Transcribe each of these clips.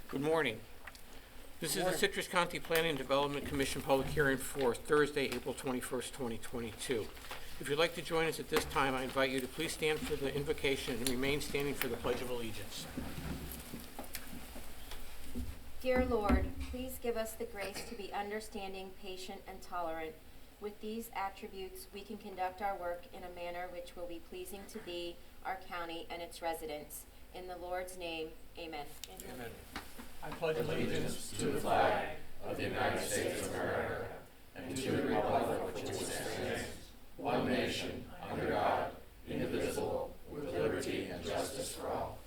Good morning. This is the Citrus County Planning and Development Commission public hearing for Thursday, April 21st, 2022. If you'd like to join us at this time, I invite you to please stand for the invocation and remain standing for the Pledge of Allegiance. Dear Lord, please give us the grace to be understanding, patient, and tolerant. With these attributes, we can conduct our work in a manner which will be pleasing to Thee, our county, and its residents. In the Lord's name, amen. Amen. I pledge allegiance to the flag of the United States of America and to the republic which stands, one nation, under God, indivisible, with liberty and justice for all.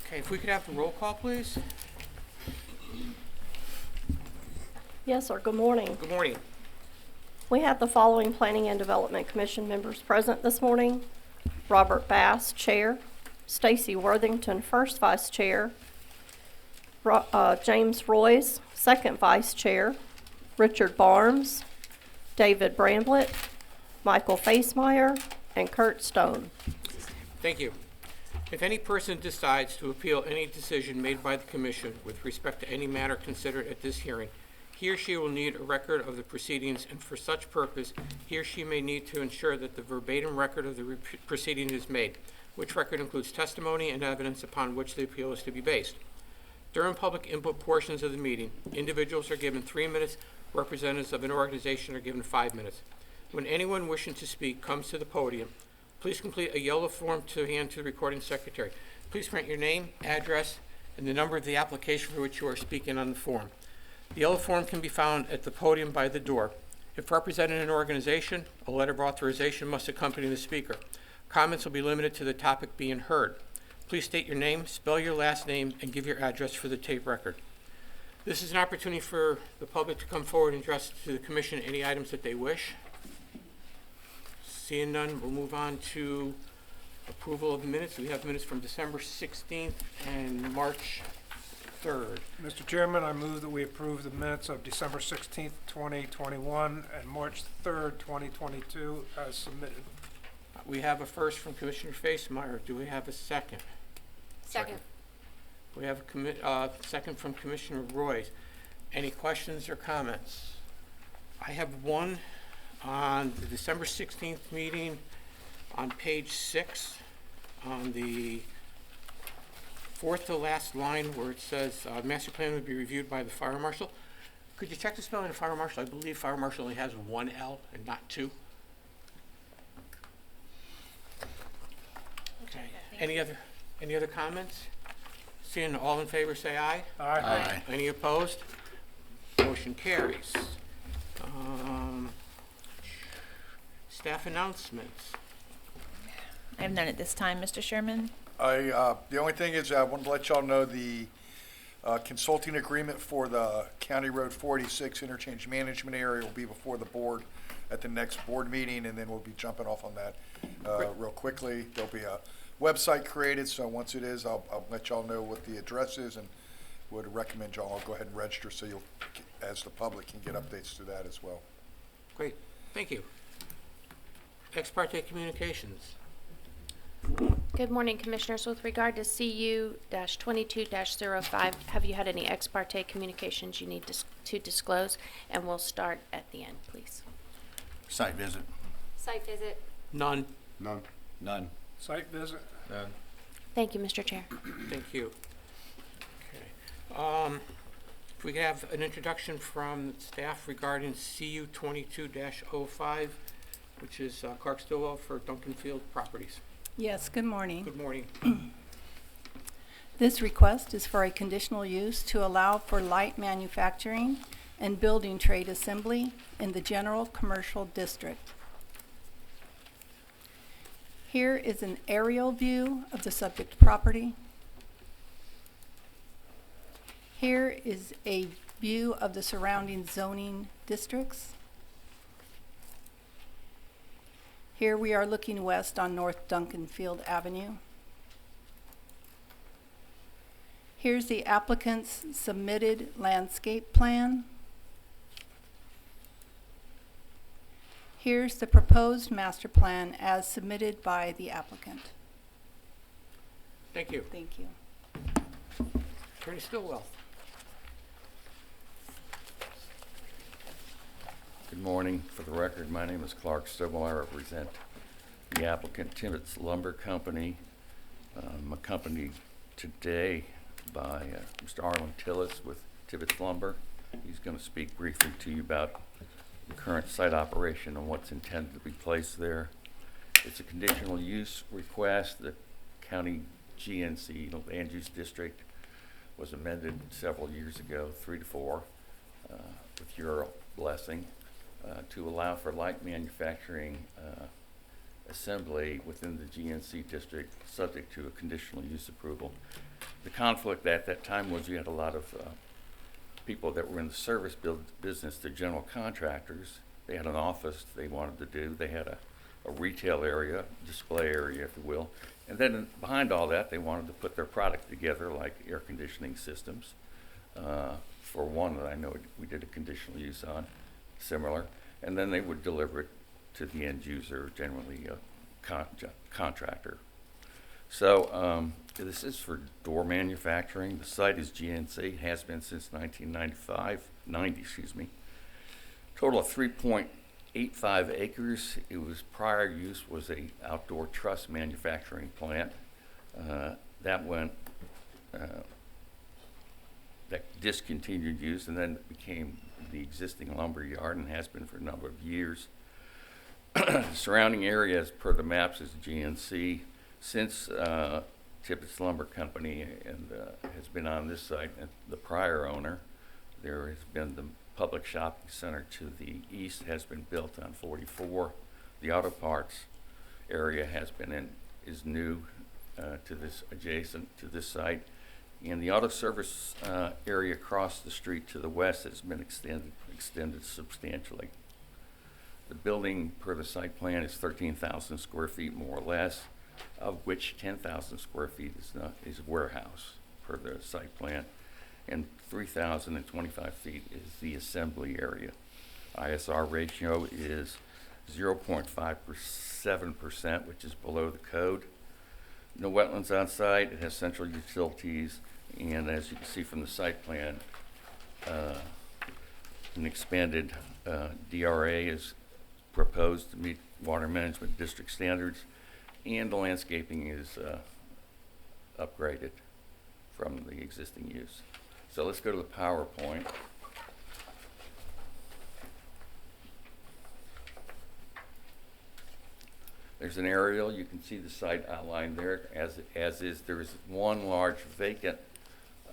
Okay, if we could have the roll call, please. Yes, sir. Good morning. Good morning. We have the following Planning and Development Commission members present this morning. Robert Bass, Chair. Stacy Worthington, First Vice Chair. James Royce, Second Vice Chair. Richard Barnes, David Bramblett, Michael Facemeyer, and Kurt Stone. Thank you. If any person decides to appeal any decision made by the Commission with respect to any matter considered at this hearing, he or she will need a record of the proceedings, and for such purpose, he or she may need to ensure that the verbatim record of the proceeding is made, which record includes testimony and evidence upon which the appeal is to be based. During public input portions of the meeting, individuals are given 3 minutes, representatives of an organization are given 5 minutes. When anyone wishing to speak comes to the podium, please complete a yellow form to hand to the recording secretary. Please print your name, address, and the number of the application for which you are speaking on the form. The yellow form can be found at the podium by the door. If representing an organization, a letter of authorization must accompany the speaker. Comments will be limited to the topic being heard. Please state your name, spell your last name, and give your address for the tape record. This is an opportunity for the public to come forward and address to the Commission any items that they wish. Seeing none, we'll move on to approval of the minutes. We have minutes from December 16th and March 3rd. Mr. Chairman, I move that we approve the minutes of December 16th, 2021 and March 3rd, 2022 as submitted. We have a first from Commissioner Facemeyer. Do we have a second? Second. We have a second from Commissioner Royce. Any questions or comments? I have one on the December 16th meeting on page 6 on the fourth to last line where it says master plan would be reviewed by the fire marshal. Could you check the spelling of fire marshal? I believe fire marshal only has one L and not two. Okay. Any other comments? Seeing all in favor, say aye. Aye. Aye. Any opposed? Motion carries. Staff announcements. I have none at this time, Mr. Sherman. The only thing is I wanted to let y'all know the consulting agreement for the County Road 46 interchange management area will be before the board at the next board meeting, and then we'll be jumping off on that real quickly. There'll be a website created, so once it is, I'll let y'all know what the address is, and would recommend y'all go ahead and register so you'll, as the public, can get updates to that as well. Great, thank you. Ex parte communications. Good morning, Commissioners. With regard to CU-22-05, have you had any ex parte communications you need to disclose? And we'll start at the end, please. Site visit. Site visit. None. None. None. Site visit. None. Thank you, Mr. Chair. Thank you. Okay. If we could have an introduction from staff regarding CU 22-05, which is Clark Stillwell for Duncanfield Properties. Yes, good morning. Good morning. This request is for a conditional use to allow for light manufacturing and building trade assembly in the general commercial district. Here is an aerial view of the subject property. Here is a view of the surrounding zoning districts. Here we are looking west on North Duncanfield Avenue. Here's the applicant's submitted landscape plan. Here's the proposed master plan as submitted by the applicant. Thank you. Thank you. Attorney Stillwell. Good morning. For the record, my name is Clark Stillwell. I represent the applicant, Tibbetts Lumber Company. I'm accompanied today by Mr. Arlen Tillis with Tibbetts Lumber. He's going to speak briefly to you about the current site operation and what's intended to be placed there. It's a conditional use request. The county GNC land use district was amended several years ago, 3 to 4, with your blessing, to allow for light manufacturing assembly within the GNC district, subject to a conditional use approval. The conflict at that time was you had a lot of people that were in the service business, the general contractors. They had an office they wanted to do. They had a retail area, display area, if you will. And then behind all that, they wanted to put their product together, like air conditioning systems. For one that I know we did a conditional use on, similar. And then they would deliver it to the end user, generally a contractor. So this is for door manufacturing. The site is GNC, has been since 90, excuse me. Total of 3.85 acres. It was prior use was a outdoor truss manufacturing plant. That went, that discontinued use and then became the existing lumber yard and has been for a number of years. The surrounding area, as per the maps, is GNC. Since Tibbetts Lumber Company and has been on this site, and the prior owner, there has been the public shopping center to the east has been built on 44. The auto parts area is new to this, adjacent to this site. And the auto service area across the street to the west has been extended substantially. The building per the site plan is 13,000 square feet more or less, of which 10,000 square feet is warehouse per the site plan, and 3,025 feet is the assembly area. ISR ratio is 0.57%, which is below the code. No wetlands on site. It has central utilities, and as you can see from the site plan, an expanded DRA is proposed to meet water management district standards, and the landscaping is upgraded from the existing use. So let's go to the PowerPoint. There's an aerial. You can see the site outlined there as is. There is one large vacant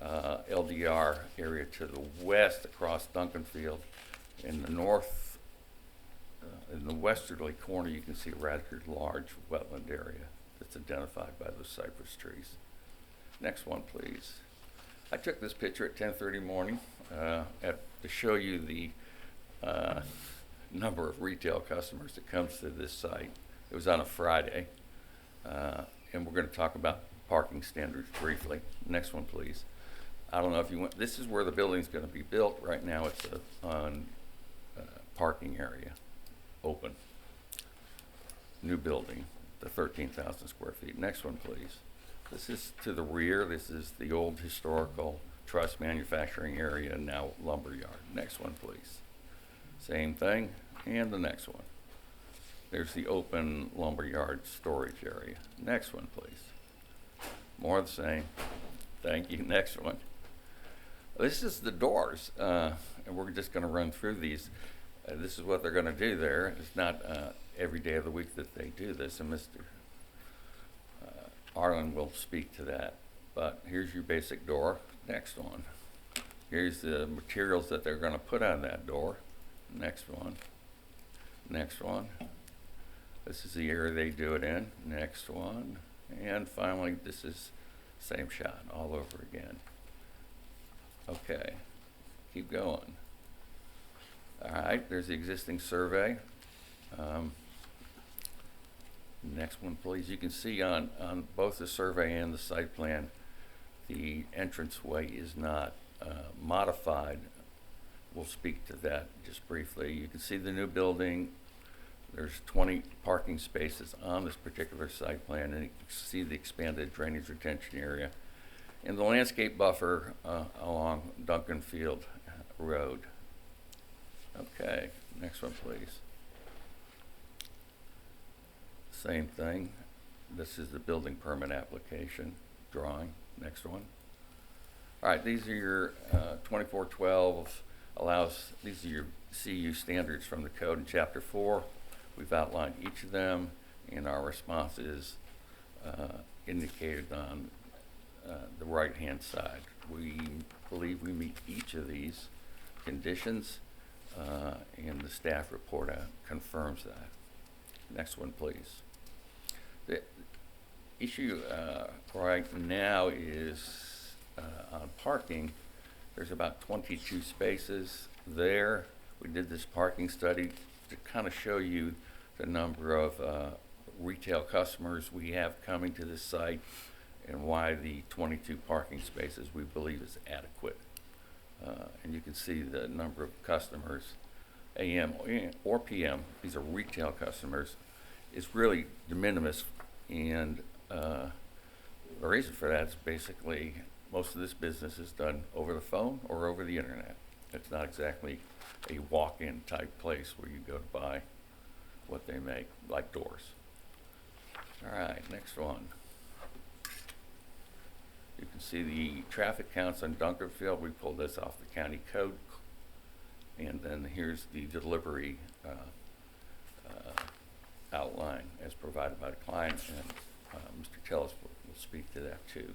LDR area to the west across Duncan Field. In the north, in the westerly corner, you can see a rather large wetland area that's identified by those cypress trees. Next one, please. I took this picture at 10:30 morning to show you the number of retail customers that comes to this site. It was on a Friday, and we're going to talk about parking standards briefly. Next one, please. I don't know if you went. This is where the building's going to be built. Right now, it's on parking area, open. New building, the 13,000 square feet. Next one, please. This is to the rear. This is the old historical truss manufacturing area, now lumber yard. Next one, please. Same thing, and the next one. There's the open lumber yard storage area. Next one, please. More of the same. Thank you. Next one. This is the doors, and we're just going to run through these. This is what they're going to do there. It's not every day of the week that they do this, and Mr. Arlen will speak to that. But here's your basic door. Next one. Here's the materials that they're going to put on that door. Next one. Next one. This is the area they do it in. Next one. And finally, this is same shot all over again. Okay. Keep going. All right, there's the existing survey. Next one, please. You can see on both the survey and the site plan, the entranceway is not modified. We'll speak to that just briefly. You can see the new building. There's 20 parking spaces on this particular site plan, and you can see the expanded drainage retention area and the landscape buffer along Duncan Field Road. Okay, next one, please. Same thing. This is the building permit application drawing. Next one. All right, these are your 2412 allows, these are your CU standards from the code in Chapter 4. We've outlined each of them, and our response is indicated on the right-hand side. We believe we meet each of these conditions, and the staff report confirms that. Next one, please. The issue right now is on parking. There's about 22 spaces there. We did this parking study to kind of show you the number of retail customers we have coming to this site and why the 22 parking spaces we believe is adequate. And you can see the number of customers, AM or PM, these are retail customers, is really de minimis, and the reason for that is basically most of this business is done over the phone or over the internet. It's not exactly a walk-in type place where you go to buy what they make, like doors. All right, next one. You can see the traffic counts on Dunkerfield. We pulled this off the county code. And then here's the delivery outline as provided by the client, and Mr. Tellis will speak to that too.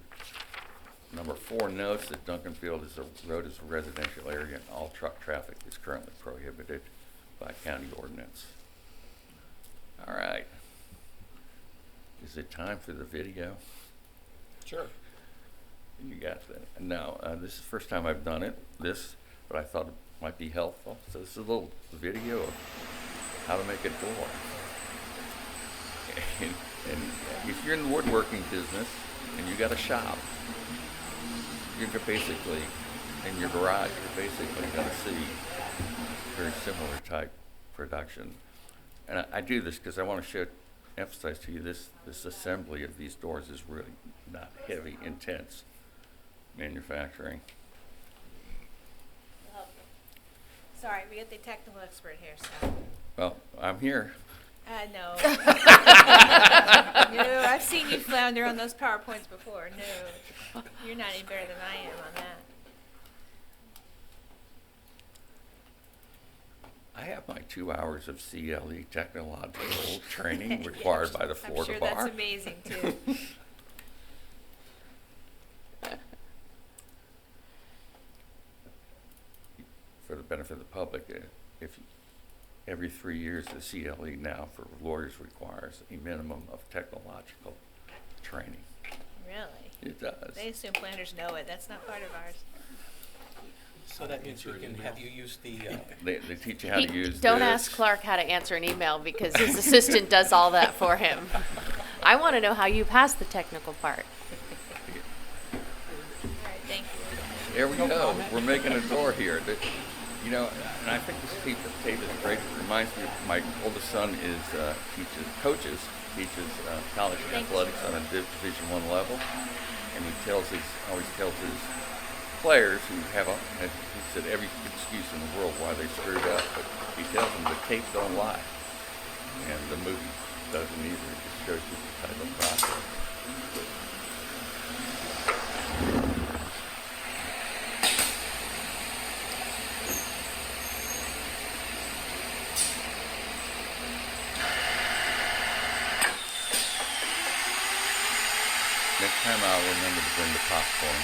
Number 4 notes that Duncanfield road is a residential area and all truck traffic is currently prohibited by county ordinance. All right. Is it time for the video? Sure. You got that. Now, this is the first time I've done but I thought it might be helpful. So this is a little video of how to make a door. And if you're in the woodworking business and you got a shop, you're basically, in your garage, you're basically going to see very similar type production. And I do this because I want to emphasize to you this assembly of these doors is really not heavy, intense manufacturing. Sorry, we got the technical expert here, so. Well, I'm here. No. No, I've seen you flounder on those PowerPoints before. No, you're not any better than I am on that. I have my 2 hours of CLE technological training required by the Florida I'm sure Bar. that's amazing, too. For the benefit of the public, if every 3 years the CLE now for lawyers requires a minimum of technological training. Really? It does. They assume planners know it. That's not part of ours. So that means we can have you use the, They teach you how to use Don't this. ask Clark how to answer an email because his assistant does all that for him. I want to know how you pass the technical part. All right, thank you. There we go. We're making a door here. You know, and I think this tape is great. It reminds me of my oldest son coaches college athletics on a Division I level, and he always tells his players who he said every excuse in the world why they screwed up, but he tells them the tape don't lie, and the movie doesn't either. It just shows you the type of process. Next time I'll remember to bring the popcorn.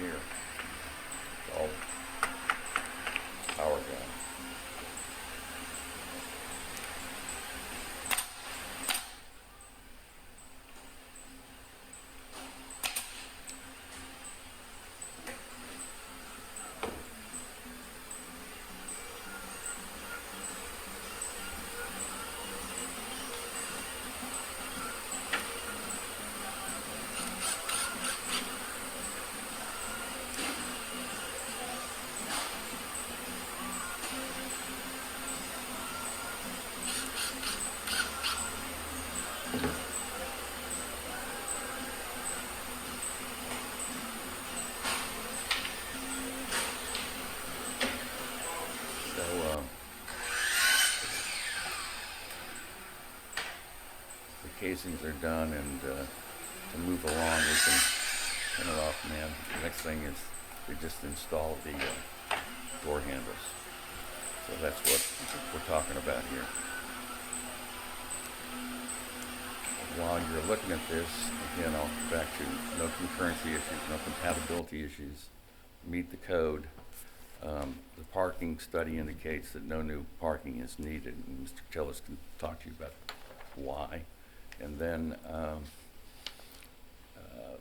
here. It's all power gun. The casings are done, and to move along, we can turn it off, man. The next thing is we just install the door handles. So that's what we're talking about here. While you're looking at this, again, I'll go back to no concurrency issues, no compatibility issues, meet the code. The parking study indicates that no new parking is needed, and Mr. Tillis can talk to you about why. And then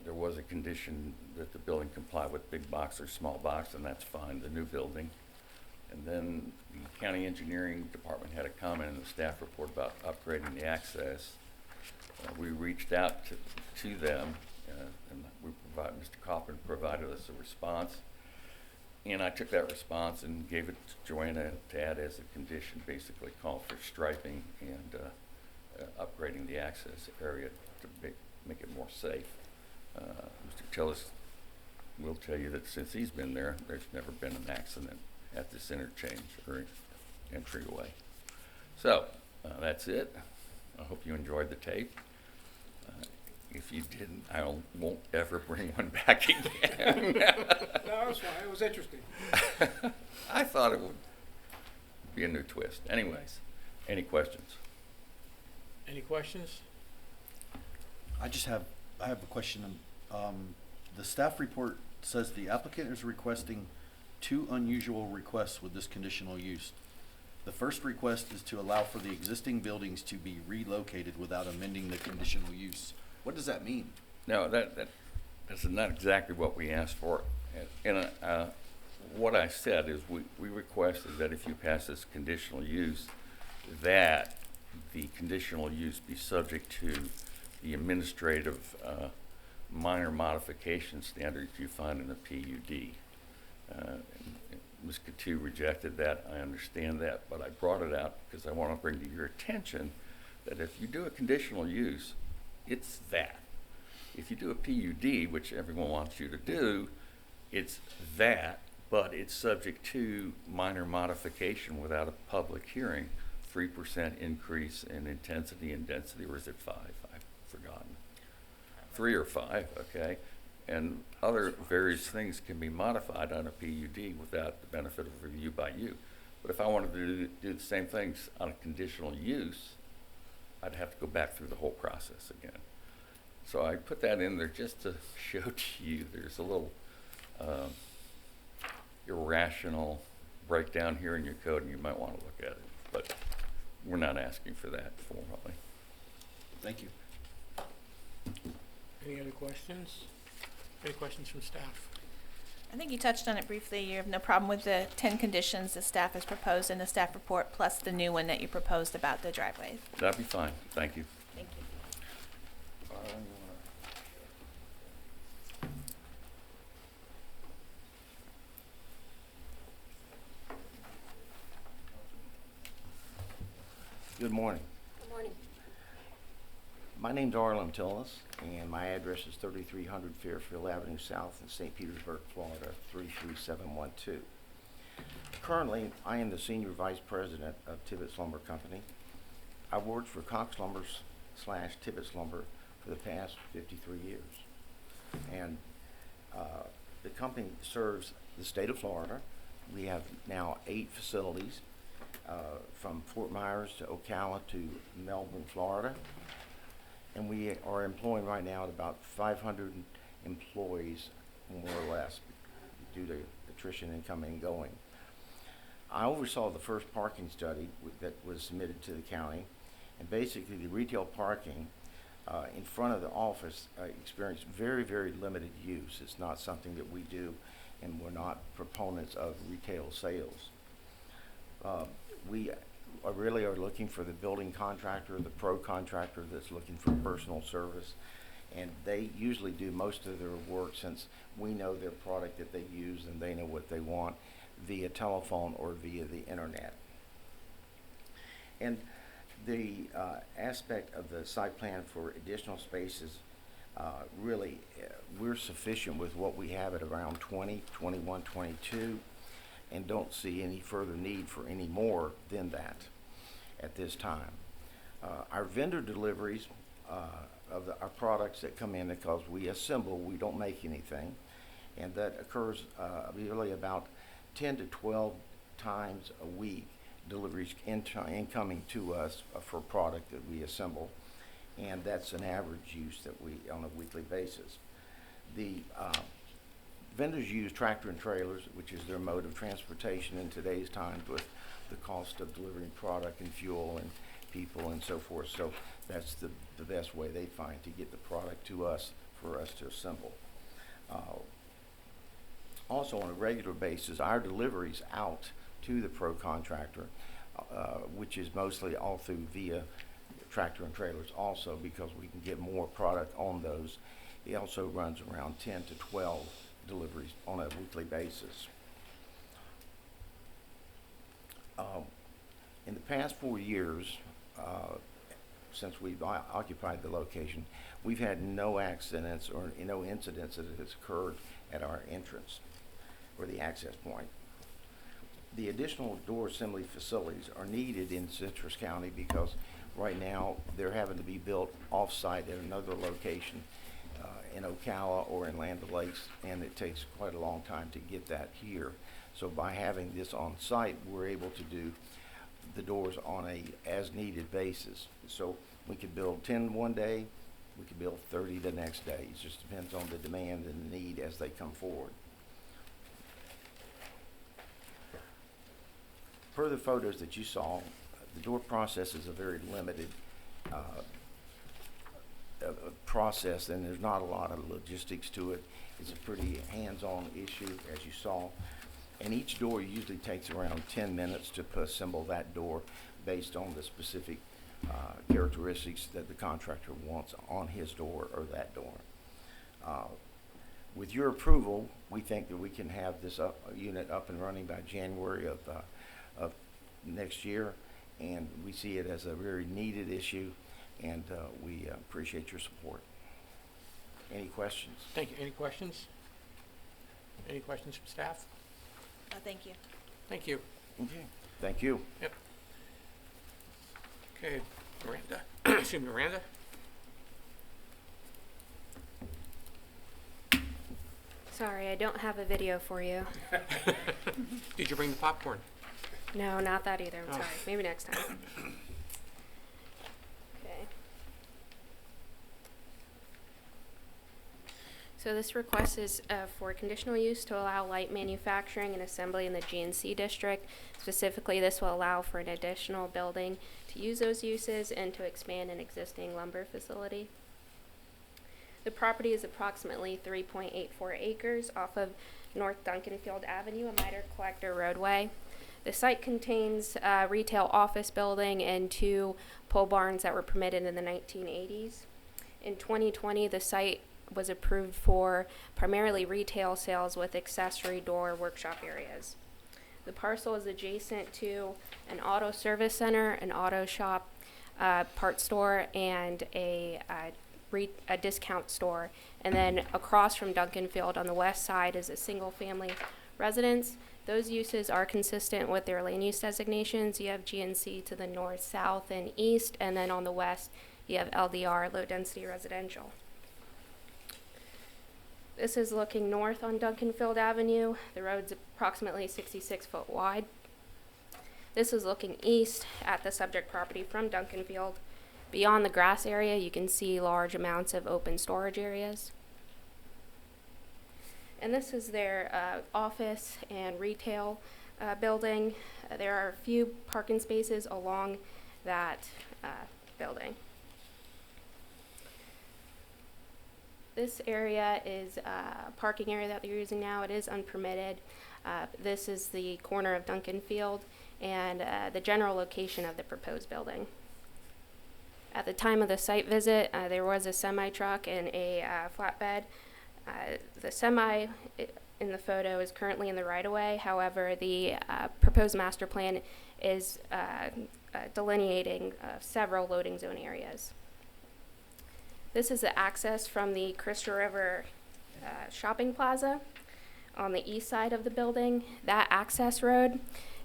there was a condition that the building comply with big box or small box, and that's fine, the new building. And then the county engineering department had a comment in the staff report about upgrading the access. We reached out to them, and Mr. Kaufman provided us a response. And I took that response and gave it to Joanna to add as a condition, basically call for striping and upgrading the access area to make it more safe. Mr. Tillis will tell you that since he's been there, there's never been an accident at this interchange or entryway. So that's it. I hope you enjoyed the tape. If you didn't, I won't ever bring one back again. No, it was fine. It was interesting. I thought it would be a new twist. Anyways, any questions? Any questions? I have a question. The staff report says the applicant is requesting 2 unusual requests with this conditional use. The first request is to allow for the existing buildings to be relocated without amending the conditional use. What does that mean? No, that's not exactly what we asked for. And what I said is we requested that if you pass this conditional use, that the conditional use be subject to the administrative minor modification standards you find in a PUD. Ms. Coutu rejected that. I understand that, but I brought it out because I want to bring to your attention that if you do a conditional use, it's that. If you do a PUD, which everyone wants you to do, it's that, but it's subject to minor modification without a public hearing. 3% increase in intensity and density, or is it 5? I've forgotten. 3 or 5, okay? And other various things can be modified on a PUD without the benefit of review by you. But if I wanted to do the same things on a conditional use, I'd have to go back through the whole process again. So I put that in there just to show to you there's a little irrational breakdown here in your code, and you might want to look at it. But we're not asking for that formally. Thank you. Any other questions? Any questions from staff? I think you touched on it briefly. You have no problem with the 10 conditions the staff has proposed in the staff report, plus the new one that you proposed about the driveways. That'd be fine. Thank you. Thank you. Good morning. Good morning. My name's Arlen Tillis, and my address is 3300 Fairfield Avenue South in St. Petersburg, Florida, 33712. Currently, I am the Senior Vice President of Tibbetts Lumber Company. I've worked for Cox Lumber / Tibbetts Lumber for the past 53 years. And the company serves the state of Florida. We have now 8 facilities, from Fort Myers to Ocala to Melbourne, Florida. And we are employing right now about 500 employees, more or less, due to attrition and coming and going. I oversaw the first parking study that was submitted to the county, and basically the retail parking in front of the office experienced very, very limited use. It's not something that we do, and we're not proponents of retail sales. We really are looking for the building contractor, the pro contractor that's looking for personal service, and they usually do most of their work, since we know their product that they use and they know what they want, via telephone or via the internet. And the aspect of the site plan for additional spaces, really, we're sufficient with what we have at around 20, 21, 22, and don't see any further need for any more than that at this time. Our vendor deliveries of our products that come in, because we assemble, we don't make anything, and that occurs really about 10 to 12 times a week, deliveries incoming to us for product that we assemble, and that's an average use that we on a weekly basis. The vendors use tractor and trailers, which is their mode of transportation in today's times with the cost of delivering product and fuel and people and so forth. So that's the best way they find to get the product to us for us to assemble. Also, on a regular basis, our deliveries out to the pro contractor, which is mostly all through via tractor and trailers also, because we can get more product on those. It also runs around 10 to 12 deliveries on a weekly basis. In the past 4 years, since we've occupied the location, we've had no accidents or no incidents that has occurred at our entrance or the access point. The additional door assembly facilities are needed in Citrus County because right now they're having to be built off-site at another location in Ocala or in Land O'Lakes, and it takes quite a long time to get that here. So by having this on site, we're able to do the doors on a as-needed basis. So we could build 10 one day, we could build 30 the next day. It just depends on the demand and the need as they come forward. Per the photos that you saw, the door process is a very limited process, and there's not a lot of logistics to it. It's a pretty hands-on issue, as you saw. And each door usually takes around 10 minutes to assemble that door based on the specific characteristics that the contractor wants on his door or that door. With your approval, we think that we can have this unit up and running by January of next year, and we see it as a very needed issue, and we appreciate your support. Any questions? Thank you. Any questions? Any questions from staff? Thank you. Thank you. Okay. Thank you. Yep. Okay, Miranda. Excuse me, Miranda. Sorry, I don't have a video for you. Did you bring the popcorn? No, not that either. I'm Oh. sorry. Maybe next time. Okay. So this request is for conditional use to allow light manufacturing and assembly in the GNC district. Specifically, this will allow for an additional building to use those uses and to expand an existing lumber facility. The property is approximately 3.84 acres off of North Duncanfield Avenue, a miter collector roadway. The site contains a retail office building and 2 pole barns that were permitted in the 1980s. In 2020, the site was approved for primarily retail sales with accessory door workshop areas. The parcel is adjacent to an auto service center, an auto shop, part store, and a discount store. And then across from Duncanfield on the west side is a single-family residence. Those uses are consistent with their land use designations. You have GNC to the north, south, and east, and then on the west you have LDR, low-density residential. This is looking north on Duncanfield Avenue. The road's approximately 66 foot wide. This is looking east at the subject property from Duncanfield. Beyond the grass area, you can see large amounts of open storage areas. And this is their office and retail building. There are a few parking spaces along that building. This area is a parking area that they're using now. It is unpermitted. This is the corner of Duncan Field and the general location of the proposed building. At the time of the site visit, there was a semi-truck and a flatbed. The semi in the photo is currently in the right-of-way. However, the proposed master plan is delineating several loading zone areas. This is the access from the Crystal River shopping plaza on the east side of the building. That access road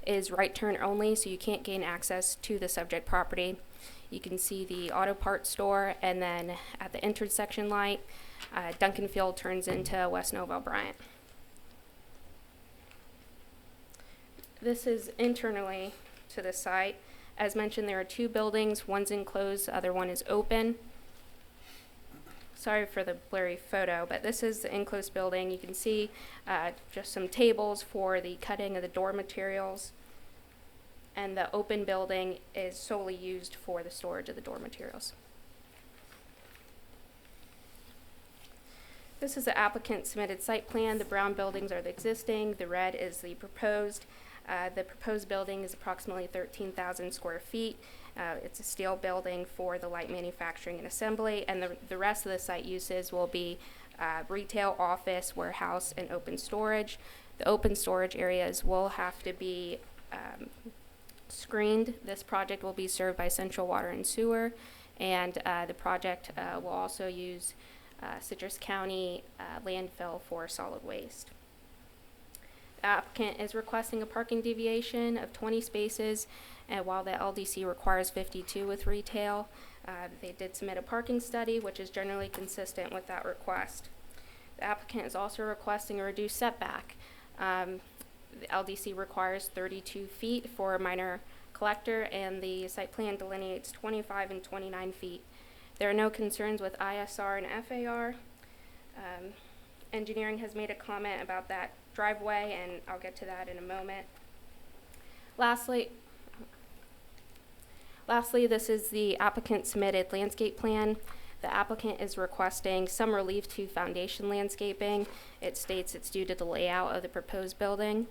is right turn only, so you can't gain access to the subject property. You can see the auto parts store, and then at the intersection light, Duncan Field turns into West Nova Bryant. This is internally to the site. As mentioned, there are two buildings. One's enclosed, the other one is open. Sorry for the blurry photo, but this is the enclosed building. You can see just some tables for the cutting of the door materials. And the open building is solely used for the storage of the door materials. This is the applicant submitted site plan. The brown buildings are the existing. The red is the proposed. The proposed building is approximately 13,000 square feet. It's a steel building for the light manufacturing and assembly, and the rest of the site uses will be retail, office, warehouse, and open storage. The open storage areas will have to be screened. This project will be served by Central Water and Sewer, and the project will also use Citrus County landfill for solid waste. The applicant is requesting a parking deviation of 20 spaces, and while the LDC requires 52 with retail, they did submit a parking study, which is generally consistent with that request. The applicant is also requesting a reduced setback. The LDC requires 32 feet for a minor collector, and the site plan delineates 25 and 29 feet. There are no concerns with ISR and FAR. Engineering has made a comment about that driveway, and I'll get to that in a moment. Lastly, this is the applicant submitted landscape plan. The applicant is requesting some relief to foundation landscaping. It states it's due to the layout of the proposed building.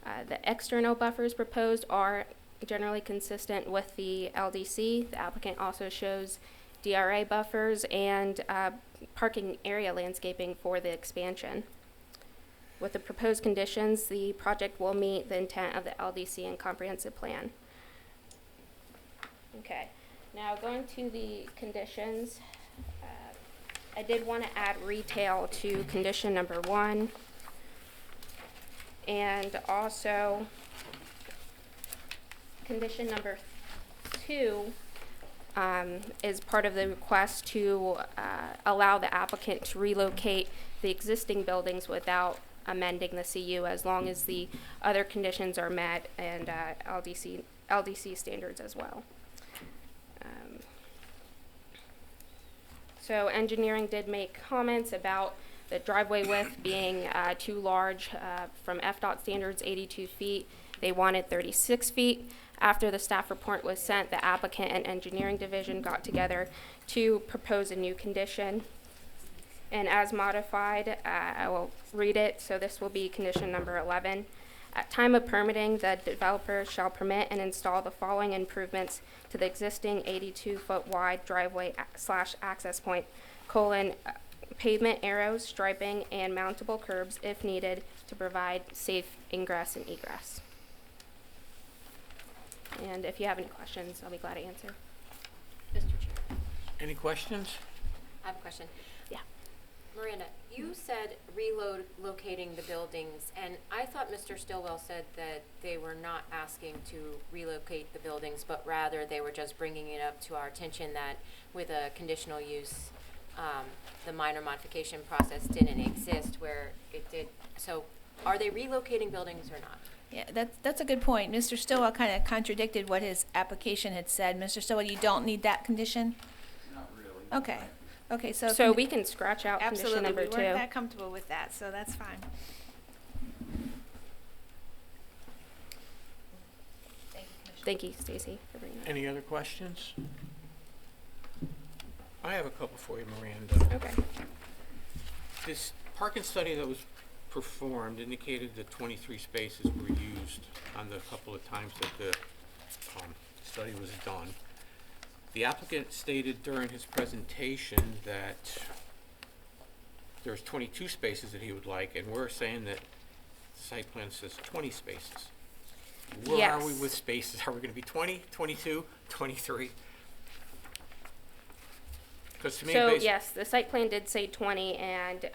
The external buffers proposed are generally consistent with the LDC. The applicant also shows DRA buffers and parking area landscaping for the expansion. With the proposed conditions, the project will meet the intent of the LDC and comprehensive plan. Okay, now going to the conditions, I did want to add retail to condition number 1, and also condition number 2 is part of the request to allow the applicant to relocate the existing buildings without amending the CU, as long as the other conditions are met, and LDC standards as well. So engineering did make comments about the driveway width being too large from FDOT standards, 82 feet. They wanted 36 feet. After the staff report was sent, the applicant and engineering division got together to propose a new condition. And as modified, I will read it. So this will be condition number 11. At time of permitting, the developer shall permit and install the following improvements to the existing 82-foot wide driveway / access point, pavement arrows, striping, and mountable curbs if needed to provide safe ingress and egress. And if you have any questions, I'll be glad to answer. Mr. Chair, Any questions? I have a question. Yeah. Miranda, you said relocating the buildings, and I thought Mr. Stillwell said that they were not asking to relocate the buildings, but rather they were just bringing it up to our attention that with a conditional use, the minor modification process didn't exist where it did. So are they relocating buildings or not? Yeah, that's a good point. Mr. Stillwell kind of contradicted what his application had said. Mr. Stillwell, you don't need that condition? Not really. Okay. Okay, so. So we can scratch out condition Absolutely, number we weren't 2. that comfortable with that, so that's fine. Thank you, Stacy, for bringing that. Any other questions? I have a couple for you, Miranda. Okay. This parking study that was performed indicated that 23 spaces were used on the couple of times that the study was done. The applicant stated during his presentation that there's 22 spaces that he would like, and we're saying that the site plan says 20 spaces. Where are we Yes. with spaces? Are we going to be 20, 22, 23? Because to me, So yes, the site plan did say 20, and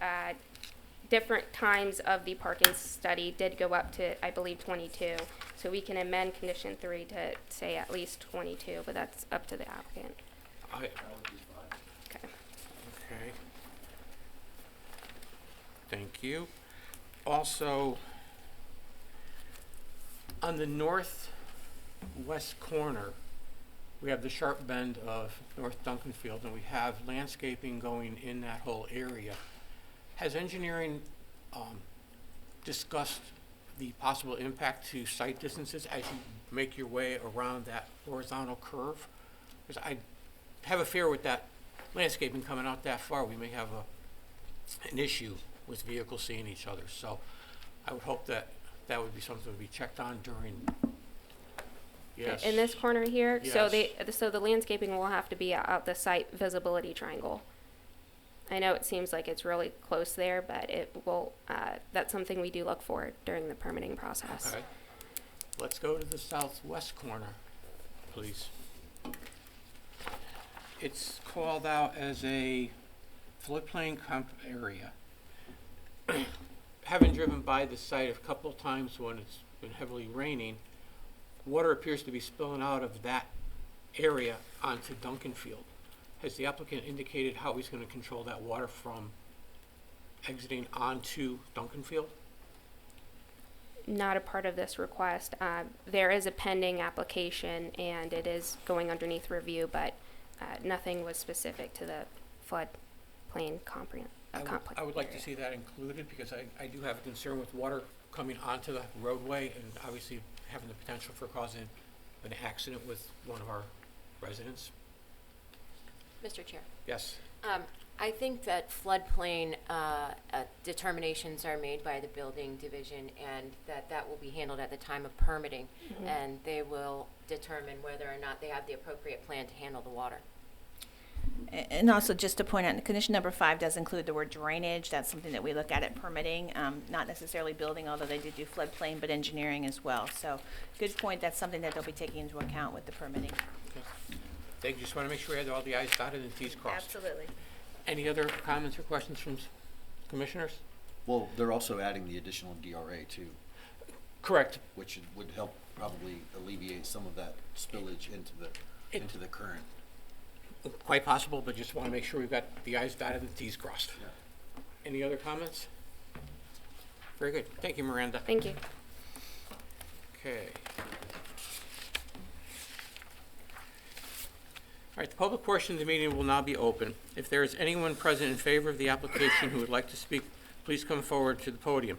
different times of the parking study did go up to, I believe, 22. So we can amend condition 3 to say at least 22, but that's up to the applicant. Okay. Okay. Okay. Thank you. Also, on the northwest corner, we have the sharp bend of North Duncanfield, and we have landscaping going in that whole area. Has engineering discussed the possible impact to site distances as you make your way around that horizontal curve? Because I have a fear with that landscaping coming out that far, we may have an issue with vehicles seeing each other. So I would hope that that would be something to be checked on during. Yes. In this corner here, so Yes. so the landscaping will have to be out the site visibility triangle. I know it seems like it's really close there, but it will, that's something we do look for during the permitting process. Okay. Let's go to the southwest corner, please. It's called out as a floodplain area. Having driven by the site a couple of times when it's been heavily raining, water appears to be spilling out of that area onto Duncanfield. Has the applicant indicated how he's going to control that water from exiting onto Duncanfield? Not a part of this request. There is a pending application, and it is going underneath review, but nothing was specific to the floodplain complex. I would like to see that included, because I do have a concern with water coming onto the roadway and obviously having the potential for causing an accident with one of our residents. Mr. Chair. Yes. I think that floodplain determinations are made by the building division, and that will be handled at the time of permitting, and they will determine whether or not they have the appropriate plan to handle the water. And also, just to point out, condition number 5 does include the word drainage. That's something that we look at permitting, not necessarily building, although they did do floodplain, but engineering as well. So, good point. That's something that they'll be taking into account with the permitting. Okay. Thank you. Just want to make sure we had all the i's dotted and t's crossed. Absolutely. Any other comments or questions from commissioners? Well, they're also adding the additional DRA too, Correct. which would help probably alleviate some of that spillage into the current. Quite possible, but just want to make sure we've got the i's dotted and the t's crossed. Yeah. Any other comments? Very good. Thank you, Miranda. Thank you. Okay. All right, the public portion of the meeting will now be open. If there is anyone present in favor of the application who would like to speak, please come forward to the podium.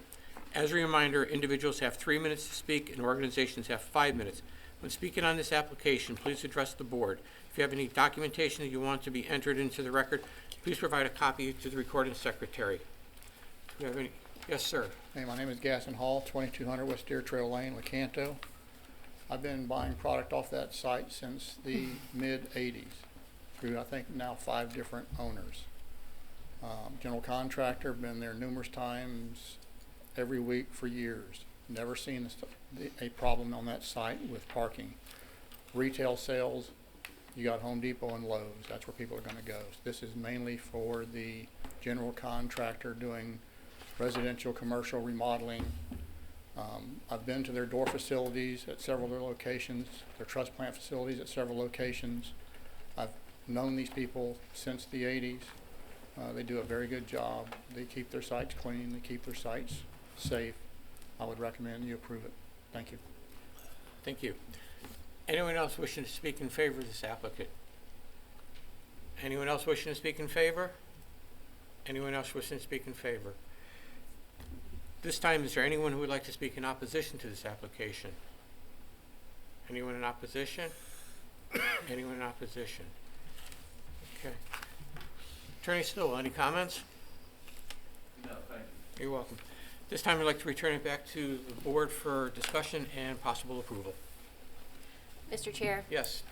As a reminder, individuals have 3 minutes to speak and organizations have 5 minutes. When speaking on this application, please address the board. If you have any documentation that you want to be entered into the record, please provide a copy to the recording secretary. Do you have any? Yes, sir. Hey, my name is Gaston Hall, 2200 West Deer Trail Lane, Lecanto. I've been buying product off that site since the mid-'80s through, I think, now 5 different owners. General contractor, been there numerous times, every week for years. Never seen a problem on that site with parking. Retail sales, you got Home Depot and Lowe's. That's where people are going to go. This is mainly for the general contractor doing residential, commercial remodeling. I've been to their door facilities at several of their locations, their truss plant facilities at several locations. I've known these people since the 80s. They do a very good job. They keep their sites clean. They keep their sites safe. I would recommend you approve it. Thank you. Thank you. Anyone else wishing to speak in favor of this applicant? Anyone else wishing to speak in favor? Anyone else wishing to speak in favor? This time, is there anyone who would like to speak in opposition to this application? Anyone in opposition? Anyone in opposition? Okay. Attorney Still, any comments? No, thank you. You're welcome. This time, I'd like to return it back to the board for discussion and possible approval. Mr. Chair? Yes.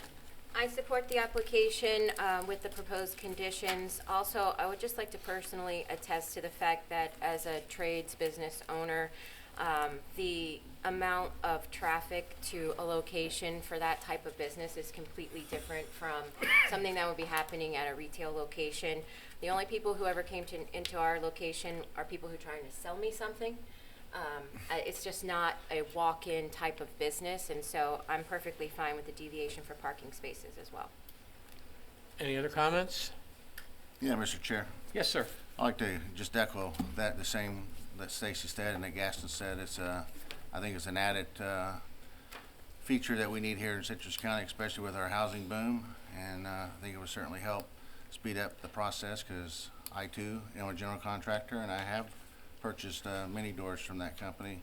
I support the application with the proposed conditions. Also, I would just like to personally attest to the fact that as a trades business owner, the amount of traffic to a location for that type of business is completely different from something that would be happening at a retail location. The only people who ever came into our location are people who are trying to sell me something. It's just not a walk-in type of business, and so I'm perfectly fine with the deviation for parking spaces as well. Any other comments? Yeah, Mr. Chair. Yes, sir. I'd like to just echo that, the same that Stacy said and that Gaston said. It's I think it's an added feature that we need here in Citrus County, especially with our housing boom, and I think it would certainly help speed up the process, because I too am a general contractor, and I have purchased many doors from that company.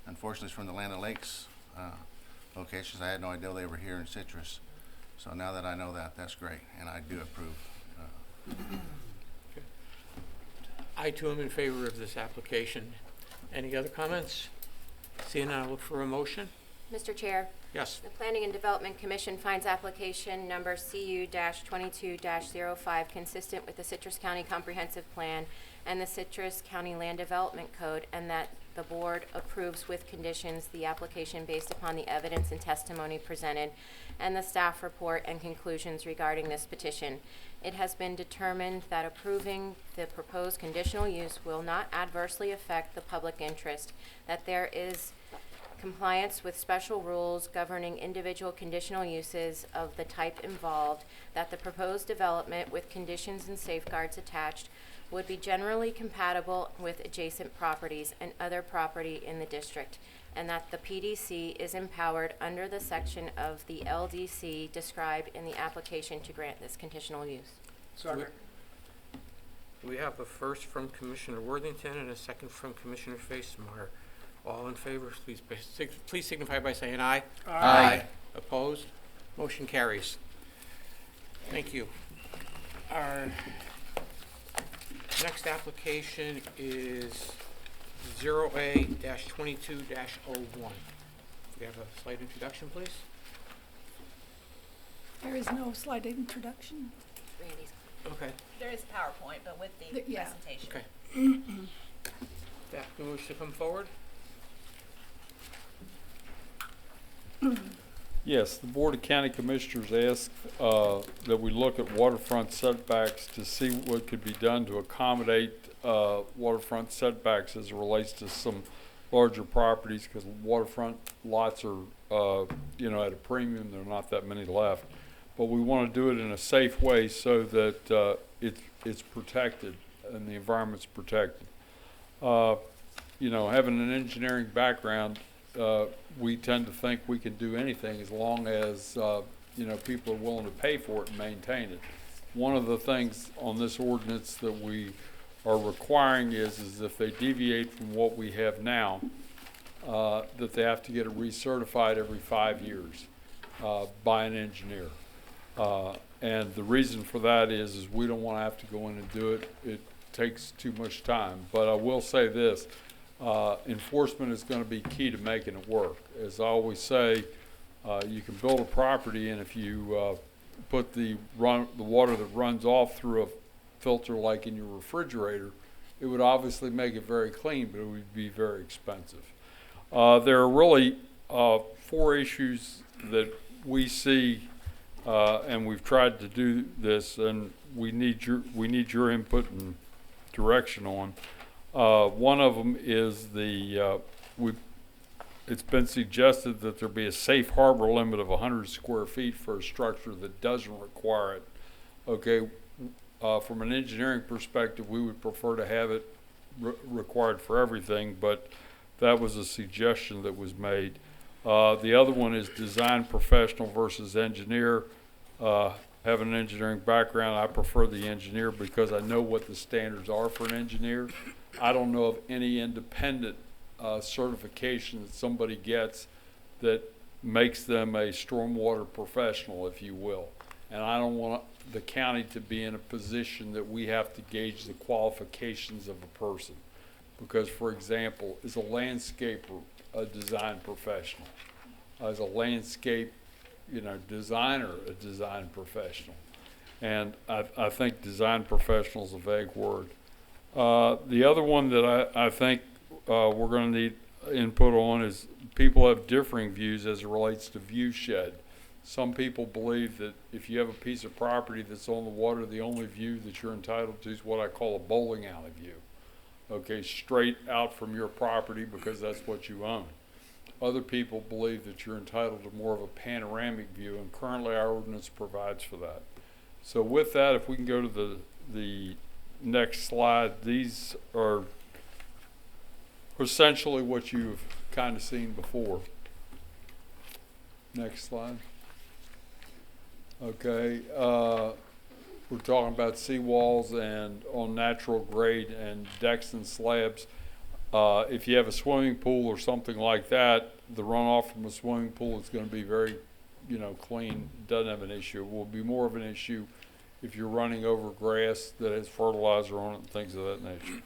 Unfortunately, it's from the Land O'Lakes locations. I had no idea they were here in Citrus. So now that I know that, that's great, and I do approve. Okay. I too am in favor of this application. Any other comments? Seeing none, I'll look for a motion. Mr. Chair? Yes. The Planning and Development Commission finds application number CU-22-05 consistent with the Citrus County Comprehensive Plan and the Citrus County Land Development Code, and that the board approves with conditions the application based upon the evidence and testimony presented and the staff report and conclusions regarding this petition. It has been determined that approving the proposed conditional use will not adversely affect the public interest, that there is compliance with special rules governing individual conditional uses of the type involved, that the proposed development with conditions and safeguards attached would be generally compatible with adjacent properties and other property in the district, and that the PDC is empowered under the section of the LDC described in the application to grant this conditional use. Second. We have a first from Commissioner Worthington and a second from Commissioner Facemeyer. All in favor, please signify by saying aye. Aye. Opposed? Motion carries. Thank you. Our next application is 0A-22-01. We have a slight introduction, please. There is no slide introduction. Randy's. Okay. There is PowerPoint, but with the Yeah. presentation. Okay. Staff, do you wish to come forward? Yes, the Board of County Commissioners asked that we look at waterfront setbacks to see what could be done to accommodate waterfront setbacks as it relates to some larger properties, because waterfront lots are, at a premium. There are not that many left. But we want to do it in a safe way so that it's protected and the environment's protected. Having an engineering background, we tend to think we can do anything as long as people are willing to pay for it and maintain it. One of the things on this ordinance that we are requiring is if they deviate from what we have now, that they have to get it recertified every 5 years by an engineer. And the reason for that is we don't want to have to go in and do it. It takes too much time. But I will say this. Enforcement is going to be key to making it work. As I always say, you can build a property, and if you put the water that runs off through a filter like in your refrigerator, it would obviously make it very clean, but it would be very expensive. There are really 4 issues that we see, and we've tried to do this, and we need your input and direction on. One of them is it's been suggested that there be a safe harbor limit of 100 square feet for a structure that doesn't require it. Okay, from an engineering perspective, we would prefer to have it required for everything, but that was a suggestion that was made. The other one is design professional versus engineer. have an engineering background. I prefer the engineer because I know what the standards are for an engineer. I don't know of any independent certification that somebody gets that makes them a stormwater professional, if you will. And I don't want the county to be in a position that we have to gauge the qualifications of a person. Because, for example, is a landscaper a design professional? Is a landscape, designer a design professional? And I think design professional is a vague word. The other one that I think we're going to need input on is people have differing views as it relates to view shed. Some people believe that if you have a piece of property that's on the water, the only view that you're entitled to is what I call a bowling alley view. Okay, straight out from your property because that's what you own. Other people believe that you're entitled to more of a panoramic view, and currently our ordinance provides for that. So with that, if we can go to the next slide, these are essentially what you've kind of seen before. Next slide. Okay, we're talking about seawalls and on natural grade and decks and slabs. If you have a swimming pool or something like that, the runoff from a swimming pool is going to be very, clean, doesn't have an issue. It will be more of an issue if you're running over grass that has fertilizer on it and things of that nature.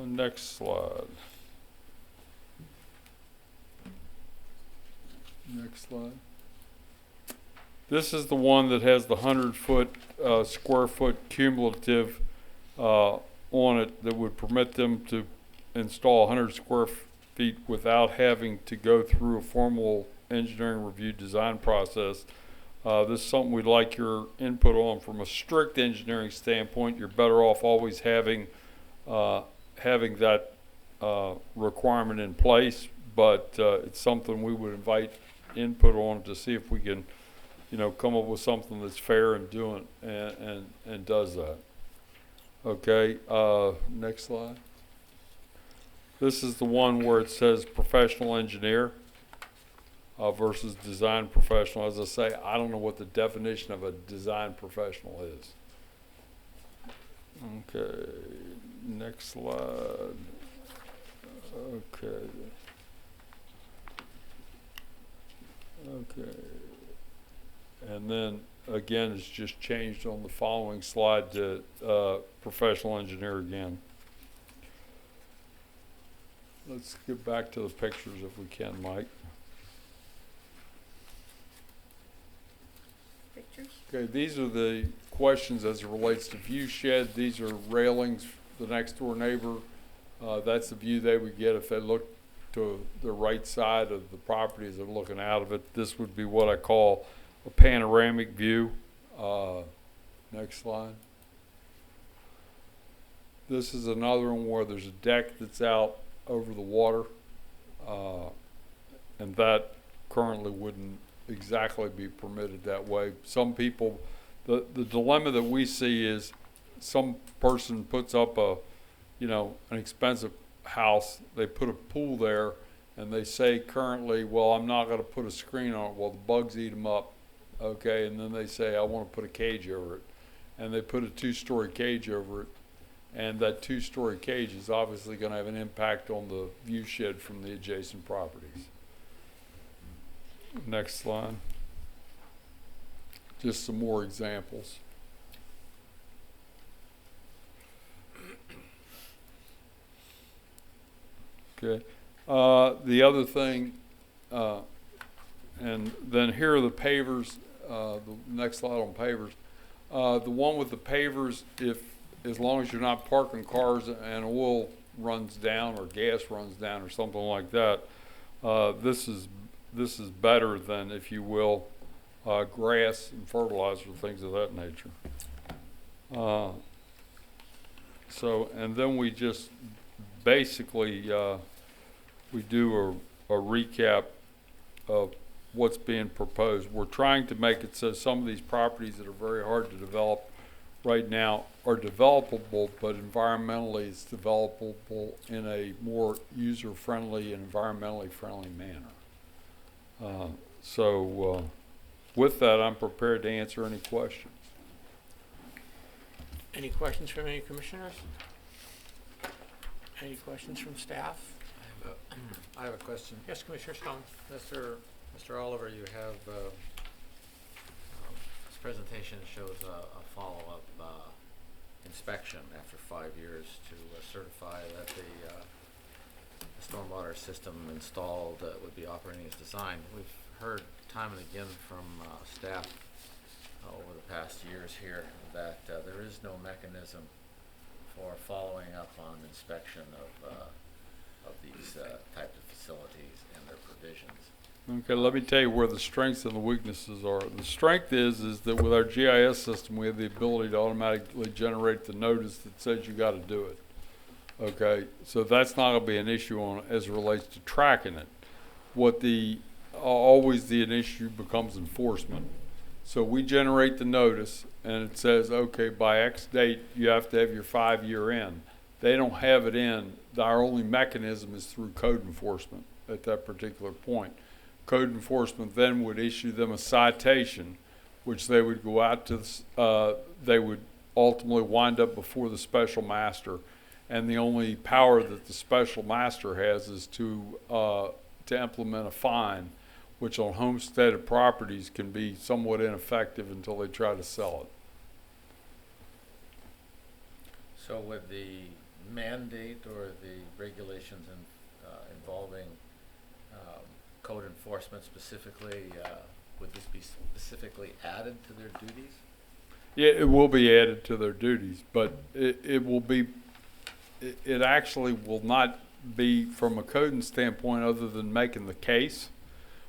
Next slide. Next slide. This is the one that has the 100-foot square foot cumulative on it that would permit them to install 100 square feet without having to go through a formal engineering review design process. This is something we'd like your input on. From a strict engineering standpoint, you're better off always having that requirement in place, but it's something we would invite input on to see if we can come up with something that's fair and doing and does that. Okay, next slide. This is the one where it says professional engineer versus design professional. As I say, I don't know what the definition of a design professional is. Okay, next slide. Okay. Okay. And then again, it's just changed on the following slide to professional engineer again. Let's get back to the pictures if we can, Mike. Pictures? Okay, these are the questions as it relates to view shed. These are railings, the next door neighbor. That's the view they would get if they look to the right side of the property as they're looking out of it. This would be what I call a panoramic view. Next slide. This is another one where there's a deck that's out over the water, and that currently wouldn't exactly be permitted that way. Some people, the dilemma that we see is some person puts up an expensive house, they put a pool there, and they say currently, well, I'm not going to put a screen on it. Well, the bugs eat them up. Okay, and then they say, I want to put a cage over it. And they put a 2-story cage over it. And that 2-story cage is obviously going to have an impact on the view shed from the adjacent properties. Next slide. Just some more examples. Okay. The other thing, and then here are the pavers. The next slide on pavers. The one with the pavers, as long as you're not parking cars and oil runs down or gas runs down or something like that, this is better than, if you will, grass and fertilizer, things of that nature. And then we just basically we do a recap of what's being proposed. We're trying to make it so some of these properties that are very hard to develop right now are developable, but environmentally it's developable in a more user-friendly and environmentally friendly manner. with that, I'm prepared to answer any questions. Any questions from any commissioners? Any questions from staff? I have a question. Yes, Commissioner Stone. Mr. Oliver, you have, this presentation shows a follow-up inspection after 5 years to certify that the stormwater system installed would be operating as designed. We've heard time and again from staff over the past years here that there is no mechanism for following up on inspection of these types of facilities and their provisions. Okay, let me tell you where the strengths and the weaknesses are. The strength is that with our GIS system, we have the ability to automatically generate the notice that says you got to do it. Okay, so that's not going to be an issue on as it relates to tracking it. What always an issue becomes enforcement. So we generate the notice and it says, okay, by X date, you have to have your 5-year in. They don't have it in. Our only mechanism is through code enforcement at that particular point. Code enforcement then would issue them a citation, which they would go out to, they would ultimately wind up before the special master. And the only power that the special master has is to implement a fine, which on homesteaded properties can be somewhat ineffective until they try to sell it. So would the mandate or the regulations involving code enforcement specifically, would this be specifically added to their duties? Yeah, it will be added to their duties, but it will be, it actually will not be from a coding standpoint other than making the case.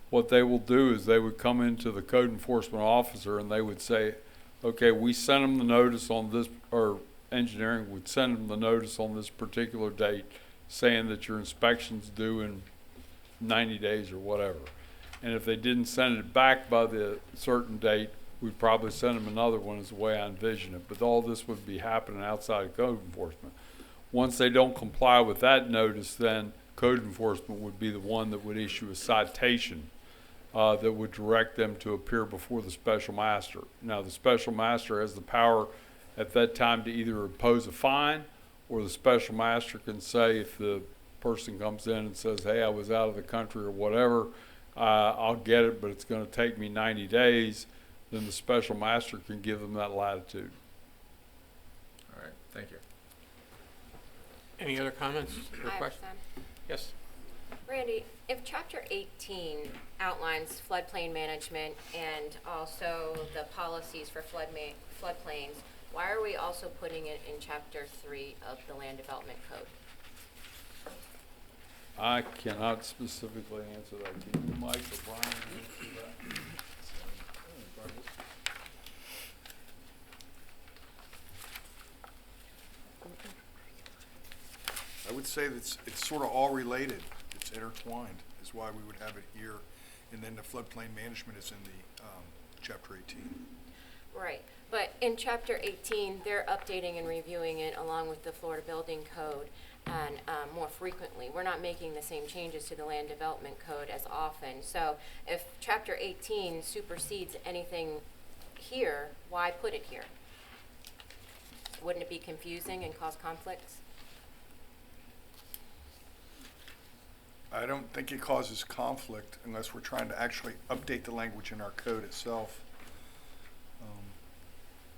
What they will do is they would come into the code enforcement officer and they would say, okay, we sent them the notice on this, or engineering would send them the notice on this particular date saying that your inspection's due in 90 days or whatever. And if they didn't send it back by the certain date, we'd probably send them another one is the way I envision it. But all this would be happening outside of code enforcement. Once they don't comply with that notice, then code enforcement would be the one that would issue a citation that would direct them to appear before the special master. Now, the special master has the power at that time to either impose a fine, or the special master can say, if the person comes in and says, hey, I was out of the country or whatever, I'll get it, but it's going to take me 90 days, then the special master can give them that latitude. All right, thank you. Any other comments or I have questions? some. Yes. Randy, if Chapter 18 outlines floodplain management and also the policies for floodplains, why are we also putting it in Chapter 3 of the Land Development Code? I cannot specifically answer that. Can you, Mike or Brian, answer that? I would say that it's sort of all related. It's intertwined, is why we would have it here. And then the floodplain management is in the Chapter 18. Right, but in Chapter 18, they're updating and reviewing it along with the Florida Building Code and more frequently. We're not making the same changes to the Land Development Code as often. So if Chapter 18 supersedes anything here, why put it here? Wouldn't it be confusing and cause conflicts? I don't think it causes conflict unless we're trying to actually update the language in our code itself.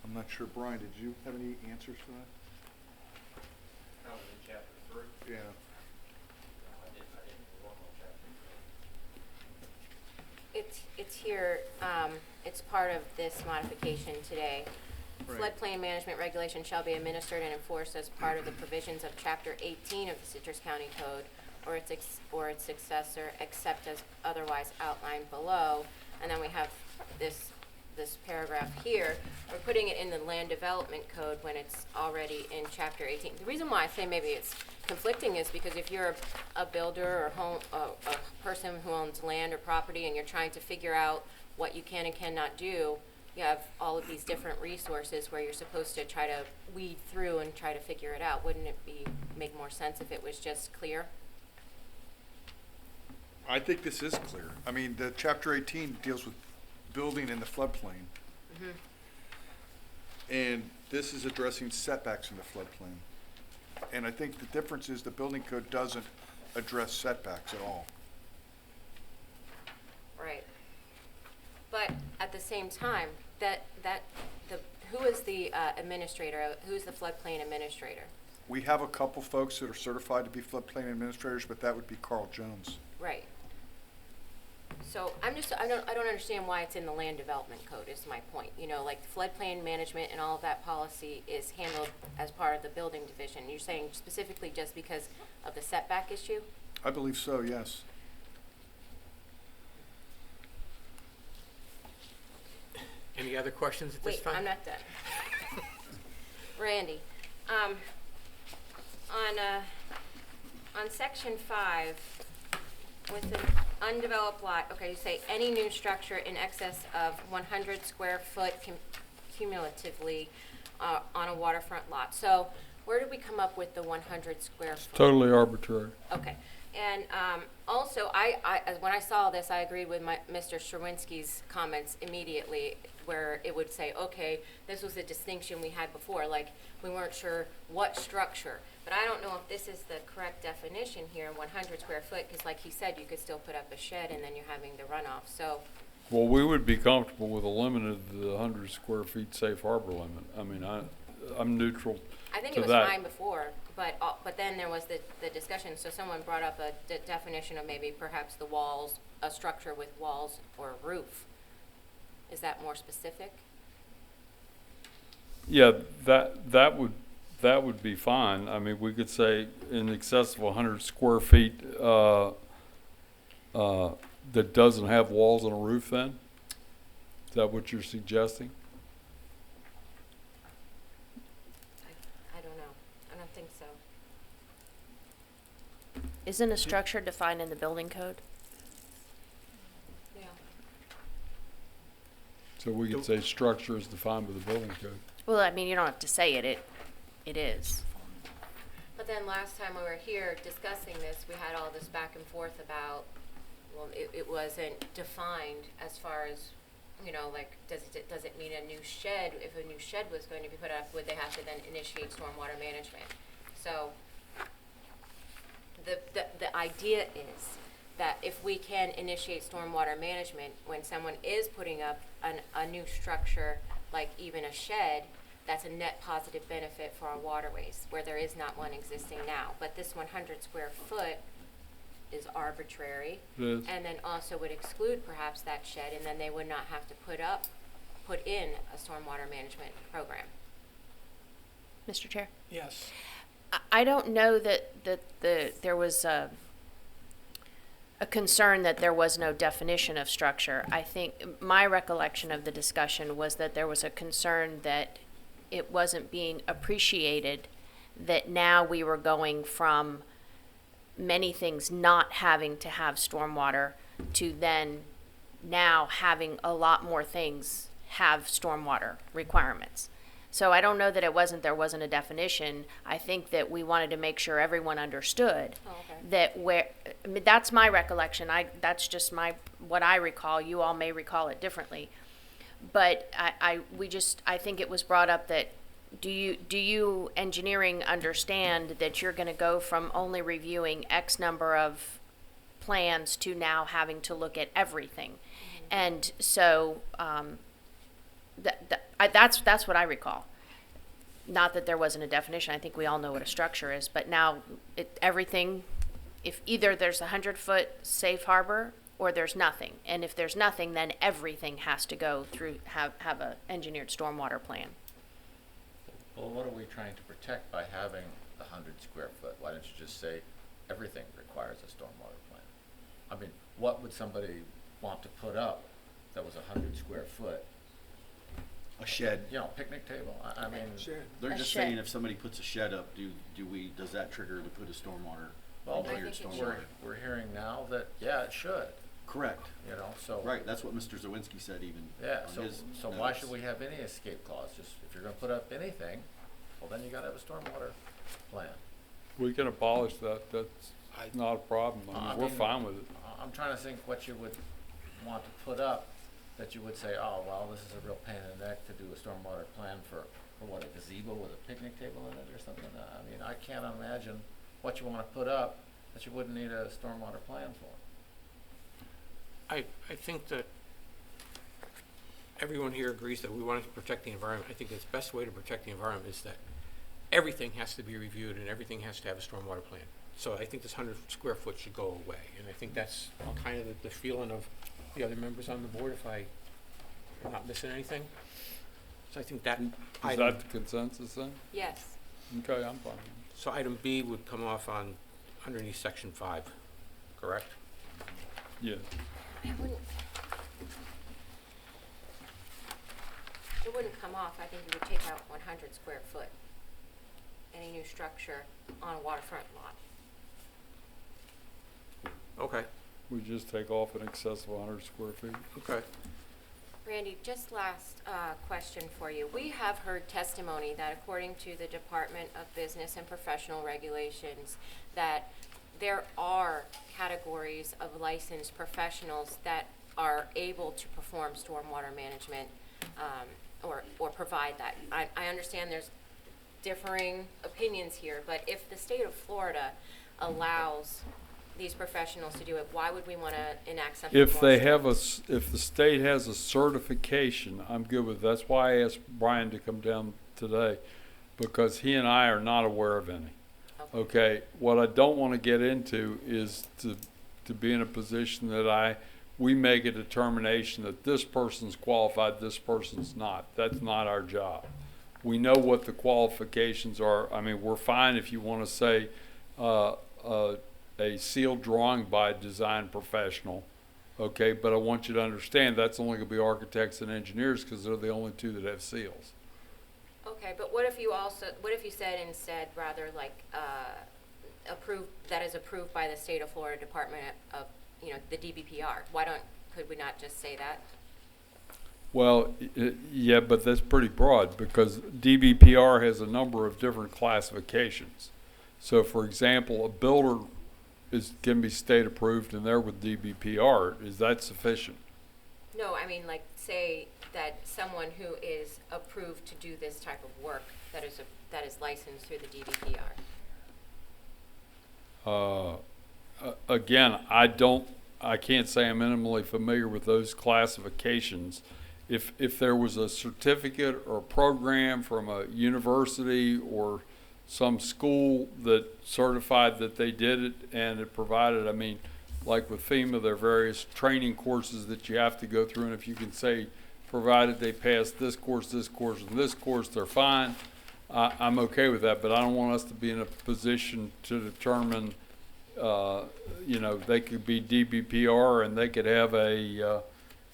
I'm not sure, Brian, did you have any answers for that? That was in Chapter 3? Yeah. I didn't work on Chapter 3. It's here, it's part of this modification today. Right. Floodplain management regulation shall be administered and enforced as part of the provisions of Chapter 18 of the Citrus County Code or its successor, except as otherwise outlined below. And then we have this paragraph here. We're putting it in the Land Development Code when it's already in Chapter 18. The reason why I say maybe it's conflicting is because if you're a builder or a person who owns land or property and you're trying to figure out what you can and cannot do, you have all of these different resources where you're supposed to try to weed through and try to figure it out. Wouldn't it make more sense if it was just clear? I think this is clear. I mean, the Chapter 18 deals with building in the floodplain. And this is addressing setbacks in the floodplain. And I think the difference is the building code doesn't address setbacks at all. Right. But at the same time, who is the administrator, who's the floodplain administrator? We have a couple folks that are certified to be floodplain administrators, but that would be Carl Jones. Right. So I don't understand why it's in the land development code is my point. You know, like floodplain management and all of that policy is handled as part of the building division. You're saying specifically just because of the setback issue? I believe so, yes. Any other questions at this time? Wait, I'm not done. Randy, on section 5, with an undeveloped lot, okay, you say any new structure in excess of 100 square foot cumulatively on a waterfront lot. So where did we come up with the 100 square foot? Totally arbitrary. Okay. And also, when I saw this, I agreed with Mr. Sherwinski's comments immediately, where it would say, okay, this was a distinction we had before, like we weren't sure what structure. But I don't know if this is the correct definition here, 100 square foot, because like he said, you could still put up a shed and then you're having the runoff. So, Well, we would be comfortable with a limit of the 100 square feet safe harbor limit. I mean, I'm neutral I think to it was that. fine before, but then there was the discussion, so someone brought up a definition of maybe perhaps the walls, a structure with walls or a roof. Is that more specific? Yeah, that would be fine. I mean, we could say in excess of 100 square feet that doesn't have walls and a roof then? Is that what you're suggesting? I don't know. I don't think so. Isn't a structure defined in the building code? Yeah. So we could say structure is defined by the building code. Well, I mean, you don't have to say it. It is. But then last time we were here discussing this, we had all this back and forth about, well, it wasn't defined as far as, you know, like, does it mean a new shed? If a new shed was going to be put up, would they have to then initiate stormwater management? So the idea is that if we can initiate stormwater management when someone is putting up a new structure, like even a shed, that's a net positive benefit for our waterways, where there is not one existing now. But this 100 square foot is arbitrary, Yes. and then also would exclude perhaps that shed, and then they would not have to put in a stormwater management program. Mr. Chair? Yes. I don't know that there was a concern that there was no definition of structure. I think my recollection of the discussion was that there was a concern that it wasn't being appreciated, that now we were going from many things not having to have stormwater to then now having a lot more things have stormwater requirements. So I don't know that there wasn't a definition. I think that we wanted to make sure everyone understood that I mean, that's my recollection. That's just what I recall. You all may recall it differently. But I think it was brought up that do you engineering understand that you're going to go from only reviewing X number of plans to now having to look at everything? And so that's what I recall. Not that there wasn't a definition. I think we all know what a structure is. But now everything, if either there's a 100-foot safe harbor or there's nothing. And if there's nothing, then everything has to go through, have a engineered stormwater plan. Well, what are we trying to protect by having the 100 square foot? Why don't you just say everything requires a stormwater plan? I mean, what would somebody want to put up that was 100 square foot? A shed. You know, picnic table. I mean, They're A just shed. saying if somebody puts a shed up, does that trigger to put a stormwater? well, engineered stormwater? we're hearing now that, yeah, it should, Correct. you know, so. Right, that's what Mr. Zawinski said even. Yeah, on so his why notes. should we have any escape clause? Just, if you're gonna put up anything, well, then you gotta have a stormwater plan. We can abolish that. That's not a problem. I mean, we're fine with it. I'm trying to think what you would want to put up that you would say, oh, well, this is a real pain in the neck to do a stormwater plan for what, a gazebo with a picnic table in it or something? I mean, I can't imagine what you want to put up that you wouldn't need a stormwater plan for. I think that everyone here agrees that we want to protect the environment. I think the best way to protect the environment is that everything has to be reviewed and everything has to have a stormwater plan. So I think this 100 square foot should go away. And I think that's kind of the feeling of the other members on the board, if I'm not missing anything. So I think that Is item, that the consensus then? Yes. Okay, I'm fine. so item B would come off on underneath section 5, correct? Yeah. It wouldn't come off. I think you would take out 100 square foot. Any new structure on a waterfront lot. Okay, We just take off in excess of 100 square feet. okay. Randy, just last question for you. We have heard testimony that according to the Department of Business and Professional Regulations, that there are categories of licensed professionals that are able to perform stormwater management or provide that. I understand there's differing opinions here, but if the state of Florida allows these professionals to do it, why would we want to enact something If more they have strict? if the state has a certification, I'm good with it. That's why I asked Brian to come down today, because he and I are not aware of any. Okay, what I don't want to get into is to be in a position that we make a determination that this person's qualified, this person's not. That's not our job. We know what the qualifications are. I mean, we're fine if you want to say a sealed drawing by a design professional, okay? But I want you to understand that's only going to be architects and engineers because they're the only two that have seals. Okay, but what if you said instead rather like approved, that is approved by the state of Florida Department of, the DBPR? Could we not just say that? Well, yeah, but that's pretty broad because DBPR has a number of different classifications. So, for example, a builder can be state approved and they're with DBPR. Is that sufficient? No, I mean, like, say that someone who is approved to do this type of work that is licensed through the DBPR. Again, I can't say I'm minimally familiar with those classifications. If there was a certificate or a program from a university or some school that certified that they did it and it provided, I mean, like with FEMA, there are various training courses that you have to go through, and if you can say, provided they pass this course, and this course, they're fine, I'm okay with that, but I don't want us to be in a position to determine, they could be DBPR and they could have a,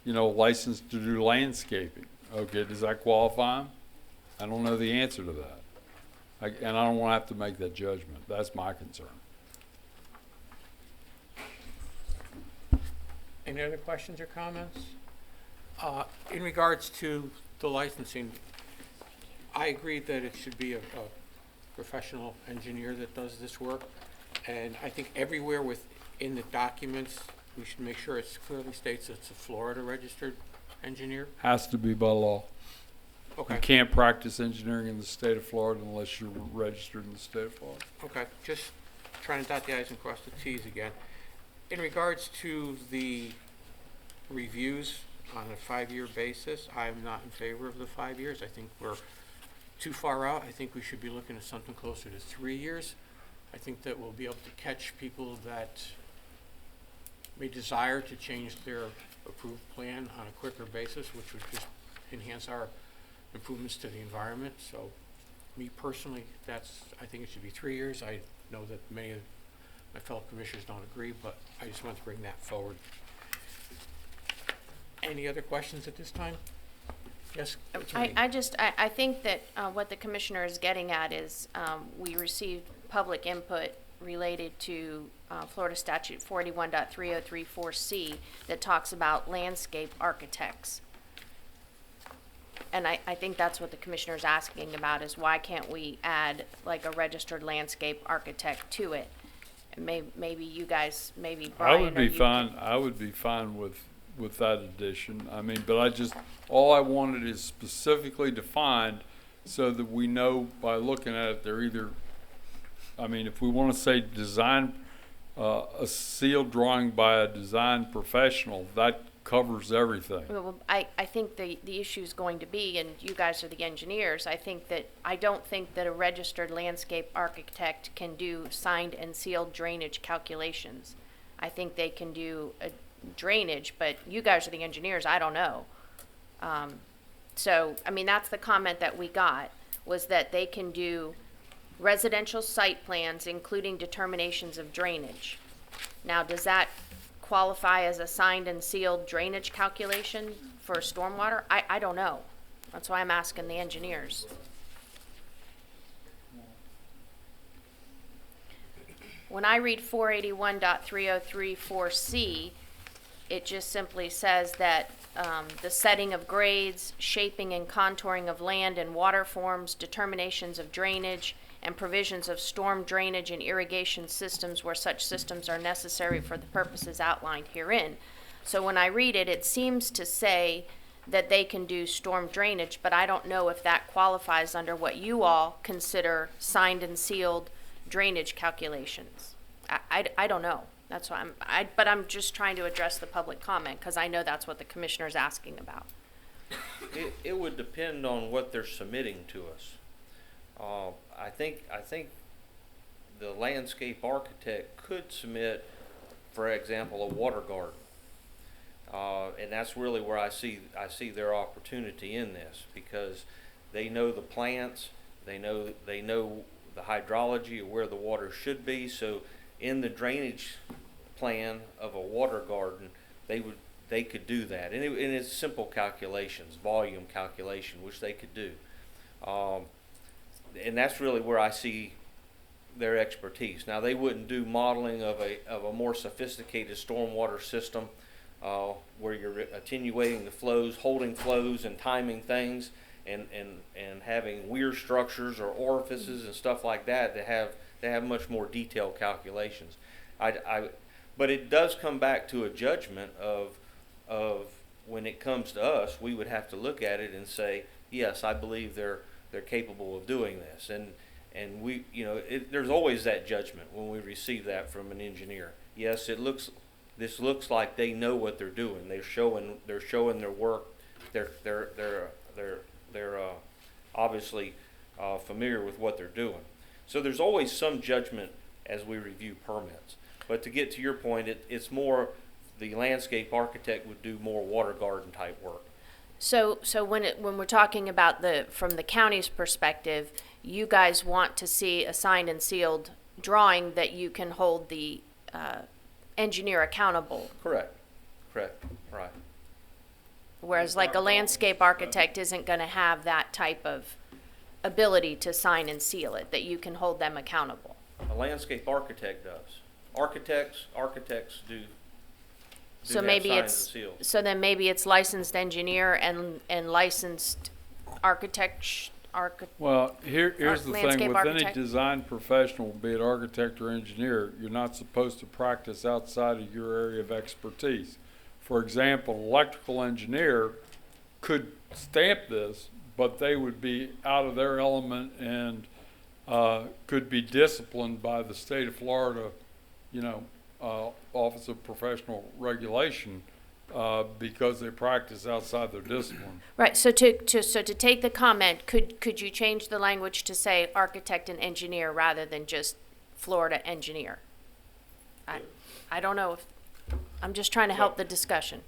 license to do landscaping. Okay, does that qualify them? I don't know the answer to that. And I don't want to have to make that judgment. That's my concern. Any other questions or comments? In regards to the licensing, I agree that it should be a professional engineer that does this work. And I think everywhere within the documents, we should make sure it clearly states it's a Florida registered engineer. Has to be by law. Okay. You can't practice engineering in the state of Florida unless you're registered in the state of Florida. Okay, just trying to dot the i's and cross the t's again. In regards to the reviews on a 5-year basis, I'm not in favor of the 5 years. I think we're too far out. I think we should be looking at something closer to 3 years. I think that we'll be able to catch people that may desire to change their approved plan on a quicker basis, which would just enhance our improvements to the environment. So me personally, I think it should be 3 years. I know that many of my fellow commissioners don't agree, but I just want to bring that forward. Any other questions at this time? Yes, Attorney. I think that what the commissioner is getting at is we received public input related to Florida Statute 41.3034C that talks about landscape architects. And I think that's what the commissioner is asking about, is why can't we add like a registered landscape architect to it? And maybe you guys, maybe Brian I would be or you fine. can- I would be fine with with that addition. I mean, but all I wanted is specifically defined so that we know by looking at it, they're either, I mean, if we want to say design, a sealed drawing by a design professional, that covers everything. Well, I think the issue is going to be, and you guys are the engineers, I don't think that a registered landscape architect can do signed and sealed drainage calculations. I think they can do a drainage, but you guys are the engineers, I don't know. So, I mean, that's the comment that we got, was that they can do residential site plans, including determinations of drainage. Now, does that qualify as a signed and sealed drainage calculation for stormwater? I don't know. That's why I'm asking the engineers. When I read 481.3034C, it just simply says that the setting of grades, shaping and contouring of land and water forms, determinations of drainage, and provisions of storm drainage and irrigation systems where such systems are necessary for the purposes outlined herein. So when I read it, it seems to say that they can do storm drainage, but I don't know if that qualifies under what you all consider signed and sealed drainage calculations. I don't know. That's why but I'm just trying to address the public comment, because I know that's what the commissioner's asking about. It would depend on what they're submitting to us. I think the landscape architect could submit, for example, a water garden, and that's really where I see their opportunity in this, because they know the plants, they know the hydrology of where the water should be. So in the drainage plan of a water garden, they could do that, and it's simple calculations, volume calculation, which they could do. And that's really where I see their expertise. Now, they wouldn't do modeling of a more sophisticated stormwater system where you're attenuating the flows, holding flows, and timing things, and having weir structures or orifices and stuff like that that have much more detailed calculations. But it does come back to a judgment of when it comes to us, we would have to look at it and say, yes, I believe they're capable of doing this, and we, there's always that judgment when we receive that from an engineer. Yes, this looks like they know what they're doing. They're showing their work. They're obviously familiar with what they're doing. So there's always some judgment as we review permits. But to get to your point, it's more the landscape architect would do more water garden type work. So when we're talking about from the county's perspective, you guys want to see a signed and sealed drawing that you can hold the engineer accountable. Correct, right. Whereas like a landscape architect isn't going to have that type of ability to sign and seal it, that you can hold them accountable. A landscape architect does. Architects do. So maybe then maybe it's licensed engineer and licensed architect. Well, here's the thing, with architect. any design professional, be it architect or engineer, you're not supposed to practice outside of your area of expertise. For example, an electrical engineer could stamp this, but they would be out of their element and could be disciplined by the state of Florida, Office of Professional Regulation, because they practice outside their discipline. Right. So to take the comment, could you change the language to say architect and engineer rather than just Florida engineer? I don't know if I'm just trying to help the discussion.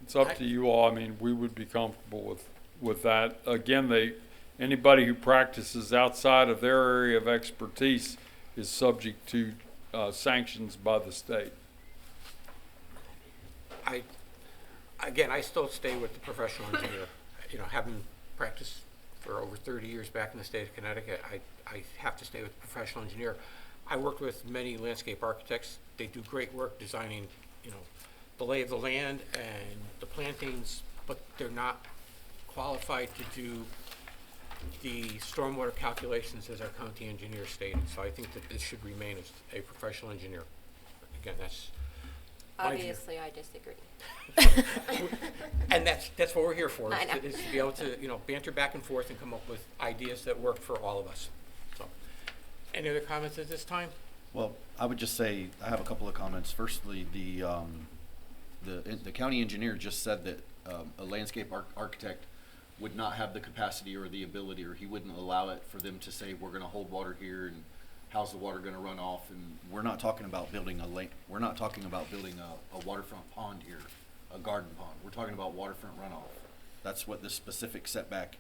It's up to you all. I mean, we would be comfortable with that. Again, anybody who practices outside of their area of expertise is subject to sanctions by the state. I still stay with the professional engineer. Having practiced for over 30 years back in the state of Connecticut, I have to stay with the professional engineer. I worked with many landscape architects. They do great work designing, the lay of the land and the plantings, but they're not qualified to do the stormwater calculations as our county engineer stated. So I think that this should remain as a professional engineer. Again, my view. Obviously, I disagree. And that's what we're here for, I is know. to, is to be able to, you know, banter back and forth and come up with ideas that work for all of us. So, any other comments at this time? Well, I would just say, I have a couple of comments. Firstly, the county engineer just said that a landscape architect would not have the capacity or the ability, or he wouldn't allow it for them to say, we're gonna hold water here and how's the water gonna run off? And we're not talking about building we're not talking about building a waterfront pond here, a garden pond. We're talking about waterfront runoff. That's what this specific setback,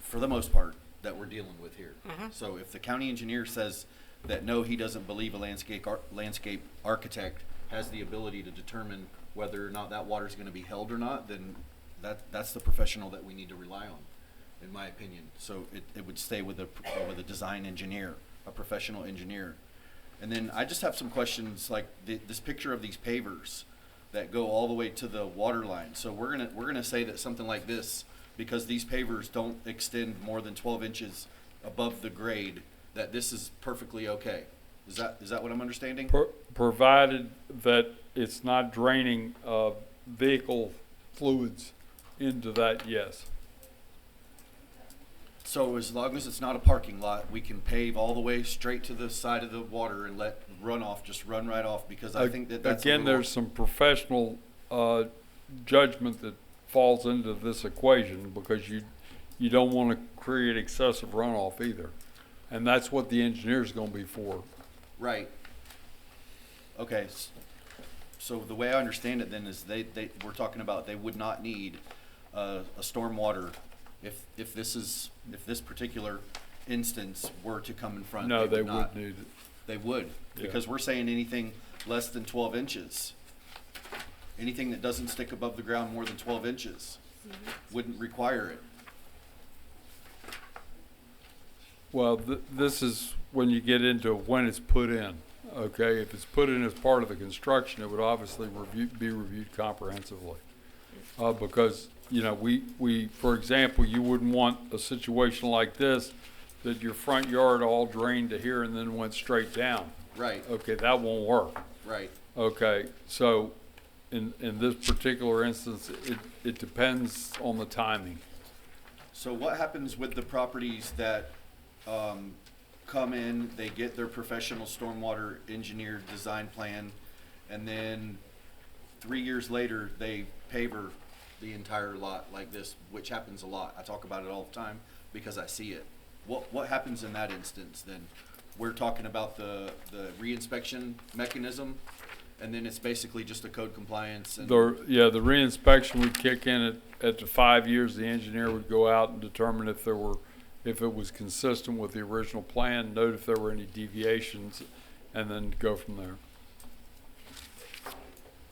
for the most part, that we're dealing with here. So if the county engineer says that no, he doesn't believe a landscape architect has the ability to determine whether or not that water is going to be held or not, then that's the professional that we need to rely on, in my opinion. So it would stay with a design engineer, a professional engineer. And then I just have some questions, like this picture of these pavers that go all the way to the water line. So we're gonna say that something like this, because these pavers don't extend more than 12 inches above the grade, that this is perfectly okay. Is that what I'm understanding? Provided that it's not draining vehicle fluids into that, yes. So as long as it's not a parking lot, we can pave all the way straight to the side of the water and let runoff just run right off, because I think that's again, there's some professional judgment that falls into this equation, because you don't want to create excessive runoff either, and that's what the engineer's going to be for. Right. Okay. So the way I understand it then is we're talking about they would not need a stormwater if this particular instance were to come in front. No, they would need it. They would, because we're saying anything less than 12 inches. Anything that doesn't stick above the ground more than 12 inches wouldn't require it. Well, this is when you get into when it's put in. Okay, if it's put in as part of the construction, it would obviously be reviewed comprehensively. Because, you know, we, for example, you wouldn't want a situation like this, that your front yard all drained to here and then went straight down. Right. Okay, that won't work. Right. Okay, so in this particular instance, it depends on the timing. So what happens with the properties that come in, they get their professional stormwater engineer design plan, and then 3 years later they paver the entire lot like this, which happens a lot. I talk about it all the time because I see it. What happens in that instance then? We're talking about the reinspection mechanism, and then it's basically just a code compliance. And the reinspection would kick in at the 5 years. The engineer would go out and determine if it was consistent with the original plan, note if there were any deviations, and then go from there.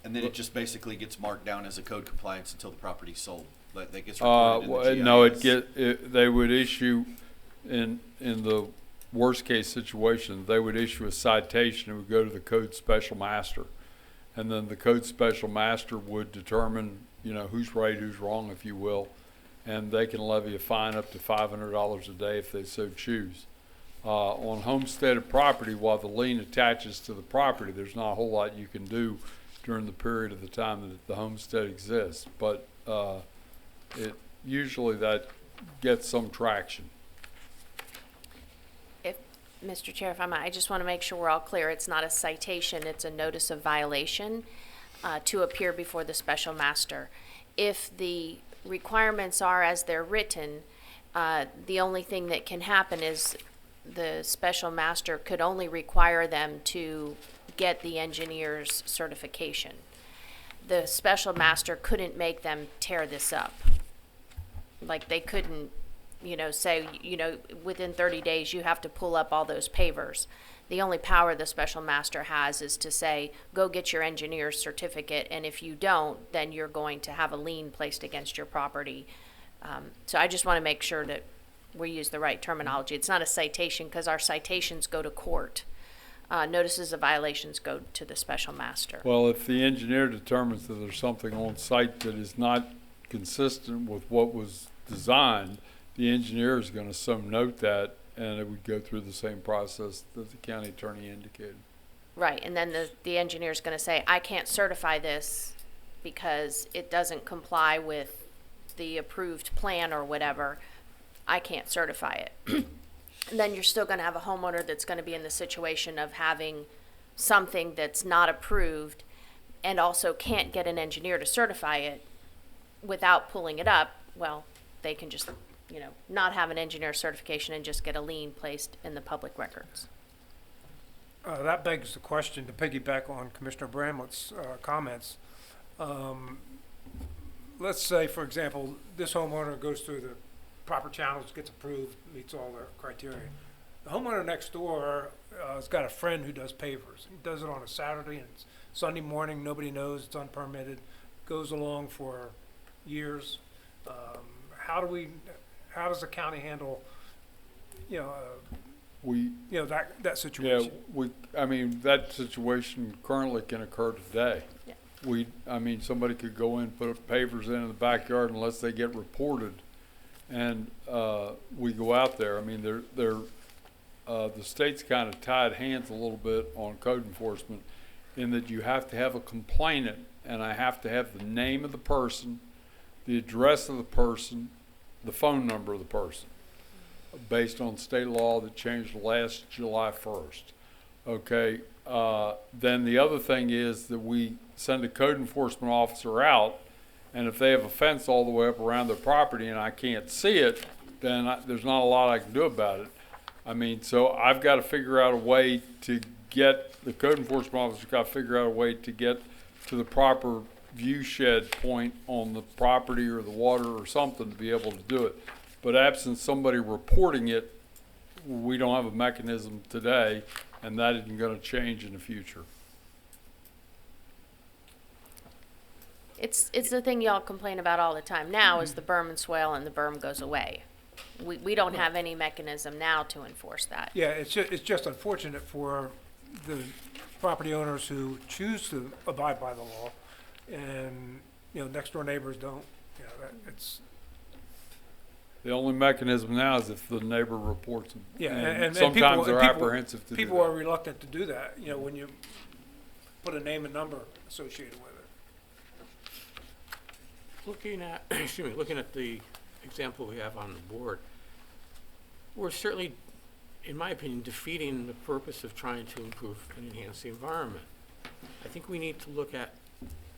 And then it just basically gets marked down as a code compliance until the property's sold. Like that gets recorded in the GIS. No, they would issue in the worst case situation, they would issue a citation. It would go to the code special master, and then the code special master would determine, you know, who's right, who's wrong, if you will, and they can levy a fine up to $500 a day if they so choose. On homesteaded property, while the lien attaches to the property, there's not a whole lot you can do during the period of the time that the homestead exists, but usually that gets some traction. Mr. Chair, if I might, I just want to make sure we're all clear. It's not a citation, it's a notice of violation to appear before the special master. If the requirements are as they're written, the only thing that can happen is the special master could only require them to get the engineer's certification. The special master couldn't make them tear this up. Like they couldn't, you know, say, you know, within 30 days you have to pull up all those pavers. The only power the special master has is to say, go get your engineer's certificate, and if you don't, then you're going to have a lien placed against your property. So I just want to make sure that we use the right terminology. It's not a citation, because our citations go to court. Notices of violations go to the special master. Well, if the engineer determines that there's something on site that is not consistent with what was designed, the engineer is going to some note that, and it would go through the same process that the county attorney indicated. Right, and then the engineer's gonna say, I can't certify this because it doesn't comply with the approved plan or whatever. I can't certify it. And then you're still gonna have a homeowner that's gonna be in the situation of having something that's not approved and also can't get an engineer to certify it without pulling it up. Well, they can just, not have an engineer certification and just get a lien placed in the public records. That begs the question, to piggyback on Commissioner Bramlett's comments. Let's say, for example, this homeowner goes through the proper channels, gets approved, meets all the criteria. The homeowner next door has got a friend who does pavers. He does it on a Saturday and it's Sunday morning, nobody knows, it's unpermitted, goes along for years. How does the county handle, that situation? Yeah, that situation currently can occur today. Yeah. Somebody could go in, put pavers in the backyard unless they get reported, and we go out there. The state's kind of tied hands a little bit on code enforcement in that you have to have a complainant, and I have to have the name of the person, the address of the person, the phone number of the person, based on state law that changed last July 1st. Okay, then the other thing is that we send a code enforcement officer out, and if they have a fence all the way up around their property and I can't see it, then there's not a lot I can do about it. So I've got to figure out a way to get, the code enforcement officer's got to figure out a way to get to the proper view shed point on the property or the water or something to be able to do it. But absent somebody reporting it, we don't have a mechanism today, and that isn't going to change in the future. It's the thing y'all complain about all the time now is the berm and swale, and the berm goes away. We don't have any mechanism now to enforce that. Yeah, it's just unfortunate for the property owners who choose to abide by the law, and next door neighbors don't. It's the only mechanism now is if the neighbor reports them. Yeah, and sometimes they're apprehensive to do that. People are reluctant to do that. When you put a name and number associated with it. Looking at the example we have on the board, we're certainly, in my opinion, defeating the purpose of trying to improve and enhance the environment. I think we need to look at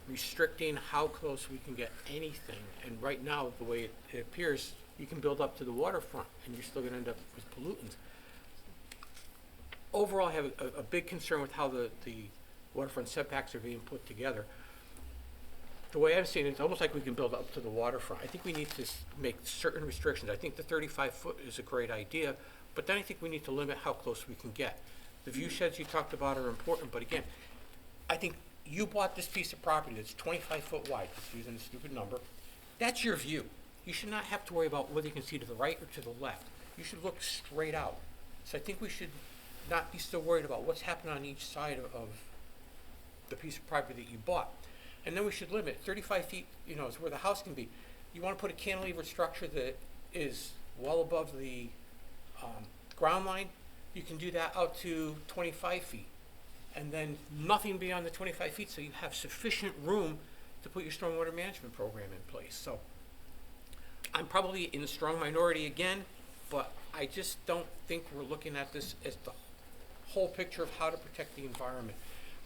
restricting how close we can get anything. And right now, the way it appears, you can build up to the waterfront, and you're still going to end up with pollutants. Overall, I have a big concern with how the waterfront setbacks are being put together. The way I've seen it, it's almost like we can build up to the waterfront. I think we need to make certain restrictions. I think the 35-foot is a great idea, but then I think we need to limit how close we can get. The view sheds you talked about are important, but again, I think you bought this piece of property that's 25 foot wide, just using a stupid number. That's your view. You should not have to worry about whether you can see to the right or to the left. You should look straight out. So I think we should not be so worried about what's happening on each side of the piece of property that you bought. And then we should limit 35 feet, is where the house can be. You want to put a cantilever structure that is well above the ground line, you can do that out to 25 feet. And then nothing beyond the 25 feet, so you have sufficient room to put your stormwater management program in place. So I'm probably in a strong minority again, but I just don't think we're looking at this as the whole picture of how to protect the environment.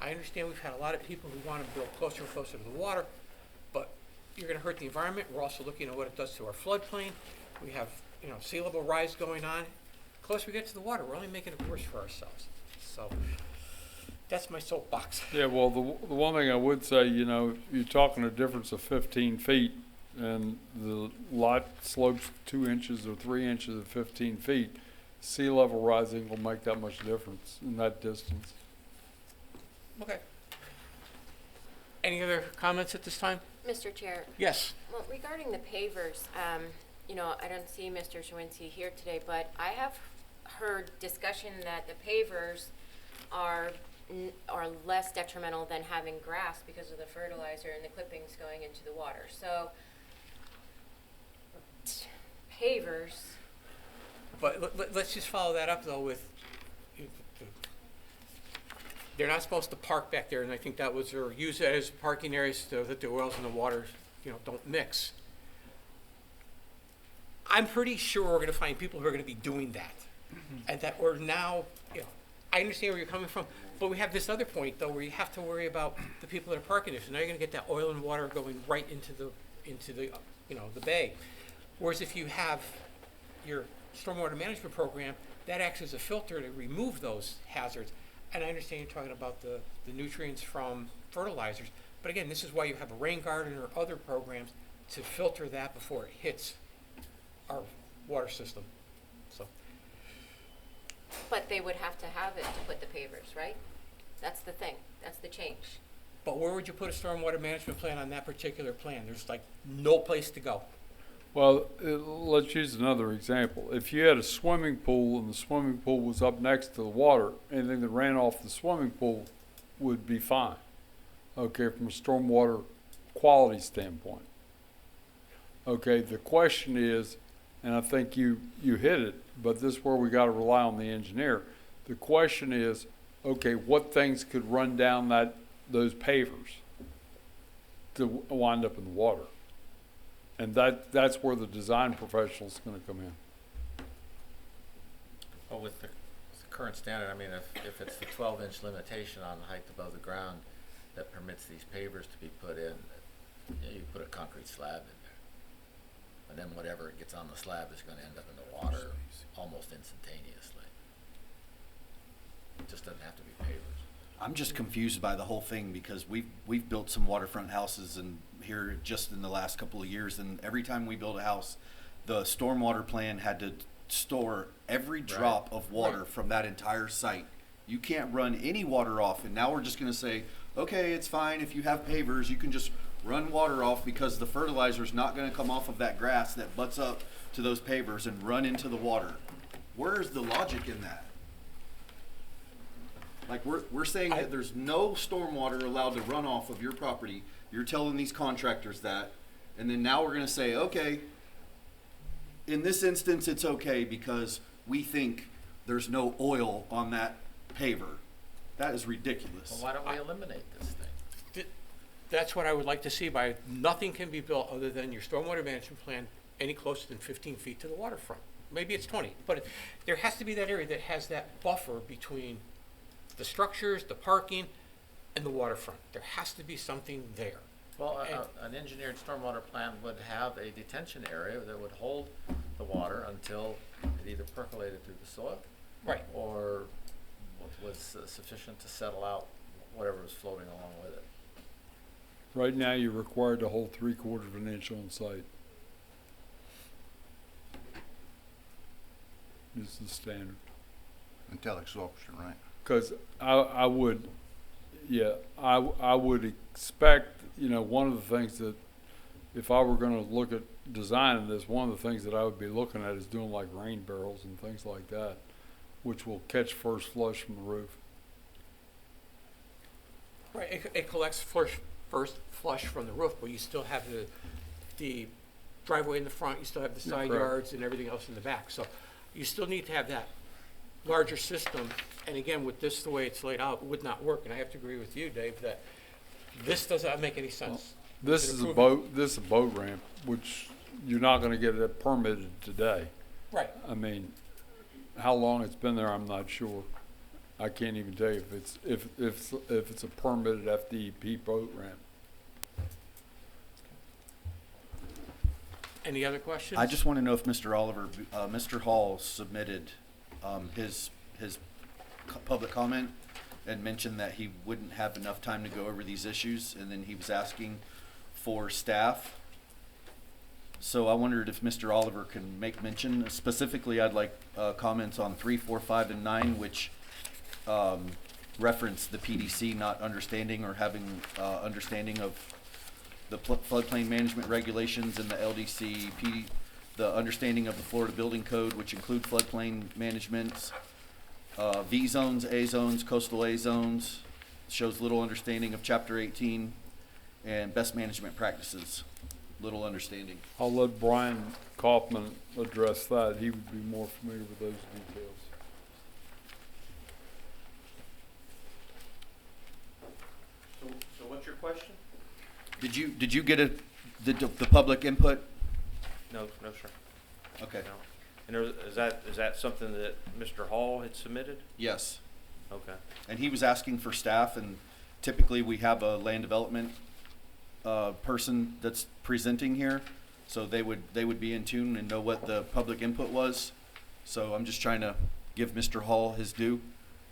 I understand we've had a lot of people who want to build closer and closer to the water, but you're going to hurt the environment. We're also looking at what it does to our floodplain. We have, sea level rise going on. The closer we get to the water, we're only making it worse for ourselves. So that's my soapbox. Yeah, well, the one thing I would say, you're talking a difference of 15 feet, and the lot slopes 2 inches or 3 inches at 15 feet. Sea level rising will make that much difference in that distance. Okay. Any other comments at this time? Mr. Chair. Yes. Well, regarding the pavers, I don't see Mr. Schwincy here today, but I have heard discussion that the pavers are less detrimental than having grass because of the fertilizer and the clippings going into the water. So pavers. But let's just follow that up though with they're not supposed to park back there, and I think that was, or use it as parking areas so that the oils and the water, don't mix. I'm pretty sure we're gonna find people who are gonna be doing that. And that we're now, I understand where you're coming from, but we have this other point though, where you have to worry about the people that are parking there. So now you're gonna get that oil and water going right into the, the bay. Whereas if you have your stormwater management program, that acts as a filter to remove those hazards. And I understand you're talking about the nutrients from fertilizers, but again, this is why you have a rain garden or other programs to filter that before it hits our water system. So, But they would have to have it to put the pavers, right? That's the thing. That's the change. but where would you put a stormwater management plan on that particular plan? There's like no place to go. Well, let's use another example. If you had a swimming pool and the swimming pool was up next to the water, anything that ran off the swimming pool would be fine, okay, from a stormwater quality standpoint. Okay, the question is, and I think you hit it, but this is where we got to rely on the engineer. The question is, okay, what things could run down those pavers to wind up in the water? And that's where the design professional is going to come in. Well, with the current standard, I mean, if it's the 12-inch limitation on height above the ground that permits these pavers to be put in, you put a concrete slab in there. And then whatever gets on the slab is going to end up in the water almost instantaneously. It just doesn't have to be pavers. I'm just confused by the whole thing because we've built some waterfront houses and here just in the last couple of years, and every time we build a house, the stormwater plan had to store every drop of water from that entire site. You can't run any water off, and now we're just going to say, okay, it's fine if you have pavers, you can just run water off because the fertilizer's not going to come off of that grass that butts up to those pavers and run into the water. Where's the logic in that? Like we're saying that there's no stormwater allowed to run off of your property. You're telling these contractors that, and then now we're going to say, okay, in this instance it's okay because we think there's no oil on that paver. That is ridiculous. Well, why don't we eliminate this thing? That's what I would like to see. By nothing can be built other than your stormwater management plan any closer than 15 feet to the waterfront. Maybe it's 20, but there has to be that area that has that buffer between the structures, the parking, and the waterfront. There has to be something there. Well, an engineered stormwater plan would have a detention area that would hold the water until it either percolated through the soil, right, or was sufficient to settle out whatever was floating along with it. Right now, you're required to hold 3/4 of an inch on site. This is the standard. Until exhaustion, right? Because I would expect, one of the things that, if I were going to look at designing this, one of the things that I would be looking at is doing like rain barrels and things like that, which will catch first flush from the roof. Right, it collects first flush from the roof, but you still have the driveway in the front, you still have the side Correct. yards and everything else in the back. So you still need to have that larger system. And again, with this, the way it's laid out, it would not work. And I have to agree with you, Dave, that this does not make any sense. This is a boat ramp, which you're not going to get it permitted today. Right. I mean, how long it's been there, I'm not sure. I can't even tell you if it's a permitted FDEP boat ramp. Any other questions? I just want to know if Mr. Hall submitted his public comment and mentioned that he wouldn't have enough time to go over these issues, and then he was asking for staff. So I wondered if Mr. Oliver can make mention. Specifically, I'd like comments on 3, 4, 5, and 9, which reference the PDC not understanding or having understanding of the floodplain management regulations and the LDC, the understanding of the Florida Building Code, which include floodplain management, V zones, A zones, coastal A zones, shows little understanding of Chapter 18, and best management practices, little understanding. I'll let Brian Kaufman address that. He would be more familiar with those details. Did you get the public input? No, no, sir. Okay. No. And is that something that Mr. Hall had submitted? Yes. Okay. And he was asking for staff, and typically we have a land development person that's presenting here, so they would be in tune and know what the public input was. So I'm just trying to give Mr. Hall his due,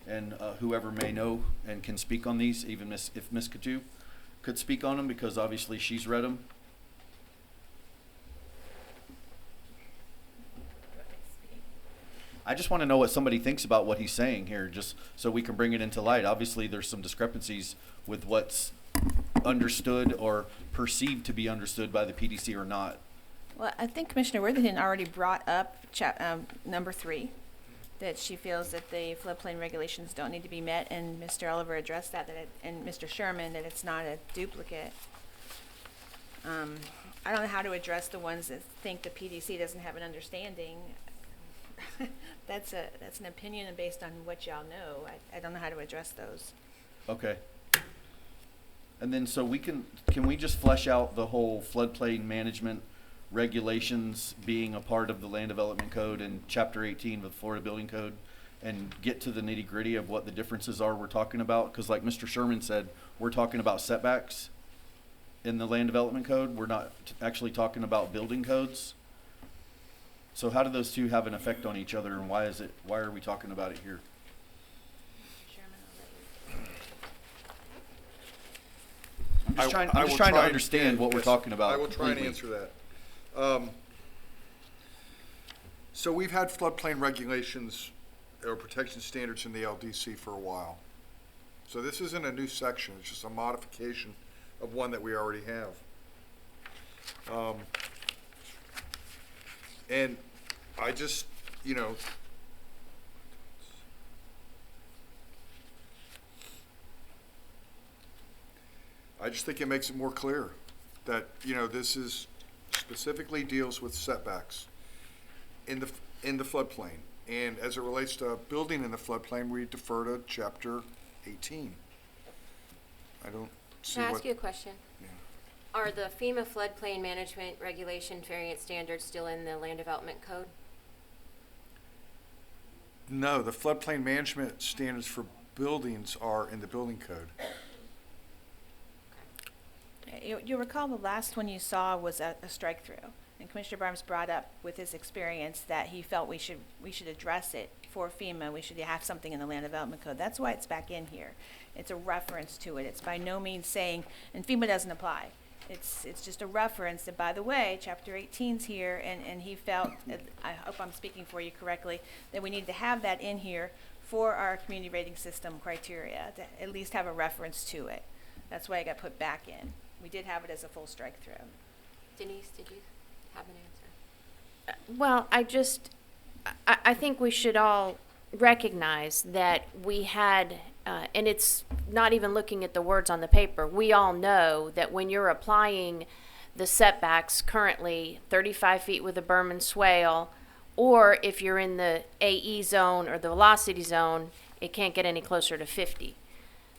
and whoever may know and can speak on these, even if Ms. Katu could speak on them, because obviously she's read them. I just want to know what somebody thinks about what he's saying here, just so we can bring it into light. Obviously, there's some discrepancies with what's understood or perceived to be understood by the PDC or not. Well, I think Commissioner Worthington already brought up number 3, that she feels that the floodplain regulations don't need to be met, and Mr. Oliver addressed that, and Mr. Sherman, that it's not a duplicate. I don't know how to address the ones that think the PDC doesn't have an understanding. That's an opinion and based on what y'all know. I don't know how to address those. Okay. And then so can we just flesh out the whole floodplain management regulations being a part of the land development code and chapter 18 of the Florida Building Code, and get to the nitty gritty of what the differences are we're talking about? Because like Mr. Sherman said, we're talking about setbacks in the land development code. We're not actually talking about building codes. So how do those two have an effect on each other, and why are we talking about it here? I'm just trying to understand what we're talking about. I will try and completely. answer that. So we've had floodplain regulations or protection standards in the LDC for a while. So this isn't a new section, it's just a modification of one that we already have. And I just, I just think it makes it more clear that, this is specifically deals with setbacks in the floodplain. And as it relates to building in the floodplain, we defer to chapter 18. I don't see Can I what. ask you a question? Yeah. Are the FEMA floodplain management regulation variance standards still in the land development code? No, the floodplain management standards for buildings are in the building code. You'll recall the last one you saw was a strike through, and Commissioner Barnes brought up with his experience that he felt we should address it for FEMA. We should have something in the land development code. That's why it's back in here. It's a reference to it. It's by no means saying, and FEMA doesn't apply. It's just a reference that, by the way, chapter 18's here, and he felt, I hope I'm speaking for you correctly, that we need to have that in here for our community rating system criteria, to at least have a reference to it. That's why it got put back in. We did have it as a full strike through. Denise, did you have an answer? Well, I think we should all recognize that we had, and it's not even looking at the words on the paper, we all know that when you're applying the setbacks currently 35 feet with a berm and swale, or if you're in the AE zone or the velocity zone, it can't get any closer to 50.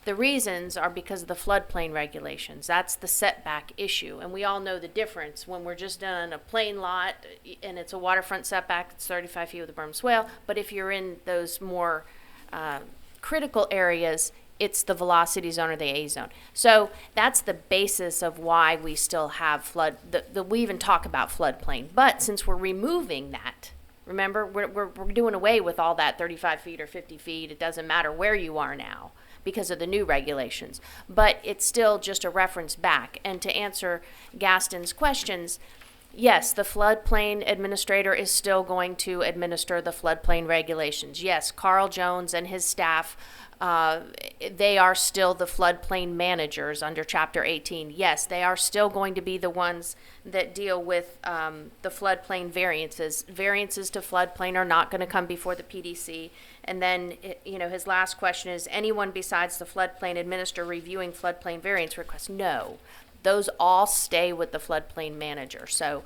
The reasons are because of the floodplain regulations. That's the setback issue. And we all know the difference when we're just on a plain lot and it's a waterfront setback, it's 35 feet with a berm swale. But if you're in those more critical areas, it's the velocity zone or the A zone. So that's the basis of why we still have we even talk about floodplain. But since we're removing that, remember, we're doing away with all that 35 feet or 50 feet. It doesn't matter where you are now, because of the new regulations. But it's still just a reference back. And to answer Gaston's questions, yes, the floodplain administrator is still going to administer the floodplain regulations. Yes, Carl Jones and his staff, they are still the floodplain managers under Chapter 18. Yes, they are still going to be the ones that deal with the floodplain variances. Variances to floodplain are not going to come before the PDC. And then, his last question is, anyone besides the floodplain administrator reviewing floodplain variance requests? No. Those all stay with the floodplain manager. So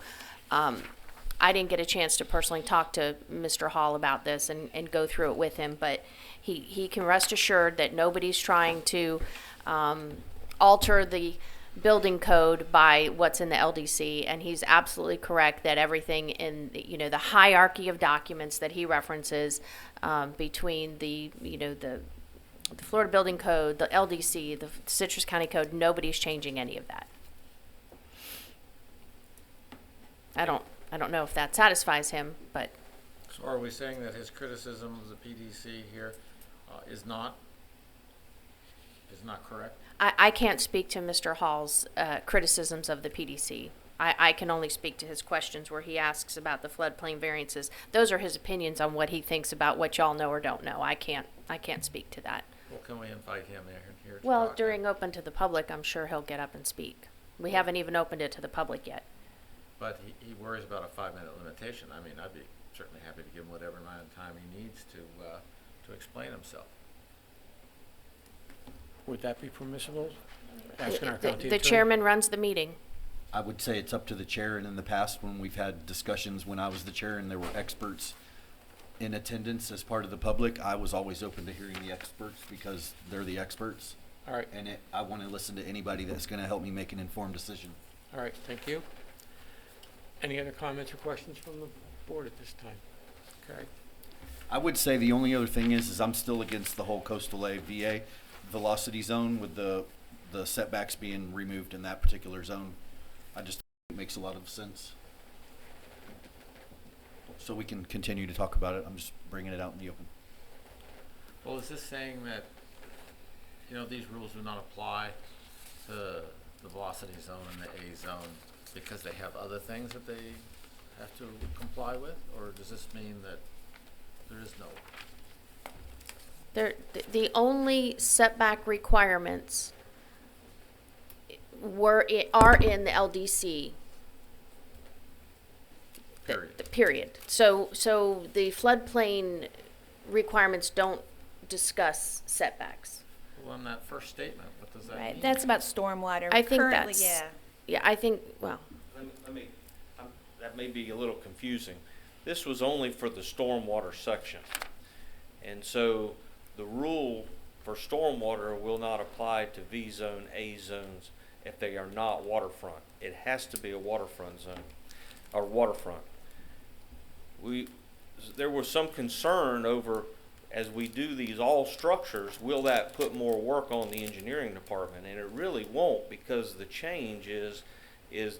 I didn't get a chance to personally talk to Mr. Hall about this and go through it with him, but he can rest assured that nobody's trying to alter the building code by what's in the LDC, and he's absolutely correct that everything in, the hierarchy of documents that he references between the Florida Building Code, the LDC, the Citrus County Code, nobody's changing any of that. I don't know if that satisfies him, but So are we saying that his criticism of the PDC here is not correct? I can't speak to Mr. Hall's criticisms of the PDC. I can only speak to his questions where he asks about the floodplain variances. Those are his opinions on what he thinks about what y'all know or don't know. I can't speak to that. Well, can we invite him here to Well, talk? during open to the public, I'm sure he'll get up and speak. We haven't even opened it to the public yet. But he worries about a 5-minute limitation. I mean, I'd be certainly happy to give him whatever amount of time he needs to explain himself. Would that be permissible? Asking our The county attorney? chairman runs the meeting. I would say it's up to the chair, and in the past, when we've had discussions when I was the chair and there were experts in attendance as part of the public, I was always open to hearing the experts because they're the experts. All right. And I want to listen to anybody that's going to help me make an informed decision. All right, thank you. Any other comments or questions from the board at this time? Okay. I would say the only other thing is I'm still against the whole coastal VA velocity zone with the setbacks being removed in that particular zone. I just think it makes a lot of sense. So we can continue to talk about it. I'm just bringing it out in the open. Well, is this saying that, these rules do not apply to the velocity zone and the A zone because they have other things that they have to comply with? Or does this mean that there is no? The only setback requirements are in the LDC. Period. Period. So the floodplain requirements don't discuss setbacks. Well, in that first statement, what does that Right, mean? that's about stormwater. I think Currently, that's, yeah. I think, well, That may be a little confusing. This was only for the stormwater section. And so the rule for stormwater will not apply to V zone, A zones if they are not waterfront. It has to be a waterfront zone or waterfront. There was some concern over, as we do these all structures, will that put more work on the engineering department? And it really won't, because the change is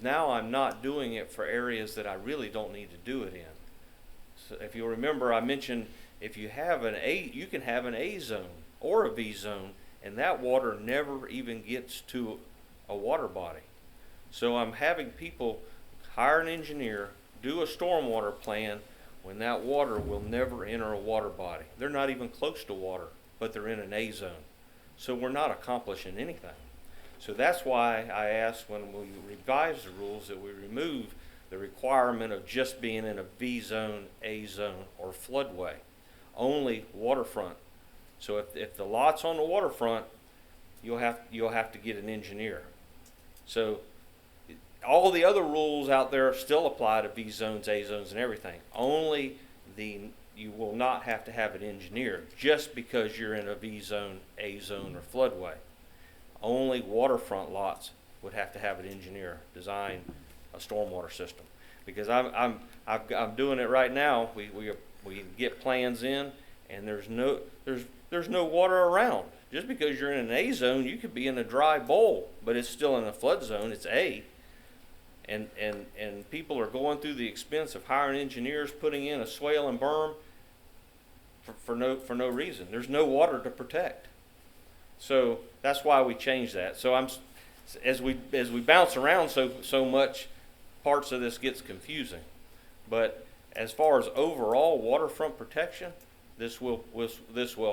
now I'm not doing it for areas that I really don't need to do it in. So if you remember, I mentioned if you have you can have an A zone or a V zone, and that water never even gets to a water body. So I'm having people hire an engineer, do a stormwater plan, when that water will never enter a water body. They're not even close to water, but they're in an A zone. So we're not accomplishing anything. So that's why I asked when we revise the rules that we remove the requirement of just being in a V zone, A zone, or floodway. Only waterfront. So if the lot's on the waterfront, you'll have to get an engineer. So all the other rules out there still apply to V zones, A zones, and everything. Only you will not have to have an engineer just because you're in a V zone, A zone, or floodway. Only waterfront lots would have to have an engineer design a stormwater system. Because I'm doing it right now. We get plans in, and there's no water around. Just because you're in an A zone, you could be in a dry bowl, but it's still in a flood zone. It's A. And people are going through the expense of hiring engineers, putting in a swale and berm for no reason. There's no water to protect. So that's why we changed that. So as we bounce around so much, parts of this gets confusing. But as far as overall waterfront protection, this will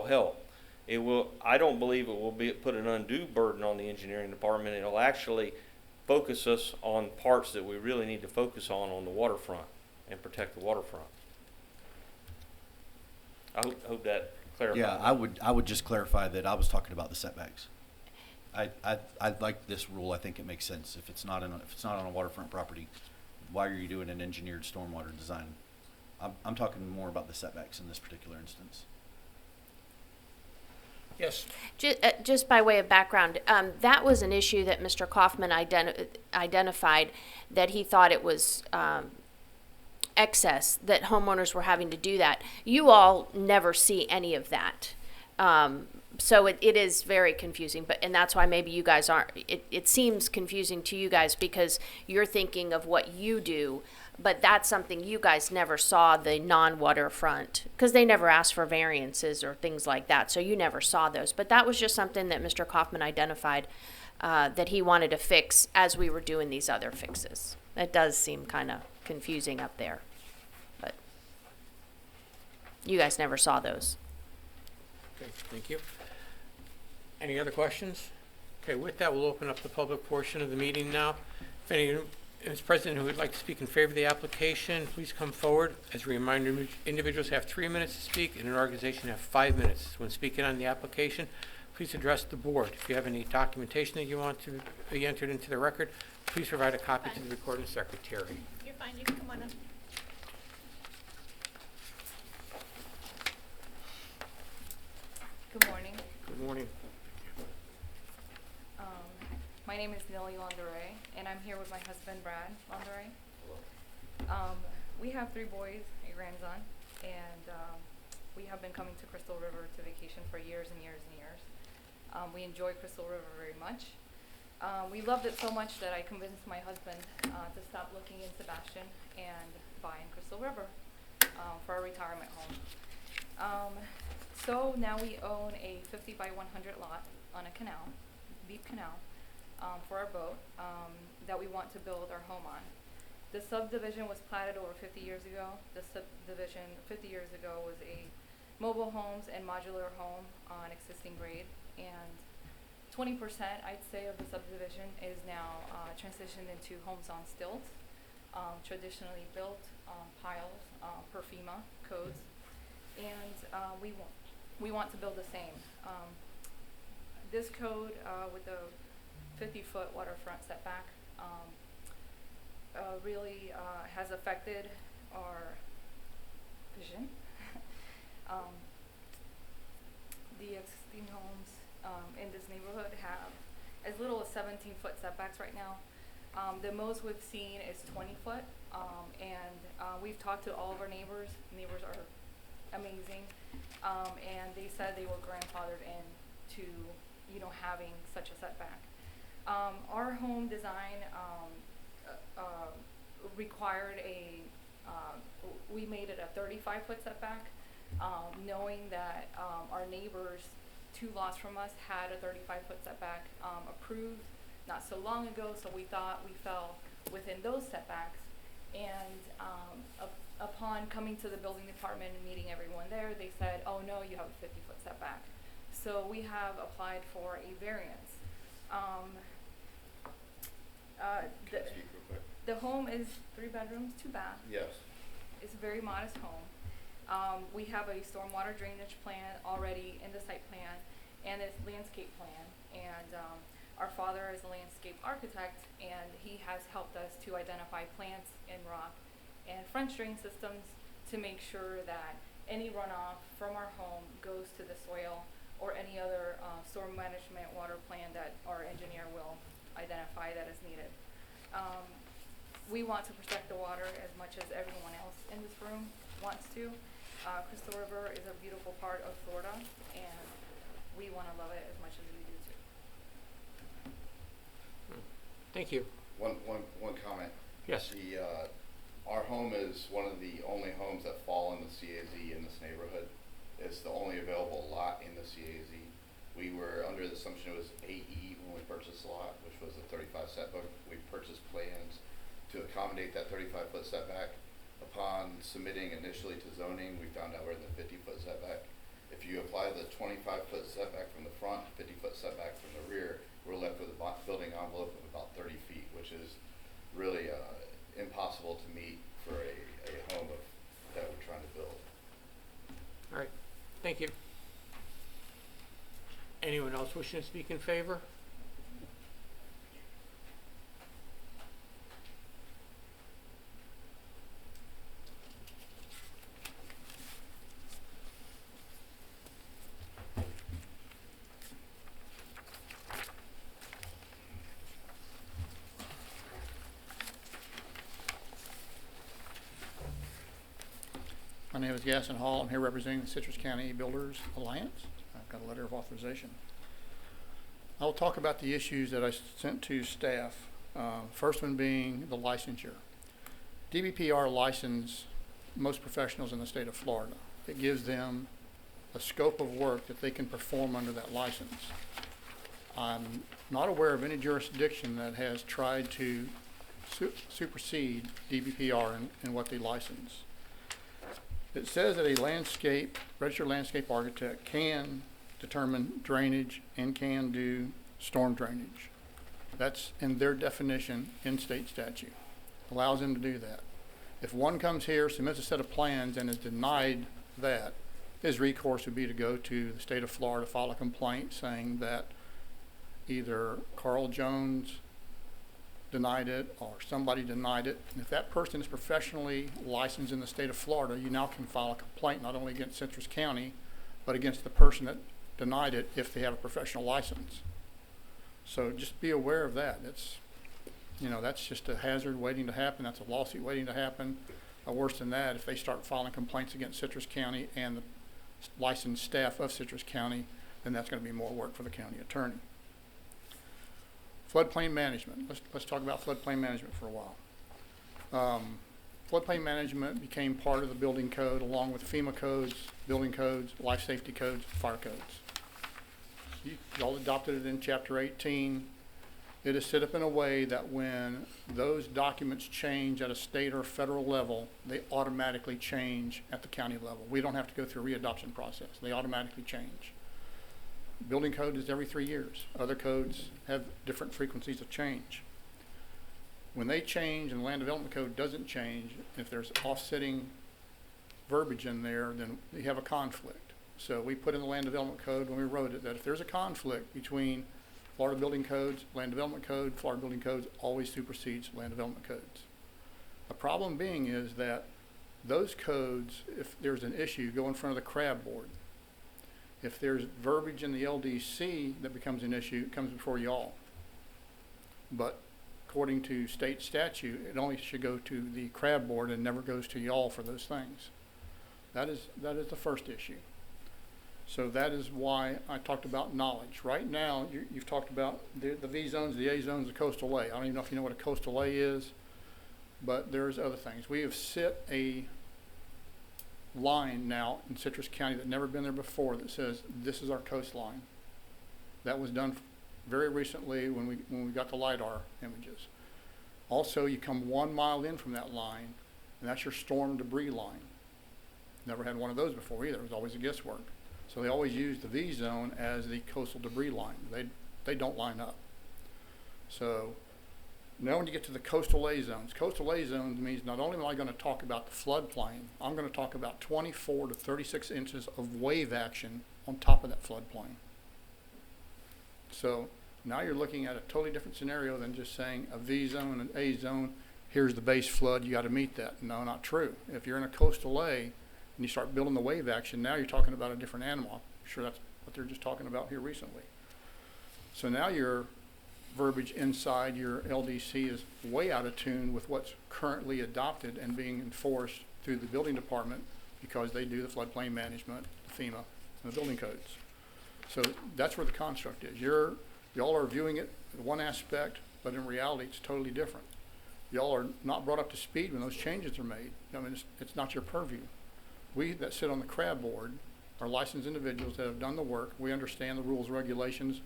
help. It will. I don't believe it will put an undue burden on the engineering department. It'll actually focus us on parts that we really need to focus on the waterfront and protect the waterfront. I hope that clarifies. Yeah, I would just clarify that I was talking about the setbacks. I like this rule. I think it makes sense. If it's not on a waterfront property, why are you doing an engineered stormwater design? I'm talking more about the setbacks in this particular instance. Yes. Just by way of background, that was an issue that Mr. Kaufman identified, that he thought it was excess, that homeowners were having to do that. You all never see any of that. So it is very confusing, and that's why maybe you guys aren't, it seems confusing to you guys because you're thinking of what you do, but that's something you guys never saw, the non-waterfront, because they never asked for variances or things like that, so you never saw those. But that was just something that Mr. Kaufman identified that he wanted to fix as we were doing these other fixes. It does seem kind of confusing up there, but you guys never saw those. Okay, thank you. Any other questions? Okay, with that, we'll open up the public portion of the meeting now. If any is present who would like to speak in favor of the application, please come forward. As a reminder, individuals have 3 minutes to speak, and an organization have 5 minutes. When speaking on the application, please address the board. If you have any documentation that you want to be entered into the record, please provide a copy to the recording secretary. You're fine, you can come on up. Good morning. Good morning. My name is Nellie Londeray, and I'm here with my husband, Brad Londeray. We have 3 boys, a grandson, and we have been coming to Crystal River to vacation for years and years and years. We enjoy Crystal River very much. We loved it so much that I convinced my husband to stop looking in Sebastian and buy in Crystal River for our retirement home. So now we own a 50 by 100 lot on a canal, deep canal, for our boat that we want to build our home on. The subdivision was platted over 50 years ago. The subdivision 50 years ago was a mobile homes and modular home on existing grade, and 20%, I'd say, of the subdivision is now transitioned into homes on stilts, traditionally built piles per Fema codes, and we want to build the same. This code with the 50-foot waterfront setback really has affected our vision. The existing homes in this neighborhood have as little as 17-foot setbacks right now. The most we've seen is 20 foot, and we've talked to all of our neighbors. Neighbors are amazing, and they said they were grandfathered into, having such a setback. Our home design required we made it a 35-foot setback, knowing that our neighbors 2 lots from us had a 35-foot setback approved not so long ago, so we thought we fell within those setbacks. And upon coming to the building department and meeting everyone there, they said, oh no, you have a 50-foot setback. So we have applied for a variance. The home is 3 bedrooms, 2 baths. Yes. It's a very modest home. We have a stormwater drainage plan already in the site plan and a landscape plan. And our father is a landscape architect, and he has helped us to identify plants and rock and French drain systems to make sure that any runoff from our home goes to the soil or any other storm management water plan that our engineer will identify that is needed. We want to protect the water as much as everyone else in this room wants to. Crystal River is a beautiful part of Florida, and we want to love it as much as we do too. Thank you. One comment. Yes. Our home is one of the only homes that fall in the CAZ in this neighborhood. It's the only available lot in the CAZ. We were under the assumption it was AE when we purchased the lot, which was a 35 setback. We purchased plans to accommodate that 35-foot setback. Upon submitting initially to zoning, we found out we're in the 50-foot setback. If you apply the 25-foot setback from the front, 50-foot setback from the rear, we're left with a building envelope of about 30 feet, which is really impossible to meet for a home that we're trying to build. All right. Thank you. Anyone else wishing to speak in favor? My name is Gaston Hall. I'm here representing the Citrus County Builders Alliance. I've got a letter of authorization. I'll talk about the issues that I sent to staff. First one being the licensure. DBPR license most professionals in the state of Florida. It gives them a scope of work that they can perform under that license. I'm not aware of any jurisdiction that has tried to supersede DBPR in what they license. It says that a registered landscape architect can determine drainage and can do storm drainage. That's in their definition in state statute. Allows them to do that. If one comes here, submits a set of plans and is denied that, his recourse would be to go to the state of Florida, file a complaint saying that either Carl Jones denied it or somebody denied it. And if that person is professionally licensed in the state of Florida, you now can file a complaint not only against Citrus County, but against the person that denied it if they have a professional license. So just be aware of that. That's just a hazard waiting to happen. That's a lawsuit waiting to happen. Worse than that, if they start filing complaints against Citrus County and the licensed staff of Citrus County, then that's going to be more work for the county attorney. Floodplain management. Let's talk about floodplain management for a while. Floodplain management became part of the building code along with FEMA codes, building codes, life safety codes, fire codes. Y'all adopted it in Chapter 18. It is set up in a way that when those documents change at a state or federal level, they automatically change at the county level. We don't have to go through a readoption process. They automatically change. Building code is every 3 years. Other codes have different frequencies of change. When they change and the land development code doesn't change, if there's offsetting verbiage in there, then you have a conflict. So we put in the land development code when we wrote it that if there's a conflict between Florida building codes, land development code, Florida building codes always supersedes land development codes. The problem being is that those codes, if there's an issue, go in front of the CRAB board. If there's verbiage in the LDC that becomes an issue, it comes before y'all. But according to state statute, it only should go to the CRAB board and never goes to y'all for those things. That is the first issue. So that is why I talked about knowledge. Right now, you've talked about the V zones, the A zones, the coastal A. I don't even know if you know what a coastal A is, but there's other things. We have set a line now in Citrus County that never been there before that says this is our coastline. That was done very recently when we got the LiDAR images. Also, you come 1 mile in from that line, and that's your storm debris line. Never had one of those before either. It was always a guesswork. So they always use the V zone as the coastal debris line. They don't line up. So now when you get to the coastal A zones means not only am I going to talk about the floodplain, I'm going to talk about 24 to 36 inches of wave action on top of that floodplain. So now you're looking at a totally different scenario than just saying a V zone and an A zone, here's the base flood, you got to meet that. No, not true. If you're in a coastal A and you start building the wave action, now you're talking about a different animal. I'm sure that's what they're just talking about here recently. So now your verbiage inside your LDC is way out of tune with what's currently adopted and being enforced through the building department because they do the floodplain management, FEMA, and the building codes. So that's where the construct is. Y'all are viewing it in one aspect, but in reality it's totally different. Y'all are not brought up to speed when those changes are made. I mean, it's not your purview. We that sit on the CRAB board are licensed individuals that have done the work. We understand the rules, regulations.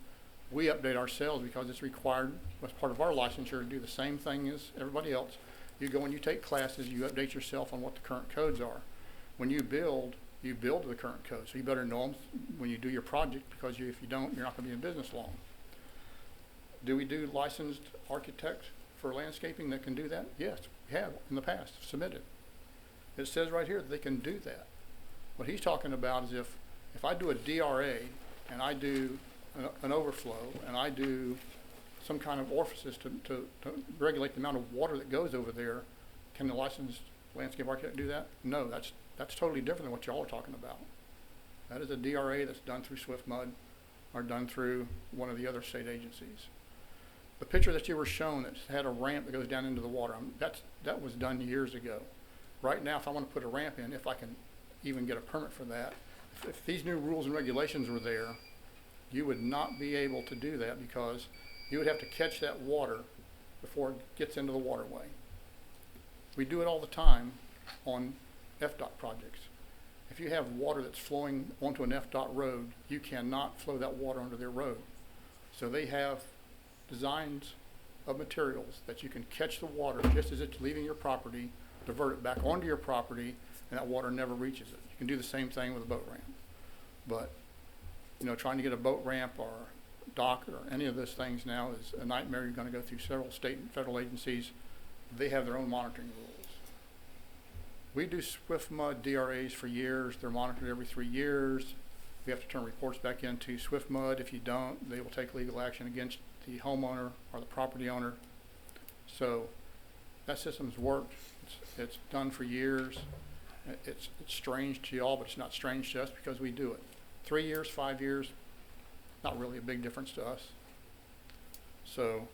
We update ourselves because it's required as part of our licensure to do the same thing as everybody else. You go and you take classes, you update yourself on what the current codes are. When you build to the current code. So you better know them when you do your project because if you don't, you're not going to be in business long. Do we do licensed architects for landscaping that can do that? Yes, we have in the past, submitted. It says right here that they can do that. What he's talking about is if I do a DRA and I do an overflow and I do some kind of orifices to regulate the amount of water that goes over there, can the licensed landscape architect do that? No, that's totally different than what y'all are talking about. That is a DRA that's done through SwiftMud or done through one of the other state agencies. The picture that you were shown that had a ramp that goes down into the water, that was done years ago. Right now, if I want to put a ramp in, if I can even get a permit for that. If these new rules and regulations were there, you would not be able to do that because you would have to catch that water before it gets into the waterway. We do it all the time on FDOT projects. If you have water that's flowing onto an FDOT road, you cannot flow that water onto their road. So they have designs of materials that you can catch the water just as it's leaving your property, divert it back onto your property, and that water never reaches it. You can do the same thing with a boat ramp. But, you know, trying to get a boat ramp or dock or any of those things now is a nightmare. You're going to go through several state and federal agencies. They have their own monitoring rules. We do SwiftMud DRAs for years. They're monitored every 3 years. We have to turn reports back into SwiftMud. If you don't, they will take legal action against the homeowner or the property owner. So that system's worked. It's done for years. It's strange to y'all, but it's not strange to us because we do it. 3 years, 5 years, not really a big difference to us. So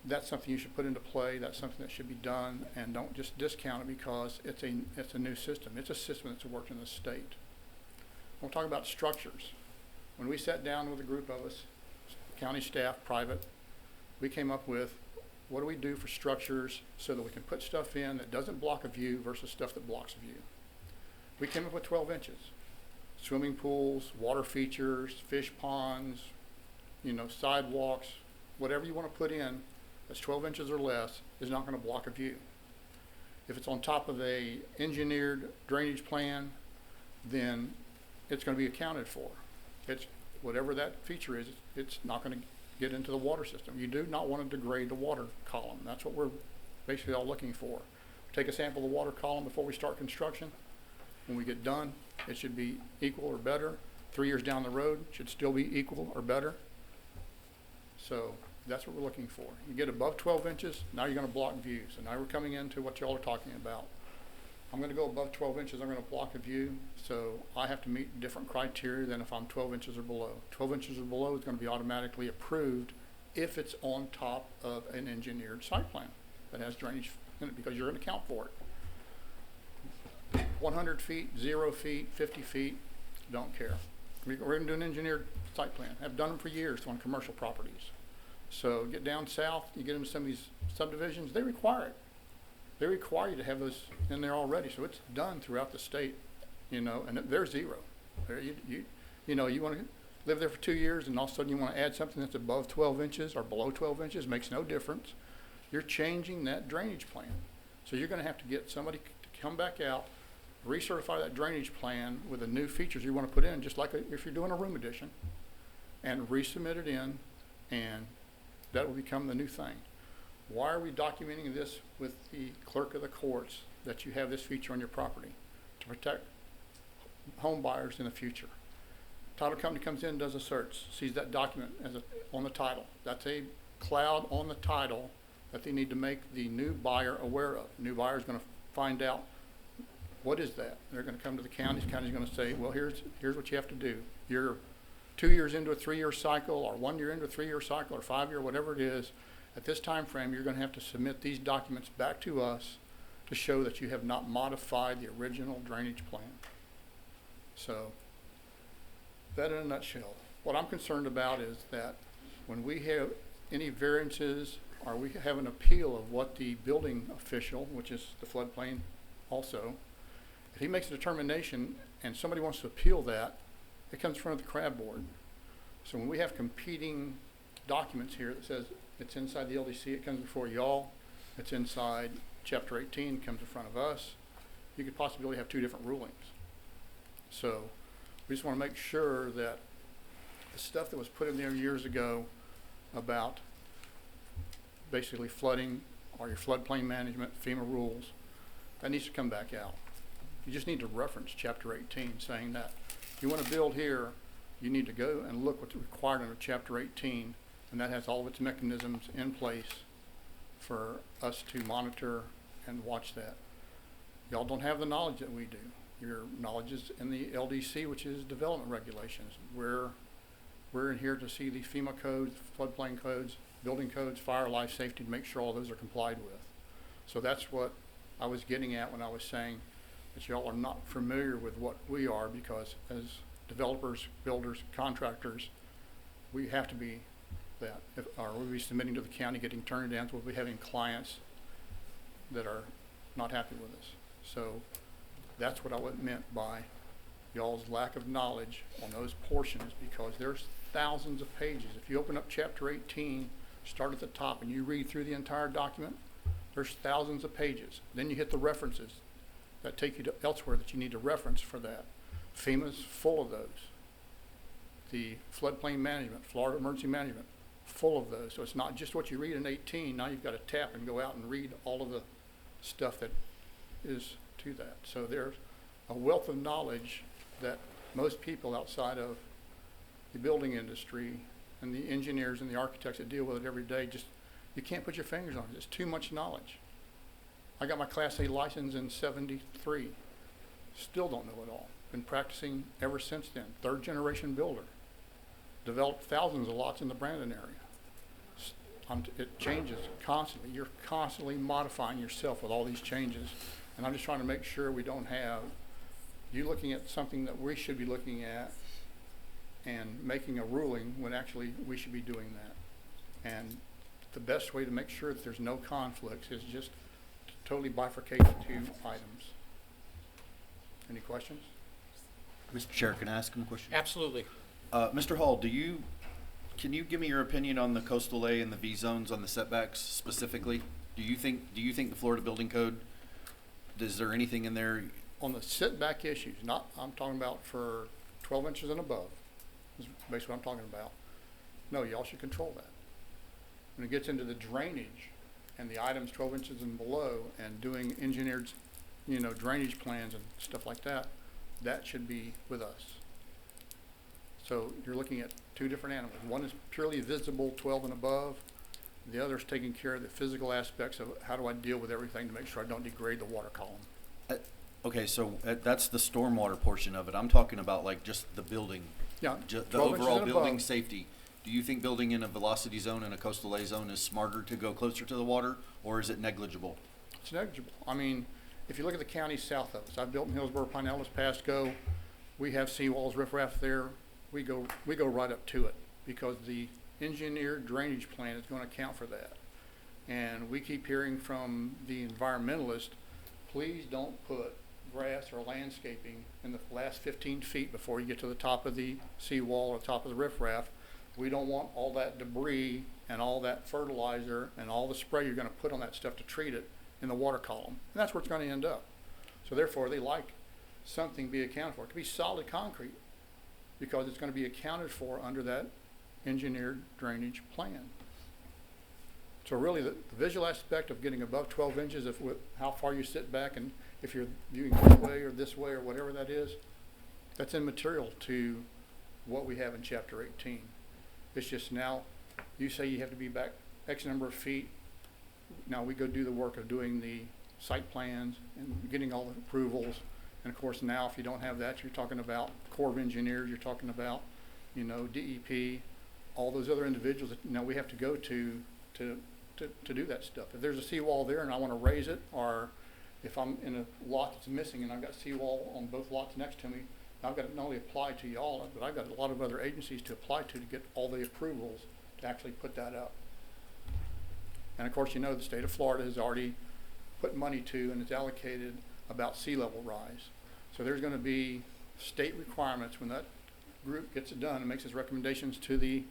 that's something you should put into play. That's something that should be done, and don't just discount it because it's a new system. It's a system that's worked in the state. We'll talk about structures. When we sat down with a group of us, county staff, private, we came up with what do we do for structures so that we can put stuff in that doesn't block a view versus stuff that blocks a view. We came up with 12 inches. Swimming pools, water features, fish ponds, you know, sidewalks, whatever you want to put in that's 12 inches or less is not going to block a view. If it's on top of a engineered drainage plan, then it's going to be accounted for. It's whatever that feature is, it's not going to get into the water system. You do not want to degrade the water column. That's what we're basically all looking for. Take a sample of the water column before we start construction. When we get done, it should be equal or better. 3 years down the road, it should still be equal or better. So that's what we're looking for. You get above 12 inches, now you're going to block views. And now we're coming into what y'all are talking about. I'm going to go above 12 inches, I'm going to block a view, so I have to meet different criteria than if I'm 12 inches or below. 12 inches or below is going to be automatically approved if it's on top of an engineered site plan that has drainage in it because you're going to account for it. 100 feet, 0 feet, 50 feet, don't care. We're going to do an engineered site plan. I've done them for years on commercial properties. So get down south, you get into some of these subdivisions, they require it. They require you to have those in there already, so it's done throughout the state, you know, and they're zero. You know, you want to live there for 2 years and all of a sudden you want to add something that's above 12 inches or below 12 inches, makes no difference. You're changing that drainage plan. So you're going to have to get somebody to come back out, recertify that drainage plan with the new features you want to put in, just like if you're doing a room addition, and resubmit it in, and that will become the new thing. Why are we documenting this with the clerk of the courts that you have this feature on your property? To protect home buyers in the future. Title company comes in, does a search, sees that document on the title. That's a cloud on the title that they need to make the new buyer aware of. The new buyer is going to find out what is that. They're going to come to the county. The county's going to say, well, here's what you have to do. You're 2 years into a 3-year cycle, or 1 year into a 3-year cycle, or 5 year, whatever it is. At this time frame, you're going to have to submit these documents back to us to show that you have not modified the original drainage plan. So, that in a nutshell. What I'm concerned about is that when we have any variances or we have an appeal of what the building official, which is the floodplain also, if he makes a determination and somebody wants to appeal that, it comes in front of the CRAB board. So when we have competing documents here that says it's inside the LDC, it comes before y'all, it's inside Chapter 18, comes in front of us, you could possibly have 2 different rulings. So we just want to make sure that the stuff that was put in there years ago about basically flooding or your floodplain management, FEMA rules, that needs to come back out. You just need to reference Chapter 18 saying that if you want to build here, you need to go and look what's required under Chapter 18, and that has all of its mechanisms in place for us to monitor and watch that. Y'all don't have the knowledge that we do. Your knowledge is in the LDC, which is development regulations. We're in here to see the FEMA codes, floodplain codes, building codes, fire, life safety, to make sure all those are complied with. So that's what I was getting at when I was saying that y'all are not familiar with what we are, because as developers, builders, contractors, we have to be that. Or we'll be submitting to the county, getting turned down, we'll be having clients that are not happy with us. So that's what I meant by y'all's lack of knowledge on those portions, because there's thousands of pages. If you open up chapter 18, start at the top, and you read through the entire document, there's thousands of pages. Then you hit the references that take you to elsewhere that you need to reference for that. FEMA's full of those. The Floodplain Management, Florida Emergency Management, full of those. So it's not just what you read in 18. Now you've got to tap and go out and read all of the stuff that is to that. So there's a wealth of knowledge that most people outside of the building industry and the engineers and the architects that deal with it every day, just, you can't put your fingers on it. It's too much knowledge. I got my Class A license in '73. Still don't know it all. Been practicing ever since then. Third generation builder. Developed thousands of lots in the Brandon area. It changes constantly. You're constantly modifying yourself with all these changes. And I'm just trying to make sure we don't have you looking at something that we should be looking at and making a ruling when actually we should be doing that. And the best way to make sure that there's no conflicts is just to totally bifurcate the two items. Any questions? Mr. Chair, can I ask him a question? Absolutely. Mr. Hall, can you give me your opinion on the coastal A and the V zones on the setbacks specifically? Do you think the Florida Building Code, is there anything in there? On the setback issues, I'm talking about for 12 inches and above, is basically what I'm talking about. No, y'all should control that. When it gets into the drainage and the items 12 inches and below and doing engineered, drainage plans and stuff like that, that should be with us. So you're looking at two different animals. One is purely visible, 12 and above. The other is taking care of the physical aspects of how do I deal with everything to make sure I don't degrade the water column. Okay, so that's the stormwater portion of it. I'm talking about like just the building. Yeah, The overall building safety. Do you think building in a velocity zone and a coastal A zone is smarter to go closer to the water, or is it negligible? It's negligible. I mean, if you look at the counties south of us, I've built in Hillsborough, Pinellas, Pasco. We have seawalls, riffraff there. We go right up to it because the engineered drainage plan is going to account for that. And we keep hearing from the environmentalist, please don't put grass or landscaping in the last 15 feet before you get to the top of the seawall or top of the riffraff. We don't want all that debris and all that fertilizer and all the spray you're going to put on that stuff to treat it in the water column. And that's where it's going to end up. So therefore, they like something be accounted for. It could be solid concrete because it's going to be accounted for under that engineered drainage plan. So really, the visual aspect of getting above 12 inches of how far you sit back and if you're viewing this way or whatever that is, that's immaterial to what we have in Chapter 18. It's just now, you say you have to be back X number of feet. Now we go do the work of doing the site plans and getting all the approvals. And of course now, if you don't have that, you're talking about Corps of Engineers, you're talking about, DEP, all those other individuals that now we have to go to do that stuff. If there's a seawall there and I want to raise it, or if I'm in a lot that's missing and I've got seawall on both lots next to me, I've got to not only apply to y'all, but I've got a lot of other agencies to apply to get all the approvals to actually put that up. And of course, the state of Florida has already put money to and it's allocated about sea level rise. So there's going to be state requirements when that group gets it done and makes its recommendations to the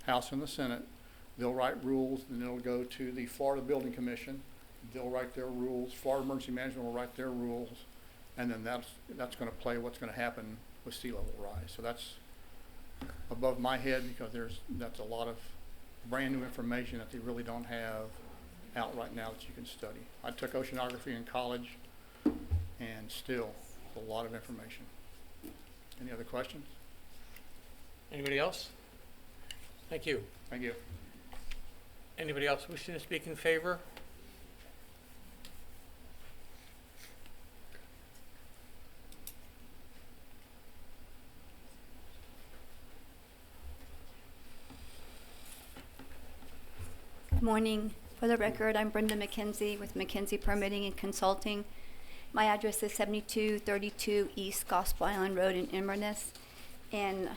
House and the Senate. They'll write rules, and it'll go to the Florida Building Commission. They'll write their rules. Florida Emergency Management will write their rules, and then that's going to play what's going to happen with sea level rise. So that's above my head because that's a lot of brand new information that they really don't have out right now that you can study. I took oceanography in college, and still a lot of information. Any other questions? Anybody else? Thank you. Thank you. Anybody else wishing to speak in favor? Good morning. For the record, I'm Brenda McKenzie with McKenzie Permitting and Consulting. My address is 7232 East Gospel Island Road in Inverness, and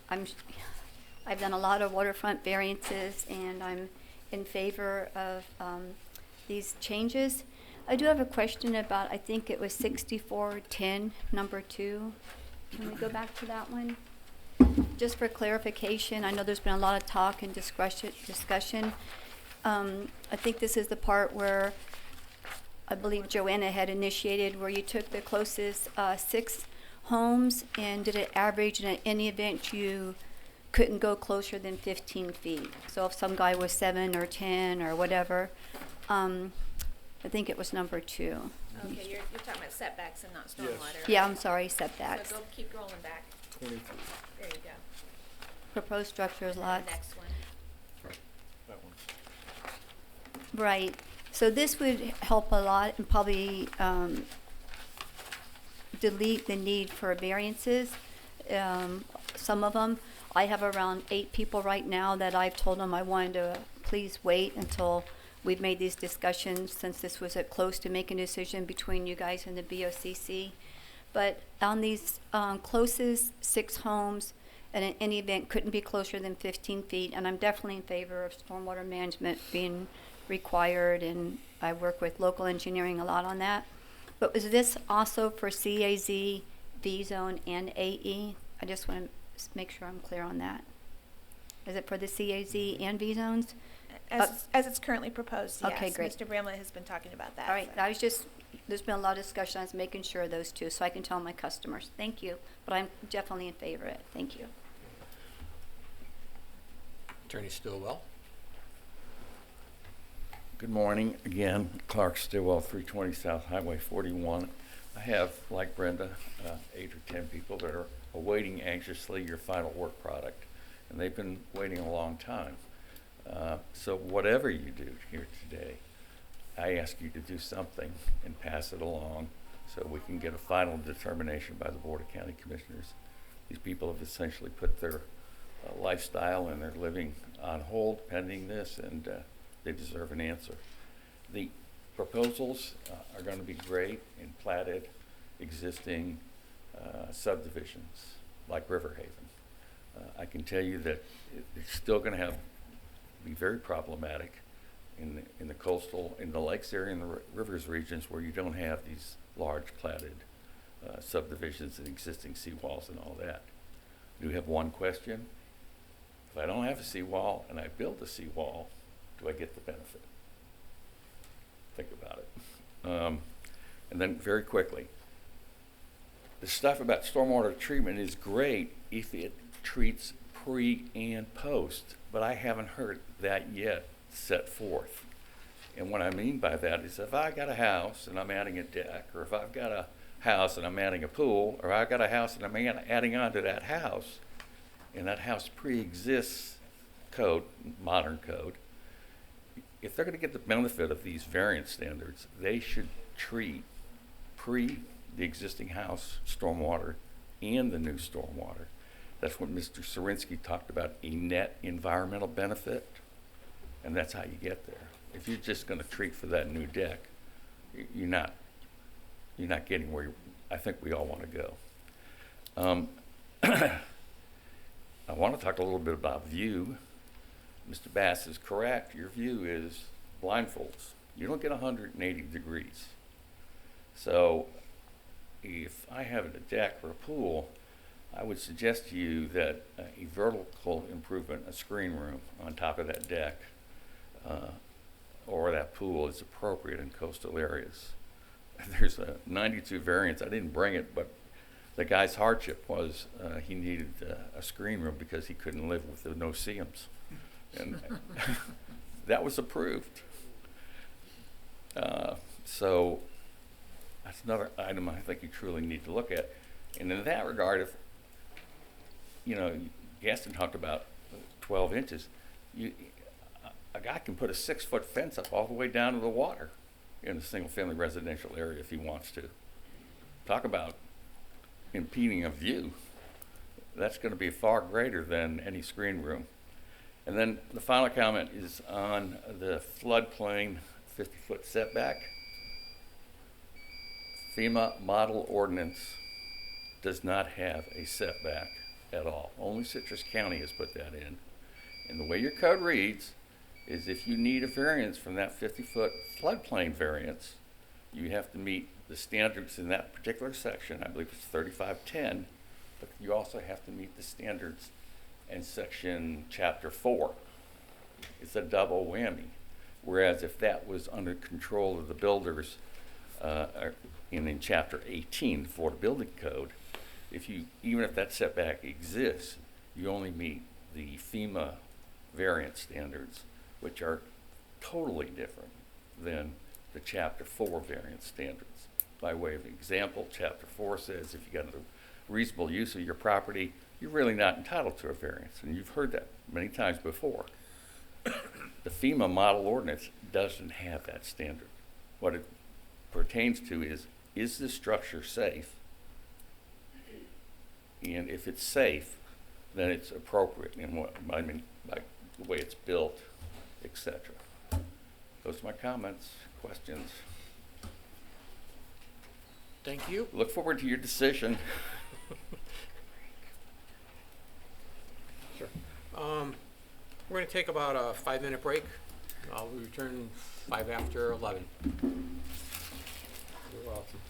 I've done a lot of waterfront variances, and I'm in favor of these changes. I do have a question about, I think it was 6410, number 2. Can we go back to that one? Just for clarification, I know there's been a lot of talk and discussion. I think this is the part where I believe Joanna had initiated, where you took the closest 6 homes and did an average, and in any event you couldn't go closer than 15 feet. So if some guy was 7 or 10 or whatever, I think it was number 2. Okay, you're talking about setbacks and not stormwater. Yeah, I'm sorry, setbacks. So keep rolling back. 23. There you go. Proposed structures And lots. the next one. That one. Right. So this would help a lot and probably delete the need for variances. Some of them, I have around 8 people right now that I've told them I wanted to please wait until we've made these discussions, since this was close to making a decision between you guys and the BOCC. But on these closest 6 homes, and in any event couldn't be closer than 15 feet, and I'm definitely in favor of stormwater management being required, and I work with local engineering a lot on that. But was this also for CAZ, V-zone, and AE? I just want to make sure I'm clear on that. Is it for the CAZ and V-zones? As it's currently proposed, yes. Okay, great. Mr. Bramlett has been talking about that. All right, I was just, there's been a lot of discussion, I was making sure of those 2, so I can tell my customers. Thank you, but I'm definitely in favor of it. Thank you. Attorney Stillwell. Good morning. Again, Clark Stillwell, 320 South Highway 41. I have, like Brenda, 8 or 10 people that are awaiting anxiously your final work product, and they've been waiting a long time. So whatever you do here today, I ask you to do something and pass it along so we can get a final determination by the Board of County Commissioners. These people have essentially put their lifestyle and their living on hold pending this, and they deserve an answer. The proposals are going to be great in platted existing subdivisions like Riverhaven. I can tell you that it's still going to be very problematic in the coastal, in the lakes area, in the rivers regions where you don't have these large platted subdivisions and existing seawalls and all that. Do you have one question? If I don't have a seawall and I build a seawall, do I get the benefit? Think about it. And then very quickly, the stuff about stormwater treatment is great if it treats pre and post, but I haven't heard that yet set forth. And what I mean by that is if I got a house and I'm adding a deck, or if I've got a house and I'm adding a pool, or I've got a house and I'm adding on to that house, and that house pre-exists code, modern code, if they're going to get the benefit of these variance standards, they should treat the existing house stormwater and the new stormwater. That's what Mr. Sarinsky talked about, a net environmental benefit, and that's how you get there. If you're just going to treat for that new deck, you're not getting where I think we all want to go. I want to talk a little bit about view. Mr. Bass is correct. Your view is blindfolds. You don't get 180 degrees. So if I have a deck or a pool, I would suggest to you that a vertical improvement, a screen room on top of that deck or that pool is appropriate in coastal areas. There's a 92 variance. I didn't bring it, but the guy's hardship was he needed a screen room because he couldn't live with the no-see-ums. And that was approved. So that's another item I think you truly need to look at. And in that regard, if, you know, Gaston talked about 12 inches, a guy can put a 6-foot fence up all the way down to the water in a single-family residential area if he wants to. Talk about impeding a view. That's going to be far greater than any screen room. And then the final comment is on the floodplain 50-foot setback. FEMA model ordinance does not have a setback at all. Only Citrus County has put that in. And the way your code reads is if you need a variance from that 50-foot floodplain variance, you have to meet the standards in that particular section. I believe it's 3510, but you also have to meet the standards in section chapter 4. It's a double whammy. Whereas if that was under control of the builders in chapter 18, the Florida Building Code, even if that setback exists, you only meet the FEMA variance standards, which are totally different than the chapter 4 variance standards. By way of example, chapter 4 says if you got a reasonable use of your property, you're really not entitled to a variance, and you've heard that many times before. The FEMA model ordinance doesn't have that standard. What it pertains to is this structure safe? And if it's safe, then it's appropriate in what I mean, like the way it's built, etc. Those are my comments, questions. Thank you. Look forward to your decision. Sure. We're going to take about a 5-minute break. I'll return 5 after 11. You're welcome.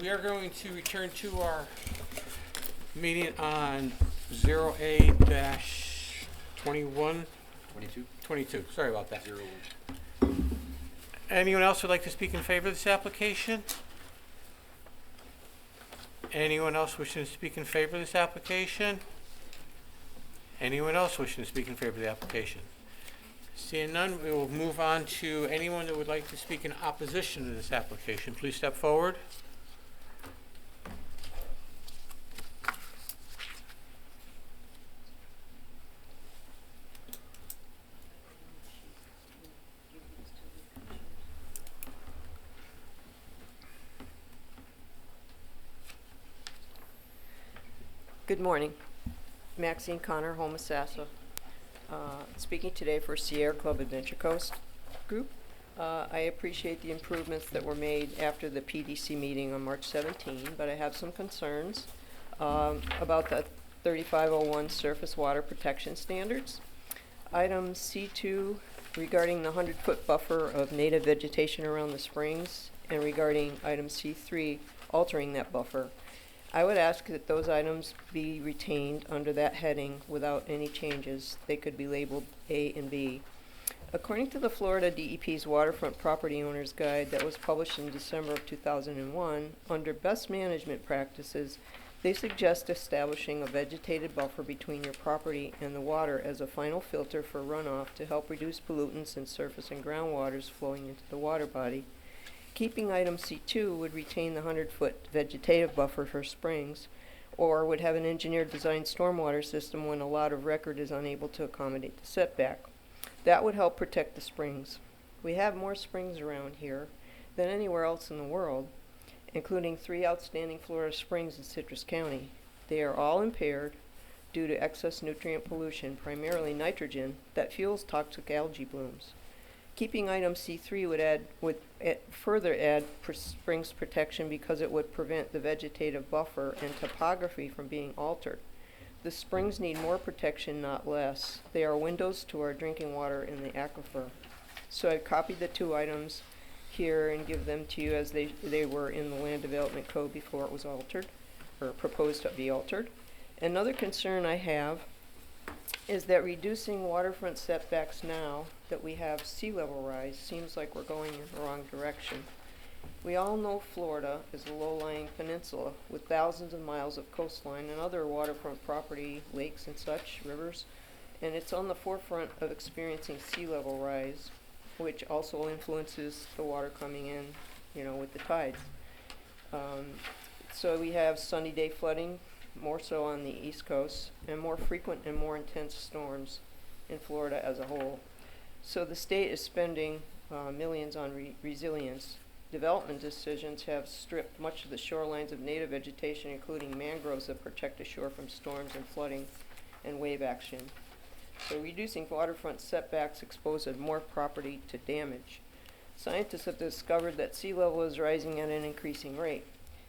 We are going to return to our meeting on 0A-21. 22. Sorry about that. 01. Anyone else would like to speak in favor of this application? Anyone else wishing to speak in favor of this application? Anyone else wishing to speak in favor of the application? Seeing none, we will move on to anyone that would like to speak in opposition to this application. Please step forward. Good morning. Maxine Connor, Homosassa. Speaking today for Sierra Club Adventure Coast Group. I appreciate the improvements that were made after the PDC meeting on March 17, but I have some concerns about the 3501 surface water protection standards. Item C2 regarding the 100-foot buffer of native vegetation around the springs, and regarding item C3 altering that buffer. I would ask that those items be retained under that heading without any changes. They could be labeled A and B. According to the Florida DEP's Waterfront Property Owner's Guide that was published in December of 2001, under best management practices, they suggest establishing a vegetated buffer between your property and the water as a final filter for runoff to help reduce pollutants in surface and groundwaters flowing into the water body. Keeping item C2 would retain the 100-foot vegetative buffer for springs, or would have an engineered designed stormwater system when a lot of record is unable to accommodate the setback. That would help protect the springs. We have more springs around here than anywhere else in the world, including 3 outstanding Florida springs in Citrus County. They are all impaired due to excess nutrient pollution, primarily nitrogen, that fuels toxic algae blooms. Keeping item C3 would further add springs protection because it would prevent the vegetative buffer and topography from being altered. The springs need more protection, not less. They are windows to our drinking water in the aquifer. So I copied the 2 items here and give them to you as they were in the Land Development Code before it was altered, or proposed to be altered. Another concern I have is that reducing waterfront setbacks now that we have sea level rise seems like we're going in the wrong direction. We all know Florida is a low-lying peninsula with thousands of miles of coastline and other waterfront property, lakes and such, rivers, and it's on the forefront of experiencing sea level rise, which also influences the water coming in, with the tides. So we have sunny day flooding, more so on the East Coast, and more frequent and more intense storms in Florida as a whole. So the state is spending millions on resilience. Development decisions have stripped much of the shorelines of native vegetation, including mangroves that protect the shore from storms and flooding and wave action. So reducing waterfront setbacks exposes more property to damage. Scientists have discovered that sea level is rising at an increasing rate.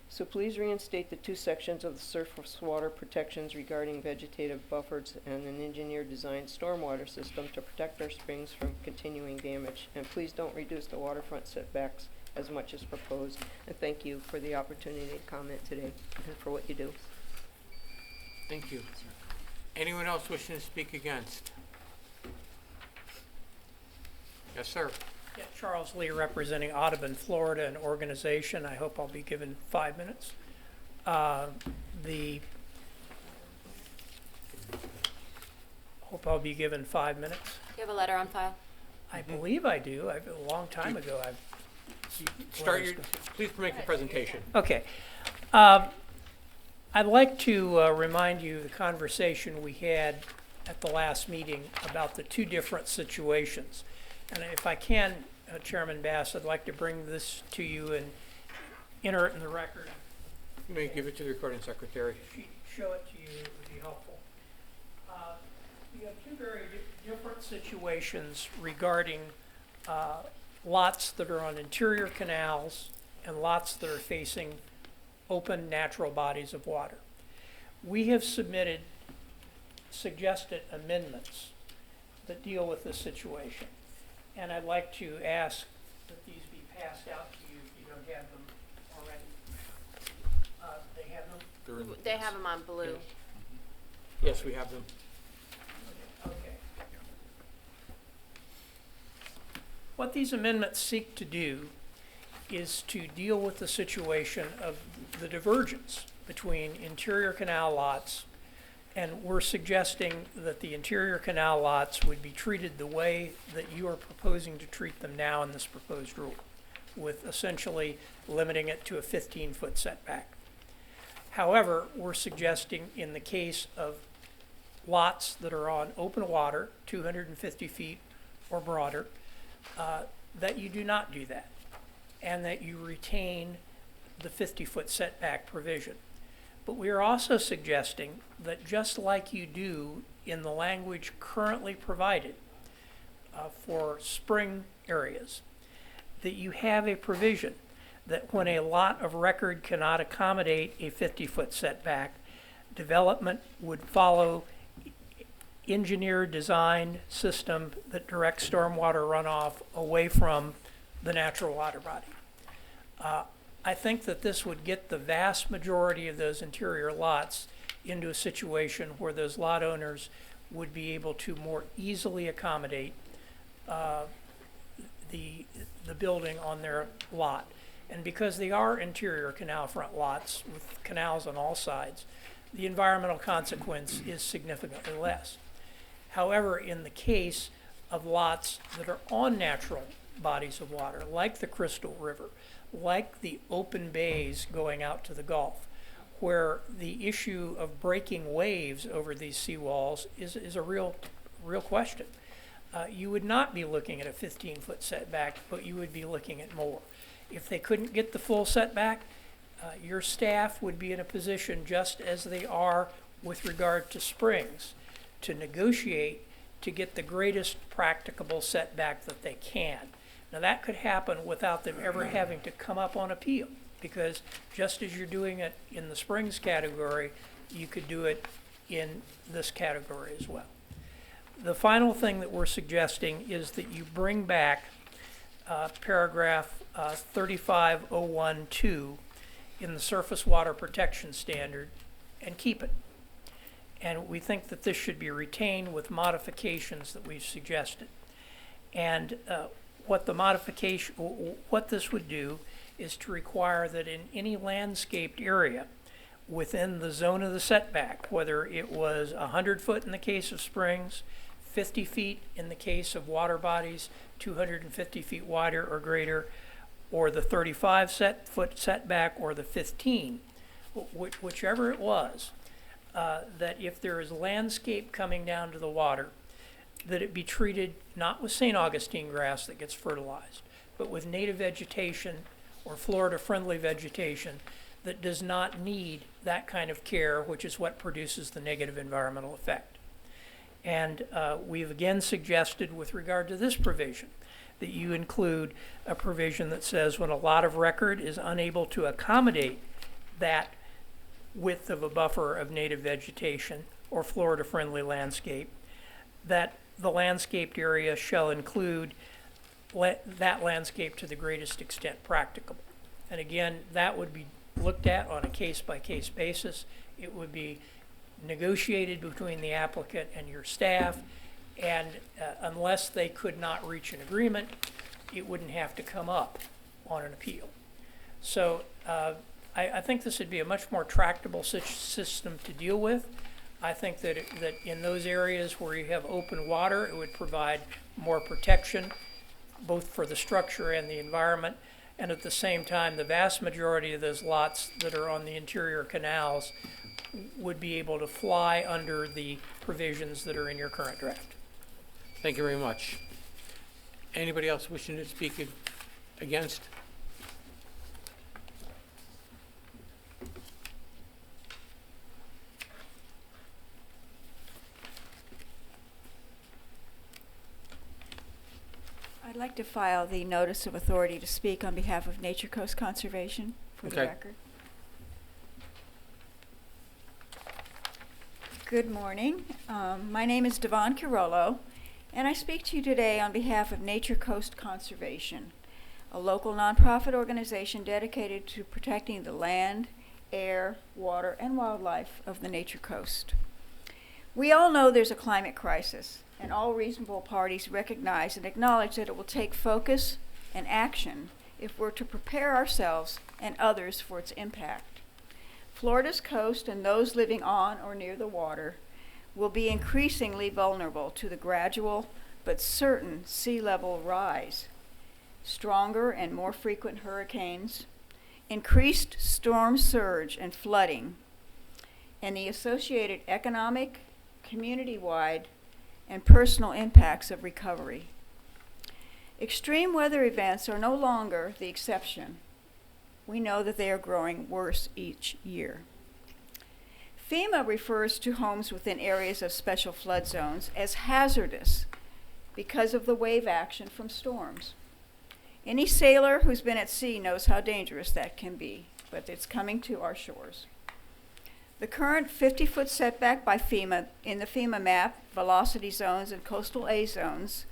So please reinstate the 2 sections of the surface water protections regarding vegetative buffers and an engineer designed stormwater system to protect our springs from continuing damage. And please don't reduce the waterfront setbacks as much as proposed. And thank you for the opportunity to comment today and for what you do. Thank you. Anyone else wishing to speak against? Yes, sir. Yeah, Charles Lee, representing Audubon, Florida, an organization. I hope I'll be given 5 minutes. Hope I'll be given 5 minutes. Do you have a letter on file? I believe I do. A long time ago. Please make the presentation. Okay. I'd like to remind you of the conversation we had at the last meeting about the 2 different situations. And if I can, Chairman Bass, I'd like to bring this to you and enter it in the record. You may give it to the recording secretary. Show it to you, it would be helpful. We have 2 very different situations regarding lots that are on interior canals and lots that are facing open natural bodies of water. We have suggested amendments that deal with this situation. And I'd like to ask that these be passed out to you if you don't have them already. They have them? They have them on blue. Yes, we have them. Okay. What these amendments seek to do is to deal with the situation of the divergence between interior canal lots, and we're suggesting that the interior canal lots would be treated the way that you are proposing to treat them now in this proposed rule, with essentially limiting it to a 15-foot setback. However, we're suggesting in the case of lots that are on open water, 250 feet or broader, that you do not do that, and that you retain the 50-foot setback provision. But we are also suggesting that just like you do in the language currently provided for spring areas, that you have a provision that when a lot of record cannot accommodate a 50-foot setback, development would follow engineered design system that directs stormwater runoff away from the natural water body. I think that this would get the vast majority of those interior lots into a situation where those lot owners would be able to more easily accommodate the building on their lot. And because they are interior canal front lots with canals on all sides, the environmental consequence is significantly less. However, in the case of lots that are on natural bodies of water, like the Crystal River, like the open bays going out to the Gulf, where the issue of breaking waves over these seawalls is a real question. You would not be looking at a 15-foot setback, but you would be looking at more. If they couldn't get the full setback, your staff would be in a position, just as they are with regard to springs, to negotiate to get the greatest practicable setback that they can. Now that could happen without them ever having to come up on appeal, because just as you're doing it in the springs category, you could do it in this category as well. The final thing that we're suggesting is that you bring back paragraph 35012 in the surface water protection standard and keep it. And we think that this should be retained with modifications that we've suggested. And what this would do is to require that in any landscaped area within the zone of the setback, whether it was 100 foot in the case of springs, 50 feet in the case of water bodies, 250 feet wider or greater, or the 35-foot setback or the 15, whichever it was, that if there is landscape coming down to the water, that it be treated not with St. Augustine grass that gets fertilized, but with native vegetation or Florida-friendly vegetation that does not need that kind of care, which is what produces the negative environmental effect. And we've again suggested with regard to this provision that you include a provision that says when a lot of record is unable to accommodate that width of a buffer of native vegetation or Florida-friendly landscape, that the landscaped area shall include that landscape to the greatest extent practicable. And again, that would be looked at on a case-by-case basis. It would be negotiated between the applicant and your staff, and unless they could not reach an agreement, it wouldn't have to come up on an appeal. So I think this would be a much more tractable system to deal with. I think that in those areas where you have open water, it would provide more protection, both for the structure and the environment. And at the same time, the vast majority of those lots that are on the interior canals would be able to fly under the provisions that are in your current draft. Thank you very much. Anybody else wishing to speak against? I'd like to file the notice of authority to speak on behalf of Nature Coast Conservation for the record. Good morning. My name is Devon Carollo, and I speak to you today on behalf of Nature Coast Conservation, a local nonprofit organization dedicated to protecting the land, air, water, and wildlife of the Nature Coast. We all know there's a climate crisis, and all reasonable parties recognize and acknowledge that it will take focus and action if we're to prepare ourselves and others for its impact. Florida's coast and those living on or near the water will be increasingly vulnerable to the gradual but certain sea level rise, stronger and more frequent hurricanes, increased storm surge and flooding, and the associated economic, community-wide, and personal impacts of recovery. Extreme weather events are no longer the exception. We know that they are growing worse each year. FEMA refers to homes within areas of special flood zones as hazardous because of the wave action from storms. Any sailor who's been at sea knows how dangerous that can be, but it's coming to our shores. The current 50-foot setback by FEMA in the FEMA map, velocity zones and coastal A zones,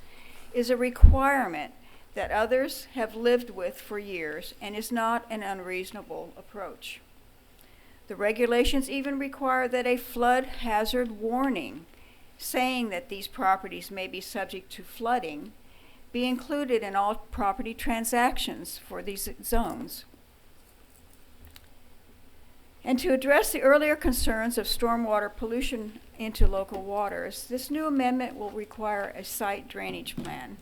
is a requirement that others have lived with for years and is not an unreasonable approach. The regulations even require that a flood hazard warning saying that these properties may be subject to flooding be included in all property transactions for these zones. And to address the earlier concerns of stormwater pollution into local waters, this new amendment will require a site drainage plan.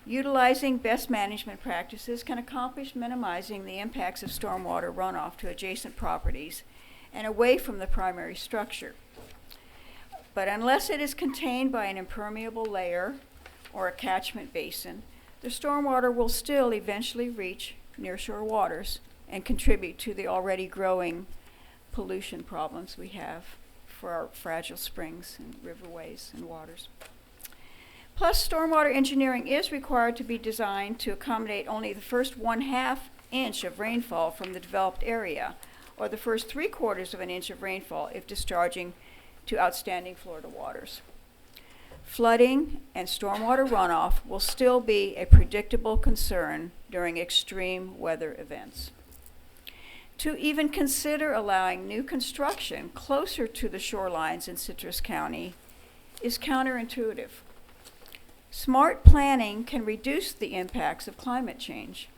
Utilizing best management practices can accomplish minimizing the impacts of stormwater runoff to adjacent properties and away from the primary structure. But unless it is contained by an impermeable layer or a catchment basin, the stormwater will still eventually reach nearshore waters and contribute to the already growing pollution problems we have for our fragile springs and riverways and waters. Plus, stormwater engineering is required to be designed to accommodate only the first 1/2 inch of rainfall from the developed area, or the first 3/4 of an inch of rainfall if discharging to outstanding Florida waters. Flooding and stormwater runoff will still be a predictable concern during extreme weather events. To even consider allowing new construction closer to the shorelines in Citrus County is counterintuitive. Smart planning can reduce the impacts of climate change.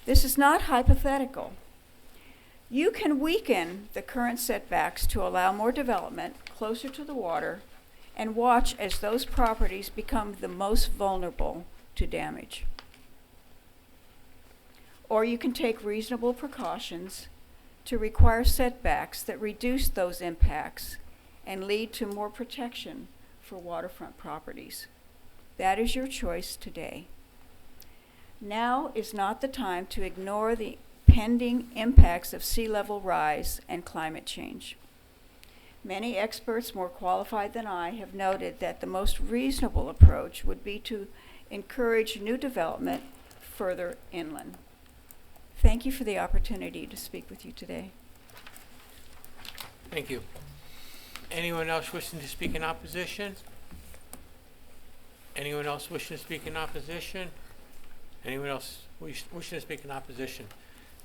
This is not hypothetical. You can weaken the current setbacks to allow more development closer to the water and watch as those properties become the most vulnerable to damage. Or you can take reasonable precautions to require setbacks that reduce those impacts and lead to more protection for waterfront properties. That is your choice today. Now is not the time to ignore the pending impacts of sea level rise and climate change. Many experts more qualified than I have noted that the most reasonable approach would be to encourage new development further inland. Thank you for the opportunity to speak with you today. Thank you. Anyone else wishing to speak in opposition? Anyone else wishing to speak in opposition? Anyone else wishing to speak in opposition?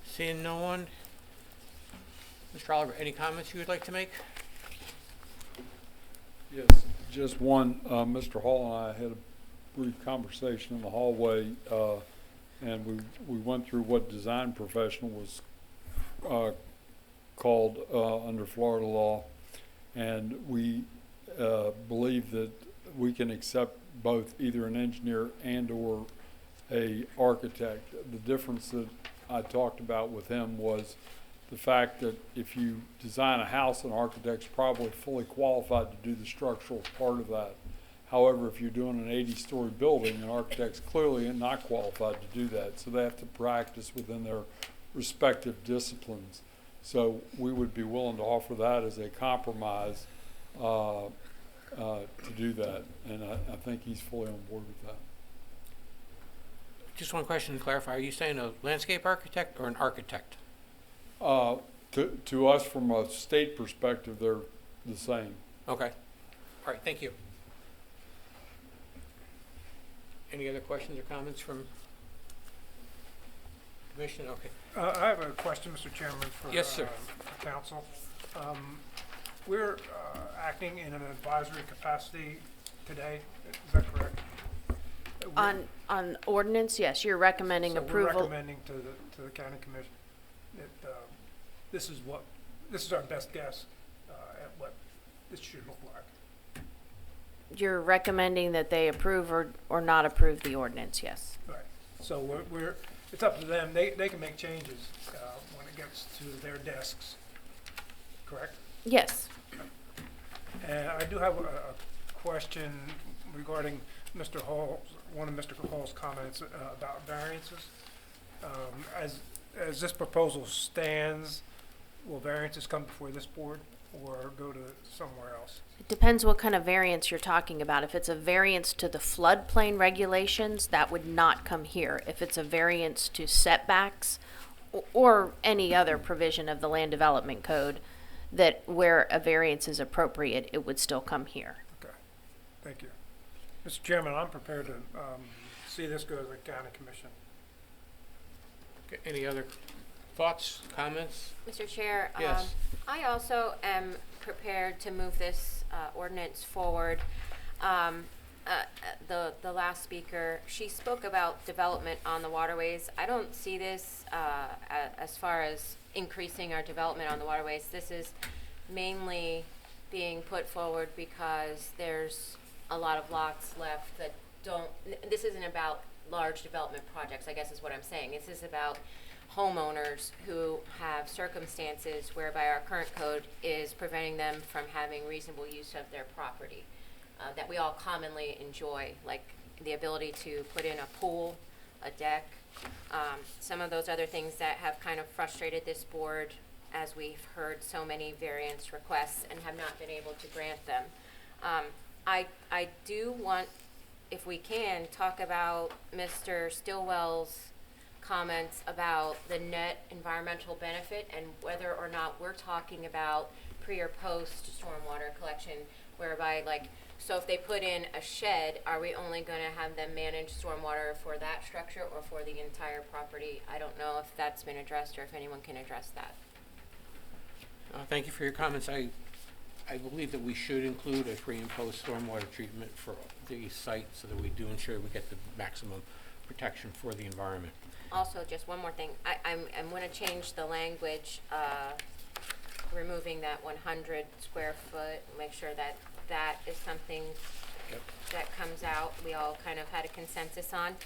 Seeing no one? Mr. Oliver, any comments you would like to make? Yes, just one. Mr. Hall and I had a brief conversation in the hallway, and we went through what design professional was called under Florida law, and we believe that we can accept both either an engineer and or a architect. The difference that I talked about with him was the fact that if you design a house, an architect's probably fully qualified to do the structural part of that. However, if you're doing an 80-story building, an architect's clearly not qualified to do that, so they have to practice within their respective disciplines. So we would be willing to offer that as a compromise to do that, and I think he's fully on board with that. Just one question to clarify. Are you saying a landscape architect or an architect? To us, from a state perspective, they're the same. Okay. All right, thank you. Any other questions or comments from Commission? Okay. I have a question, Mr. Chairman, for Yes, sir. for council. We're acting in an advisory capacity today. Is that correct? On ordinance, yes, you're recommending So approval. we're recommending to the county commission that this is our best guess at what this should look like. You're recommending that they approve or not approve the ordinance, yes. Right. So it's up to them. They can make changes when it gets to their desks. Correct? Yes. And I do have a question regarding one of Mr. Hall's comments about variances. As this proposal stands, will variances come before this board or go to somewhere else? It depends what kind of variance you're talking about. If it's a variance to the floodplain regulations, that would not come here. If it's a variance to setbacks or any other provision of the land development code that where a variance is appropriate, it would still come here. Okay, thank you. Mr. Chairman, I'm prepared to see this go to the county commission. Okay. Any other thoughts, comments? Mr. Chair, Yes. I also am prepared to move this ordinance forward. The last speaker, she spoke about development on the waterways. I don't see this as far as increasing our development on the waterways. This is mainly being put forward because there's a lot of lots left that don't, this isn't about large development projects, I guess is what I'm saying. This is about homeowners who have circumstances whereby our current code is preventing them from having reasonable use of their property that we all commonly enjoy, like the ability to put in a pool, a deck, some of those other things that have kind of frustrated this board as we've heard so many variance requests and have not been able to grant them. I do want, if we can, talk about Mr. Stillwell's comments about the net environmental benefit and whether or not we're talking about pre or post stormwater collection, whereby so if they put in a shed, are we only going to have them manage stormwater for that structure or for the entire property? I don't know if that's been addressed or if anyone can address that. Thank you for your comments. I believe that we should include a pre and post stormwater treatment for the site so that we do ensure we get the maximum protection for the environment. Also, just one more thing. I'm going to change the language, removing that 100 square foot, make sure that that is something that comes out. We all kind of had a consensus on.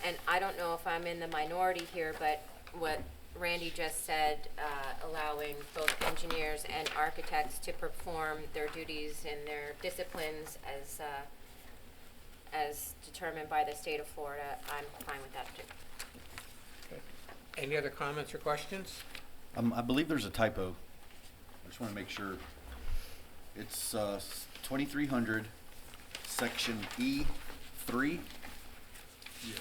And I don't know if I'm in the minority here, but what Randy just said, allowing both engineers and architects to perform their duties and their disciplines as determined by the state of Florida, I'm fine with that too. Okay. Any other comments or questions? I believe there's a typo. I just want to make sure. It's 2300, section E3.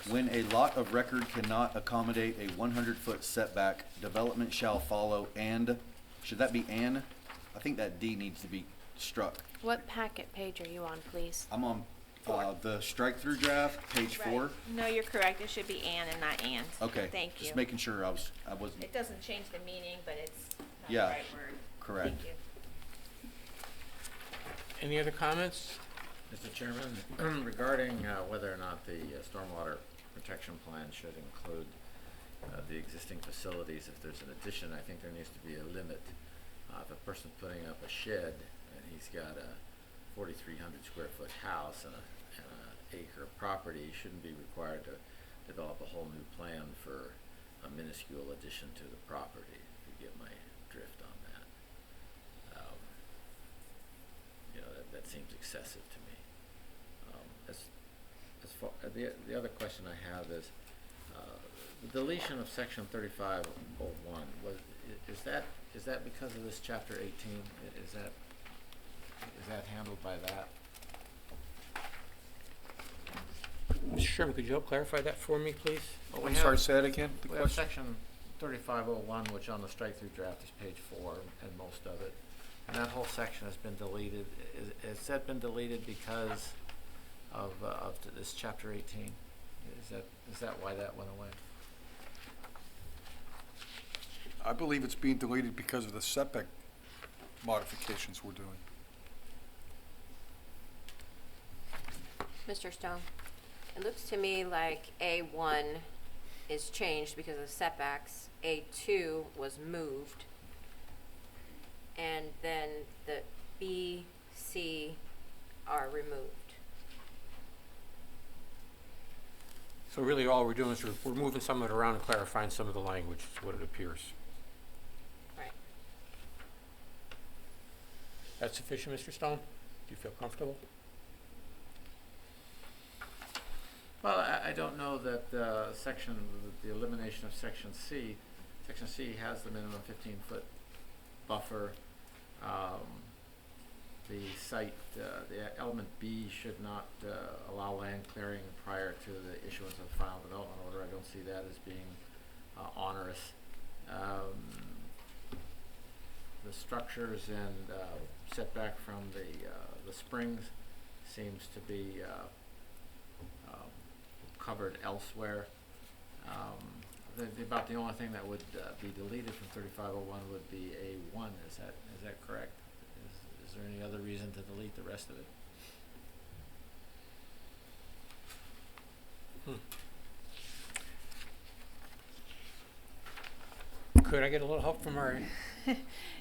When a lot of record cannot accommodate a 100-foot setback, development shall follow and, should that be an? I think that D needs to be struck. What packet page are you on, please? I'm on the strike-through draft, page 4. No, you're correct. It should be and not and. Okay. Thank you. Just making sure I wasn't. It doesn't change the meaning, but it's not Yeah, the right word. correct. Thank you. Any other comments? Mr. Chairman, regarding whether or not the stormwater protection plan should include the existing facilities, if there's an addition, I think there needs to be a limit. If a person's putting up a shed and he's got a 4,300 square foot house and an acre of property, he shouldn't be required to develop a whole new plan for a minuscule addition to the property, if you get my drift on that. That seems excessive to me. As far the other question I have is the deletion of section 3501. Is that because of this chapter 18? Is that handled by that? Mr. Chairman, could you help clarify that for me, please? Well, I'm sorry, say that again, the we have question? section 3501, which on the strike-through draft is page 4 and most of it. And that whole section has been deleted. Has that been deleted because of this chapter 18? Is that why that went away? I believe it's being deleted because of the setback modifications we're doing. Mr. Stone, it looks to me like A1 is changed because of setbacks. A2 was moved. And then the B, C are removed. So really all we're doing is we're moving some of it around and clarifying some of the language, is what it appears. Right. That's sufficient, Mr. Stone? Do you feel comfortable? Well, I don't know that the elimination of section C has the minimum 15-foot buffer. The site, the element B should not allow land clearing prior to the issuance of the final development order. I don't see that as being onerous. The structures and setback from the springs seems to be covered elsewhere. About the only thing that would be deleted from 3501 would be A1. Is that correct? Is there any other reason to delete the rest of it? Could I get a little help from our...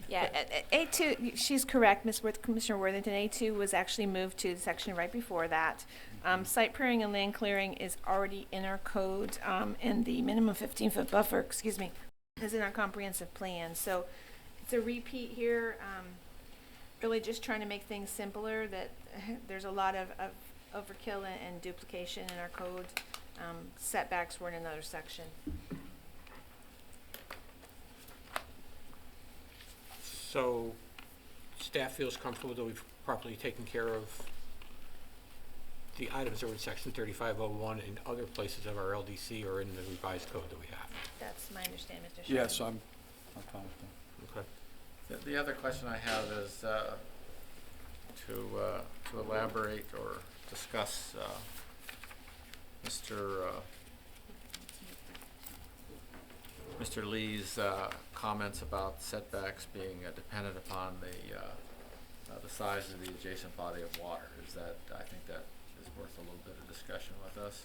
Yeah, A2, she's correct, Commissioner Worthington. A2 was actually moved to the section right before that. Site clearing and land clearing is already in our code, and the minimum 15-foot buffer, is in our comprehensive plan. So it's a repeat here, really just trying to make things simpler, that there's a lot of overkill and duplication in our code. Setbacks were in another section. So staff feels comfortable that we've properly taken care of the items that were in section 3501 and other places of our LDC or in the revised code that we have? That's my understanding, Mr. Chairman. Yes, I'm fine with that. Okay. The other question I have is to elaborate or discuss Mr. Lee's comments about setbacks being dependent upon the size of the adjacent body of water. I think that is worth a little bit of discussion with us.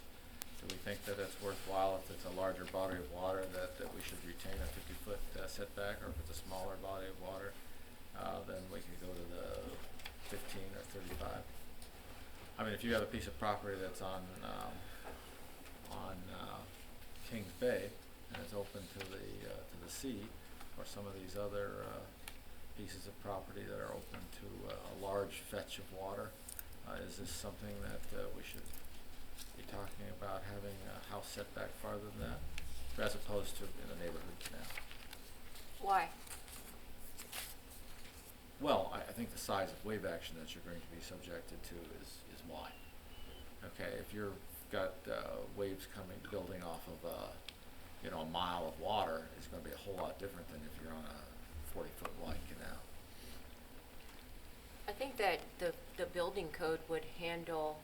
Do we think that it's worthwhile if it's a larger body of water that we should retain a 50-foot setback, or if it's a smaller body of water, then we can go to the 15 or 35? I mean, if you have a piece of property that's on Kings Bay and it's open to the sea, or some of these other pieces of property that are open to a large fetch of water, is this something that we should be talking about having a house setback farther than that, as opposed to in a neighborhood canal? Why? Well, I think the size of wave action that you're going to be subjected to is wide. Okay, if you've got waves coming, building off of a mile of water, it's going to be a whole lot different than if you're on a 40-foot wide canal. I think that the building code would handle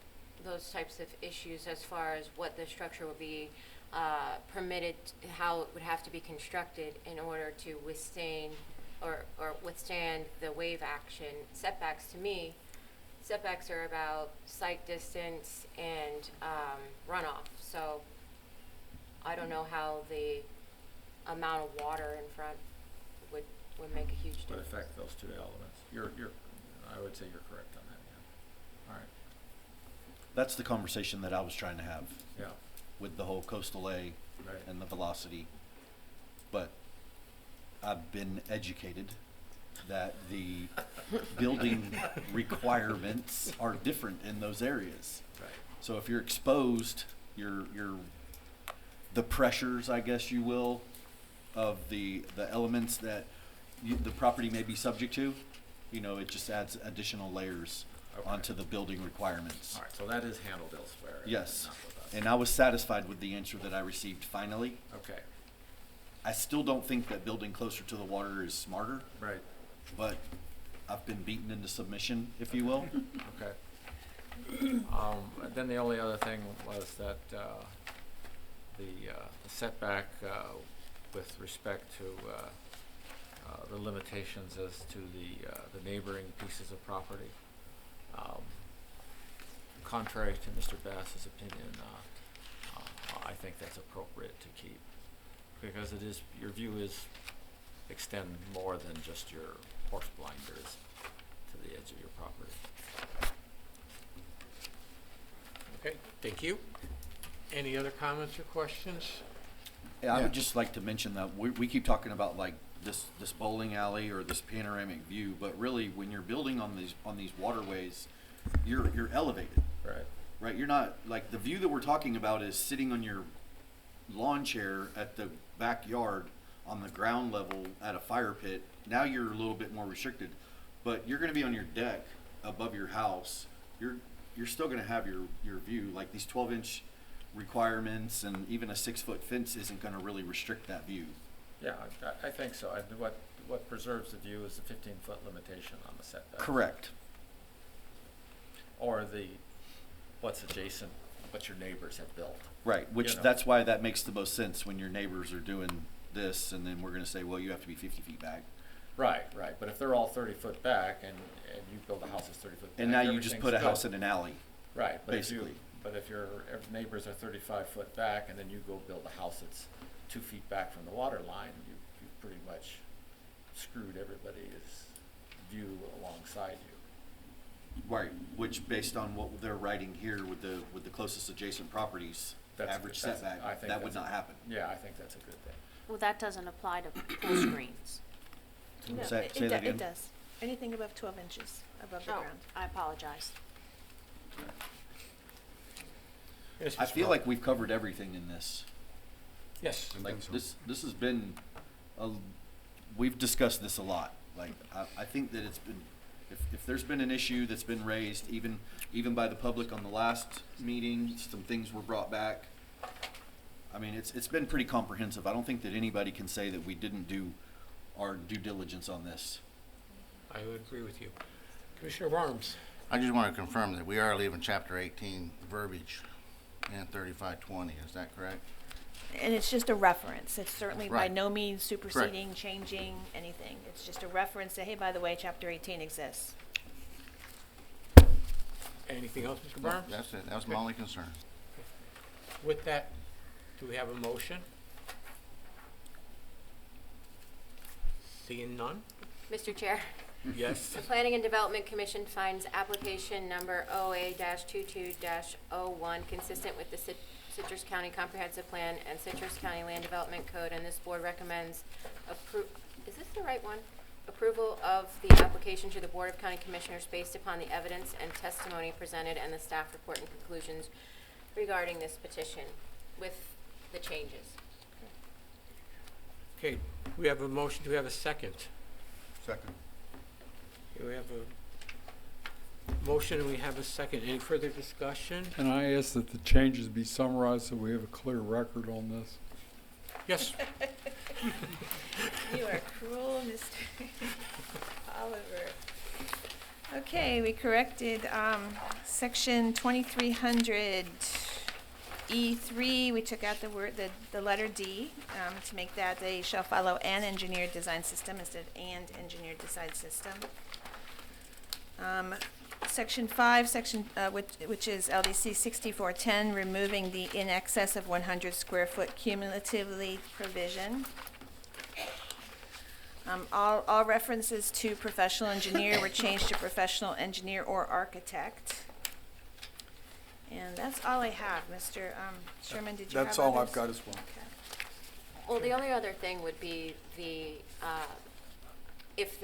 those types of issues as far as what the structure would be permitted, how it would have to be constructed in order to withstand the wave action. Setbacks, to me, setbacks are about sight distance and runoff. So I don't know how the amount of water in front would make a huge Would difference. affect those two elements. I would say you're correct on that, yeah. All right. That's the conversation that I was trying to have. Yeah. With the whole coastal A Right. and the velocity. But I've been educated that the building requirements are different in those areas. Right. So if you're exposed, the pressures, I guess you will, of the elements that the property may be subject to, it just adds additional layers onto the building requirements. All right, so that is handled elsewhere. Yes, not with us. and I was satisfied with the answer that I received finally. Okay. I still don't think that building closer to the water is smarter. Right. But I've been beaten into submission, if you will. Okay. Then the only other thing was that the setback with respect to the limitations as to the neighboring pieces of property. Contrary to Mr. Bass's opinion, I think that's appropriate to keep, because your view is extend more than just your horse blinders to the edge of your property. Okay, thank you. Any other comments or questions? Yeah, I would just like to mention that we keep talking about like this bowling alley or this panoramic view, but really when you're building on these waterways, you're elevated. Right. Right. You're not like the view that we're talking about is sitting on your lawn chair at the backyard on the ground level at a fire pit. Now you're a little bit more restricted, but you're going to be on your deck above your house. You're still going to have your view. Like these 12-inch requirements and even a 6-foot fence isn't going to really restrict that view. Yeah, I think so. What preserves the view is the 15-foot limitation on the setback. Correct. Or what's adjacent, what your neighbors have built. Right, which that's why that makes the most sense when your neighbors are doing this, and then we're going to say, well, you have to be 50 feet back. Right. But if they're all 30 foot back and you build a house that's 30 foot back, And now you just put a house in an alley. Right, but basically. If your neighbors are 35 foot back and then you go build a house that's 2 feet back from the water line, you've pretty much screwed everybody's view alongside you. Right, which based on what they're writing here with the closest adjacent properties, average setback, that would not happen. Yeah, I think that's a good thing. Well, that doesn't apply to pool screens. No, Say that again? It does. Anything above 12 inches above the Oh, ground. I apologize. Yes, I Mr. feel Brown. like we've covered everything in this. Yes. Like this has been, we've discussed this a lot. Like I think that it's been, if there's been an issue that's been raised, even by the public on the last meeting, some things were brought back. I mean, it's been pretty comprehensive. I don't think that anybody can say that we didn't do our due diligence on this. I would agree with you. Commissioner Barnes. I just want to confirm that we are leaving chapter 18 verbiage and 3520, is that correct? And it's just a reference. It's certainly by Right. no means superseding, changing anything. It's just a reference to, hey, by the way, chapter 18 exists. Anything else, Mr. No, Barnes? that's it, that was my Okay. only concern. With that, do we have a motion? Seeing none? Mr. Chair? Yes. The Planning and Development Commission finds application number OA-22-01 consistent with the Citrus County Comprehensive Plan and Citrus County Land Development Code, and this board recommends is this the right one? Approval of the application to the Board of County Commissioners based upon the evidence and testimony presented and the staff report and conclusions regarding this petition with the changes. Okay, we have a motion. Do we have a second? Second. Okay, we have a motion and we have a second. Any further discussion? And I ask that the changes be summarized so we have a clear record on this. Yes. You are cruel, Mr. Oliver. Okay, we corrected section 2300 E3. We took out the letter D to make that they shall follow an engineered design system instead of and engineered design system. Section 5, which is LDC 6410, removing the in excess of 100 square foot cumulatively provision. All references to professional engineer were changed to professional engineer or architect. And that's all I have, Mr. Sherman, did you have That's all others? I've got as well. Okay. Well, the only other thing would be the, if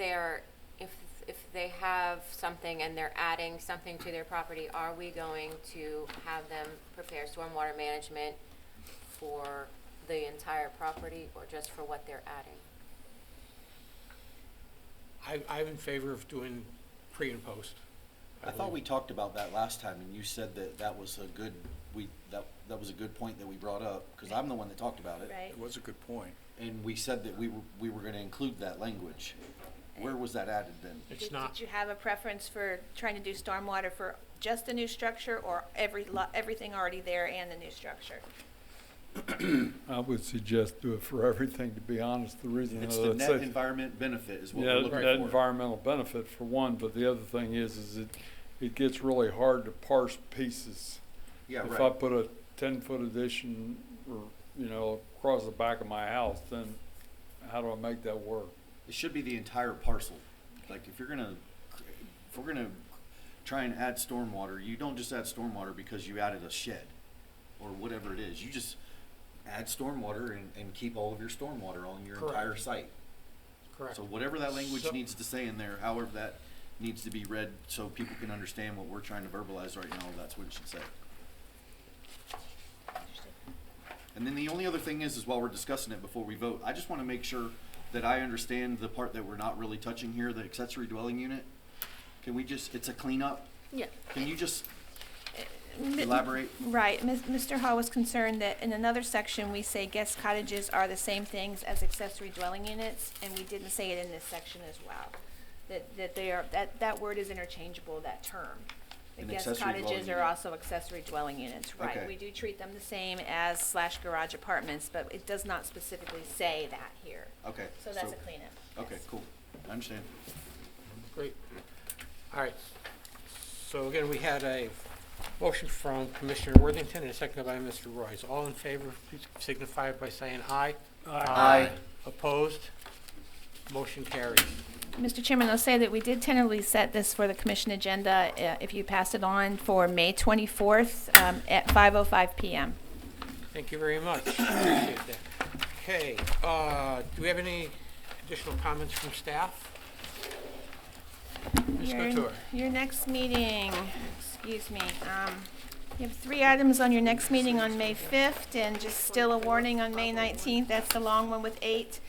they have something and they're adding something to their property, are we going to have them prepare stormwater management for the entire property or just for what they're adding? I'm in favor of doing pre and post. I thought we talked about that last time, and you said that that was a good, that was a good point that we brought up, because I'm the one that talked about it. Right. It was a good point. And we said that we were gonna include that language. Where was that added then? It's not. Did you have a preference for trying to do stormwater for just a new structure or everything already there and the new structure? I would suggest do it for everything, to be honest. The reason It's the net environment benefit is what we're looking for. net environmental benefit for one, but the other thing is it gets really hard to parse pieces. Yeah, If right. I put a 10-foot addition or, across the back of my house, then how do I make that work? It should be the entire parcel. Like if we're gonna try and add stormwater, you don't just add stormwater because you added a shed or whatever it is. You just add stormwater and keep all of your stormwater on your Correct. entire site. Correct. So whatever that language So- needs to say in there, however that needs to be read so people can understand what we're trying to verbalize right now, that's what it should say. And then the only other thing is while we're discussing it before we vote, I just want to make sure that I understand the part that we're not really touching here, the accessory dwelling unit. Can we just, it's a cleanup? Yeah. Can you just elaborate? Right. Mr. Hall was concerned that in another section, we say guest cottages are the same things as accessory dwelling units, and we didn't say it in this section as well. That they are, that word is interchangeable, that term. The An guest accessory cottages dwelling are unit. also accessory dwelling units, right? Okay. We do treat them the same as / garage apartments, but it does not specifically say that here. Okay. So that's a cleanup. Okay, yes. cool. I understand. Great. All right. So again, we had a motion from Commissioner Worthington and a second by Mr. Royce. All in favor, please signify by saying aye. Aye. Opposed? Motion carries. Mr. Chairman, I'll say that we did tentatively set this for the commission agenda, if you pass it on, for May 24th at 5:05 p.m. Thank you very much. Appreciate that. Okay, do we have any additional comments from staff? Ms. Couture. Your next meeting, excuse me, you have 3 items on your next meeting on May 5th, and just still a warning on May 19th. That's the long one with 8.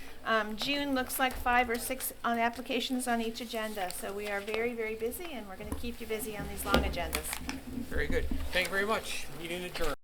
June looks like 5 or 6 on applications on each agenda, so we are very, very busy, and we're going to keep you busy on these long agendas. Very good. Thank you very much. Meeting adjourned.